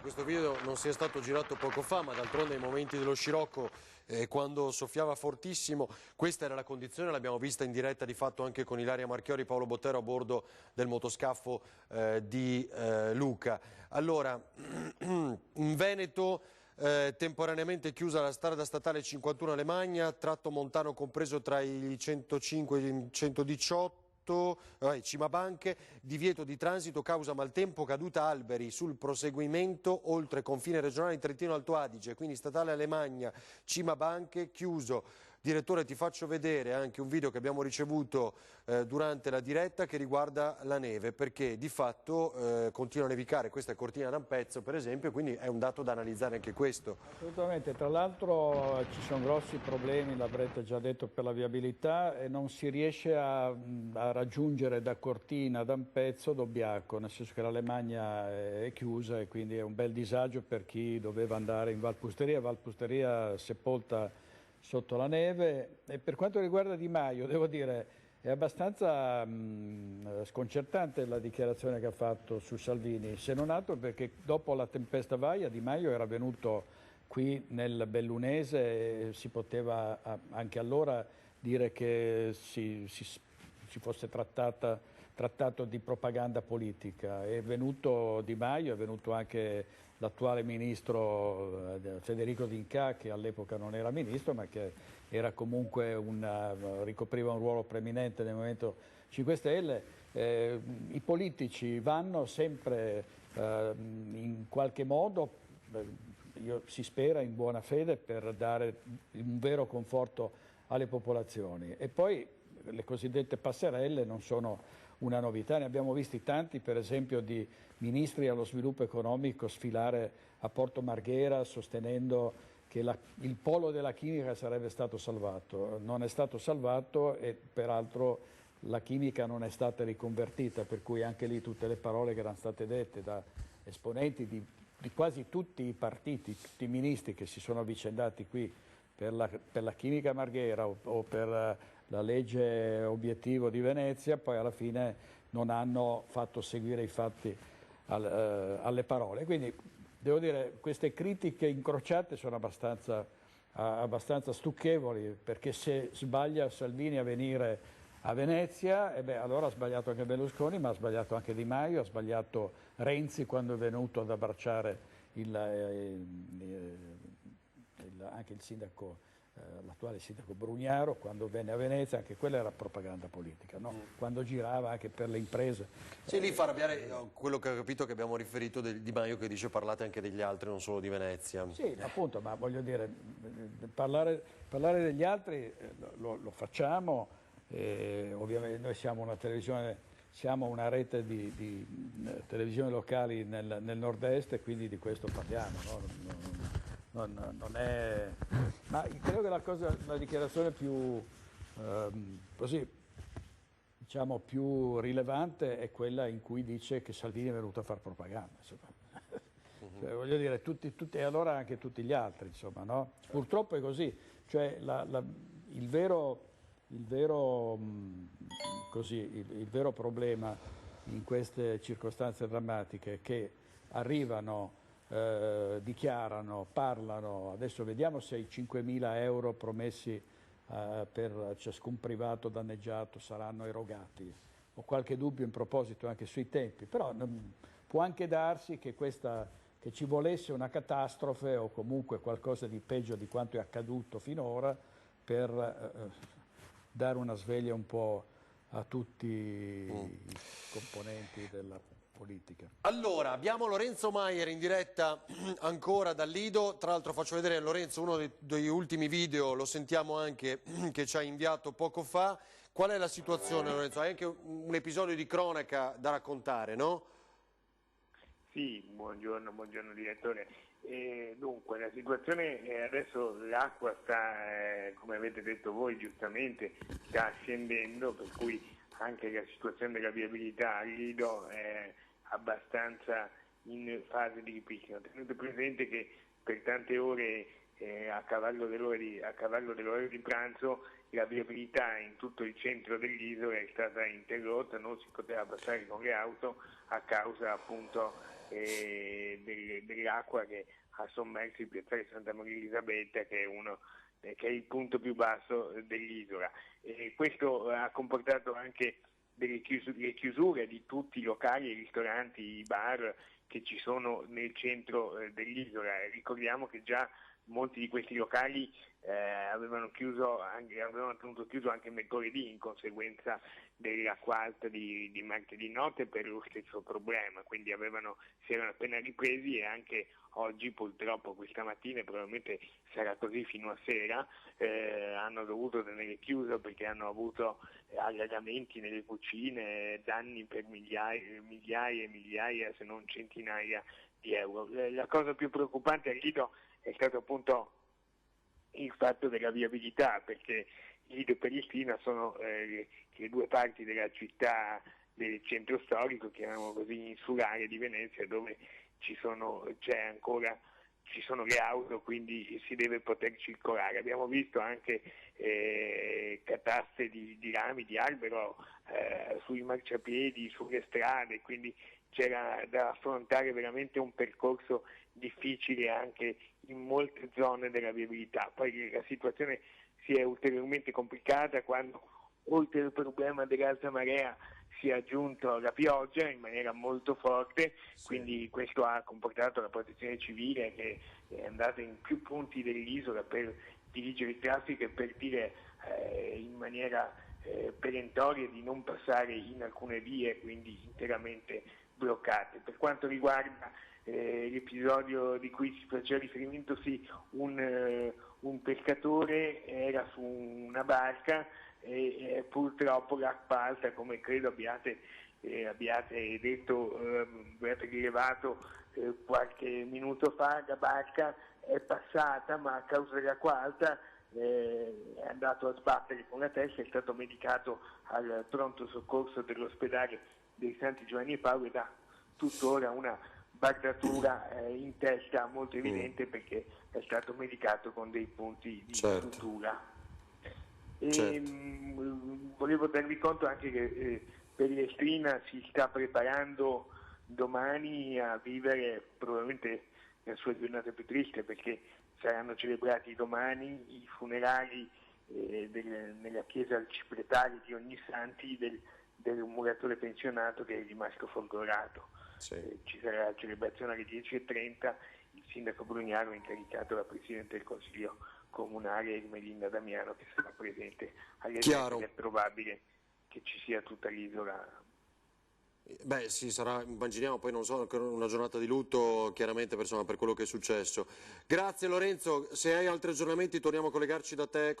Questo video non sia stato girato poco fa, ma d'altronde ai momenti dello scirocco, quando soffiava fortissimo, questa era la condizione, l'abbiamo vista in diretta di fatto anche con Ilaria Marchiori e Paolo Bottero a bordo del motoscafo di Luca. Allora, in Veneto temporaneamente chiusa la strada statale 51 Alemagna, tratto montano compreso tra i 105 e i 118. Cimabanche, divieto di transito causa maltempo, caduta alberi sul proseguimento oltre confine regionale in Trentino Alto Adige, quindi statale Alemagna, Cimabanche chiuso. Direttore, ti faccio vedere anche un video che abbiamo ricevuto durante la diretta che riguarda la neve, perché di fatto continua a nevicare, questa è Cortina d'Ampezzo per esempio, quindi è un dato da analizzare anche questo. Assolutamente, tra l'altro ci sono grossi problemi, l'avrete già detto, per la viabilità, e non si riesce a raggiungere da Cortina d'Ampezzo Dobbiaco, nel senso che l'Alemagna è chiusa e quindi è un bel disagio per chi doveva andare in Valpusteria sepolta sotto la neve. E per quanto riguarda Di Maio, devo dire, è abbastanza sconcertante la dichiarazione che ha fatto su Salvini, se non altro perché dopo la tempesta Vaia Di Maio era venuto qui nel Bellunese e si poteva anche allora dire che si fosse trattato di propaganda politica. È venuto Di Maio, è venuto anche l'attuale ministro Federico D'Incà, che all'epoca non era ministro ma che era comunque ricopriva un ruolo preminente nel Movimento 5 Stelle, I politici vanno sempre in qualche modo, si spera in buona fede, per dare un vero conforto alle popolazioni, e poi le cosiddette passerelle non sono una novità, ne abbiamo visti tanti, per esempio di ministri allo sviluppo economico sfilare a Porto Marghera sostenendo che il polo della chimica sarebbe stato salvato. Non è stato salvato e peraltro la chimica non è stata riconvertita, per cui anche lì tutte le parole che erano state dette da esponenti di quasi tutti i partiti, tutti i ministri che si sono avvicendati qui per la chimica Marghera o per la legge obiettivo di Venezia, poi alla fine non hanno fatto seguire i fatti alle parole. Quindi devo dire, queste critiche incrociate sono abbastanza stucchevoli, perché se sbaglia Salvini a venire a Venezia, allora ha sbagliato anche Berlusconi, ma ha sbagliato anche Di Maio, ha sbagliato Renzi quando è venuto ad abbracciare anche il sindaco, l'attuale sindaco Brugnaro, quando venne a Venezia. Anche quella era propaganda politica, no? Quando girava anche per le imprese. Sì, lì fa arrabbiare quello che ho capito, che abbiamo riferito Di Maio, che dice parlate anche degli altri, non solo di Venezia. Sì, appunto, ma voglio dire, parlare degli altri lo facciamo. Ovviamente noi siamo una televisione, siamo una rete di televisioni locali nel nord-est, e quindi di questo parliamo, no? Non è... Ma credo che la dichiarazione più così, diciamo, più rilevante è quella in cui dice che Salvini è venuto a fare propaganda, insomma. Cioè, voglio dire, tutti, e allora anche tutti gli altri, insomma, no? Purtroppo è così, cioè il vero problema in queste circostanze drammatiche è che arrivano, dichiarano, parlano, adesso vediamo se i 5.000 euro promessi per ciascun privato danneggiato saranno erogati. Ho qualche dubbio in proposito anche sui tempi, però può anche darsi che ci volesse una catastrofe o comunque qualcosa di peggio di quanto è accaduto finora per dare una sveglia un po' a tutti i componenti della politica. Allora, abbiamo Lorenzo Maier in diretta ancora dal Lido. Tra l'altro faccio vedere a Lorenzo uno degli ultimi video, lo sentiamo anche, che ci ha inviato poco fa. Qual è la situazione, Lorenzo? Hai anche un episodio di cronaca da raccontare, no? Sì, buongiorno direttore. Dunque, la situazione adesso, l'acqua sta, come avete detto voi giustamente, sta scendendo, per cui anche la situazione della viabilità al Lido è abbastanza in fase di ripristino. Tenete presente che per tante ore, a cavallo dell'ora di pranzo, la viabilità in tutto il centro dell'isola è stata interrotta, non si poteva passare con le auto a causa appunto dell'acqua che ha sommerso il piazzale Santa Maria Elisabetta, che è il punto più basso dell'isola. Questo ha comportato anche le chiusure di tutti i locali, i ristoranti, i bar che ci sono nel centro dell'isola. Ricordiamo che già molti di questi locali avevano tenuto chiuso anche mercoledì in conseguenza dell'acqua alta di martedì notte per lo stesso problema, quindi si erano appena ripresi, e anche oggi purtroppo questa mattina, probabilmente sarà così fino a sera, hanno dovuto tenere chiuso perché hanno avuto allagamenti nelle cucine, danni per migliaia e migliaia se non centinaia di euro. La cosa più preoccupante al Lido è stato appunto il fatto della viabilità, perché Lido e Pellestina sono le due parti della città, del centro storico, chiamiamolo così, insulare di Venezia, dove ci sono le auto, quindi si deve poter circolare. Abbiamo visto anche cataste di rami di albero sui marciapiedi, sulle strade, quindi c'era da affrontare veramente un percorso difficile anche in molte zone della viabilità. Poi la situazione si è ulteriormente complicata quando, oltre al problema dell'alta marea, si è aggiunto la pioggia in maniera molto forte, quindi questo ha comportato la protezione civile, che è andata in più punti dell'isola per dirigere il traffico e per dire in maniera perentorie di non passare in alcune vie, quindi interamente bloccate. Per quanto riguarda l'episodio di cui si faceva riferimento, sì, un pescatore era su una barca e purtroppo l'acqua alta, come credo abbiate detto, abbiate rilevato qualche minuto fa, la barca è passata, ma a causa dell'acqua alta è andato a sbattere con la testa, è stato medicato al pronto soccorso dell'ospedale dei Santi Giovanni e Paolo ed ha tuttora una bardatura in testa molto evidente perché è stato medicato con dei punti di sutura. Volevo darvi conto anche che Pellestrina si sta preparando domani a vivere probabilmente la sua giornata più triste, perché saranno celebrati domani i funerali nella chiesa al Cipretario di Ognissanti del muratore pensionato che è rimasto folgorato. Ci sarà la celebrazione alle 10:30, il sindaco Brugnaro ha incaricato la Presidente del Consiglio Comunale Ermelinda Damiano che sarà presente alle 10. È probabile che ci sia tutta l'isola. Beh sì, sarà, immaginiamo, poi non so, una giornata di lutto chiaramente per quello che è successo. Grazie Lorenzo, se hai altri aggiornamenti torniamo a collegarci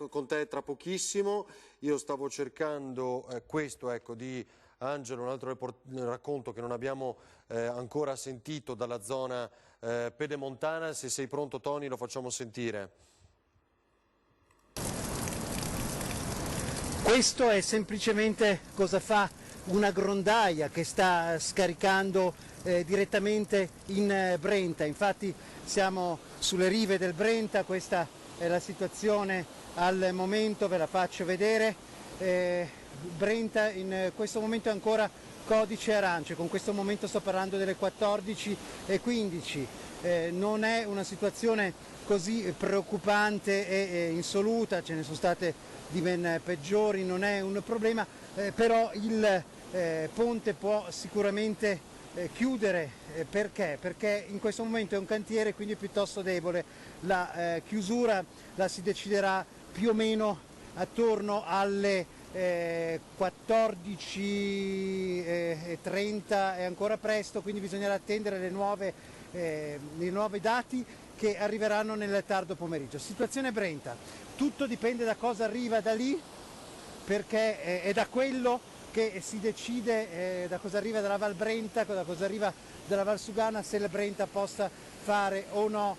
con te tra pochissimo. Io stavo cercando questo, ecco, di Angelo, un altro racconto che non abbiamo ancora sentito dalla zona pedemontana. Se sei pronto Tony lo facciamo sentire. Questo è semplicemente cosa fa una grondaia che sta scaricando direttamente in Brenta. Infatti siamo sulle rive del Brenta, questa è la situazione al momento, ve la faccio vedere. Brenta in questo momento è ancora codice arancio, con questo momento sto parlando delle 14:15. Non è una situazione così preoccupante e insoluta, ce ne sono state di ben peggiori, non è un problema, però il ponte può sicuramente chiudere. Perché? Perché in questo momento è un cantiere, quindi è piuttosto debole. La chiusura la si deciderà più o meno attorno alle 14:30, è ancora presto, quindi bisognerà attendere i nuovi dati che arriveranno nel tardo pomeriggio. Situazione Brenta, tutto dipende da cosa arriva da lì, perché è da quello che si decide da cosa arriva dalla Val Brenta, da cosa arriva dalla Val Sugana, se la Brenta possa fare o no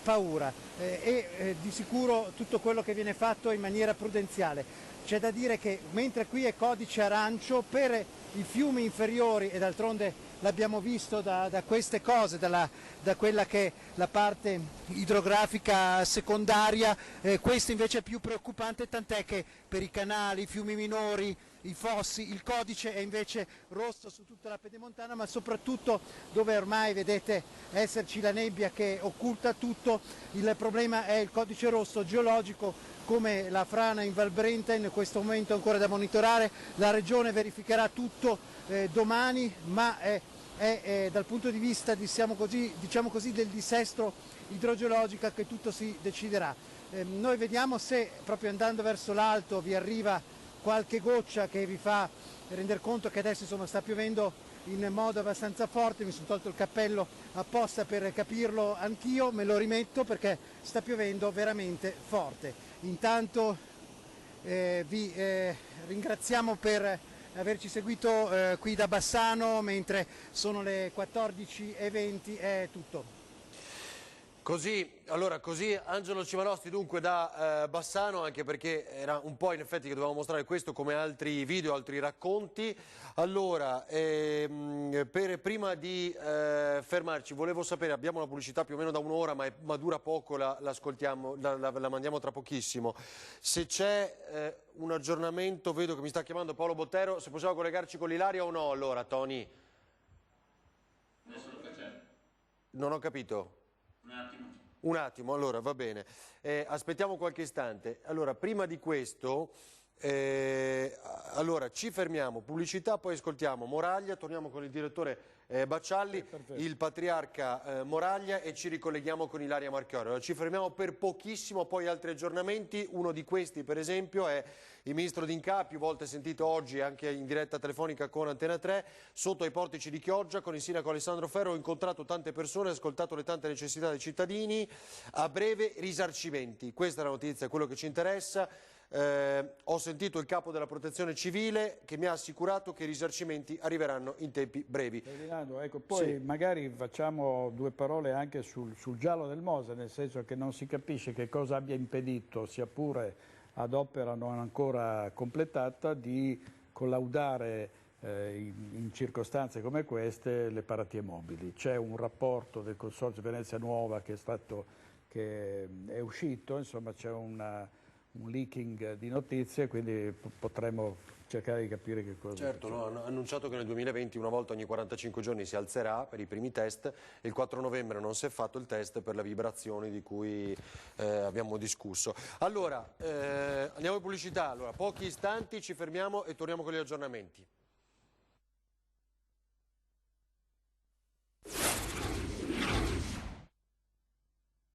paura. Di sicuro tutto quello che viene fatto in maniera prudenziale. C'è da dire che mentre qui è codice arancio, per i fiumi inferiori, e d'altronde l'abbiamo visto da queste cose, da quella che è la parte idrografica secondaria, questo invece è più preoccupante, tant'è che per i canali, i fiumi minori, i fossi, il codice è invece rosso su tutta la pedemontana, ma soprattutto dove ormai vedete esserci la nebbia che occulta tutto, il problema è il codice rosso geologico, come la frana in Val Brenta, in questo momento ancora da monitorare. La regione verificherà tutto domani, ma è dal punto di vista diciamo così, del dissesto idrogeologico che tutto si deciderà. Noi vediamo se proprio andando verso l'alto vi arriva qualche goccia che vi fa rendere conto che adesso insomma sta piovendo in modo abbastanza forte. Mi sono tolto il cappello apposta per capirlo anch'io, me lo rimetto perché sta piovendo veramente forte. Intanto vi ringraziamo per averci seguito qui da Bassano, mentre sono le 14:20, è tutto. Così Angelo Cimarosti dunque da Bassano, anche perché era un po' in effetti che dovevamo mostrare questo come altri video, altri racconti. Allora, prima di fermarci volevo sapere, abbiamo una pubblicità più o meno da un'ora ma dura poco, l'ascoltiamo, la mandiamo tra pochissimo. Se c'è un aggiornamento, vedo che mi sta chiamando Paolo Bottero, se possiamo collegarci con l'Ilaria o no allora, Tony? Adesso lo facciamo. Non ho capito. Un attimo, allora va bene. Aspettiamo qualche istante. Allora, prima di questo, allora ci fermiamo, pubblicità, poi ascoltiamo Moraglia, torniamo con il direttore Baccialli, il patriarca Moraglia e ci ricolleghiamo con Ilaria Marchioro. Ci fermiamo per pochissimo, poi altri aggiornamenti. Uno di questi per esempio è il ministro D'Incà, più volte sentito oggi anche in diretta telefonica con Antena 3, sotto ai portici di Chioggia con il sindaco Alessandro Ferro. Ho incontrato tante persone, ho ascoltato le tante necessità dei cittadini, a breve risarcimenti. Questa è la notizia, quello che ci interessa. Ho sentito il capo della protezione civile che mi ha assicurato che i risarcimenti arriveranno in tempi brevi. Ferdinando, ecco, poi magari facciamo due parole anche sul giallo del Mose, nel senso che non si capisce che cosa abbia impedito, sia pure ad opera non ancora completata, di collaudare in circostanze come queste le paratie mobili. C'è un rapporto del Consorzio Venezia Nuova che è uscito, insomma c'è un leaking di notizie, quindi potremmo cercare di capire che cosa. Certo, no, hanno annunciato che nel 2020 una volta ogni 45 giorni si alzerà per i primi test e il 4 novembre non si è fatto il test per le vibrazioni di cui abbiamo discusso. Allora, andiamo in pubblicità, pochi istanti, ci fermiamo e torniamo con gli aggiornamenti.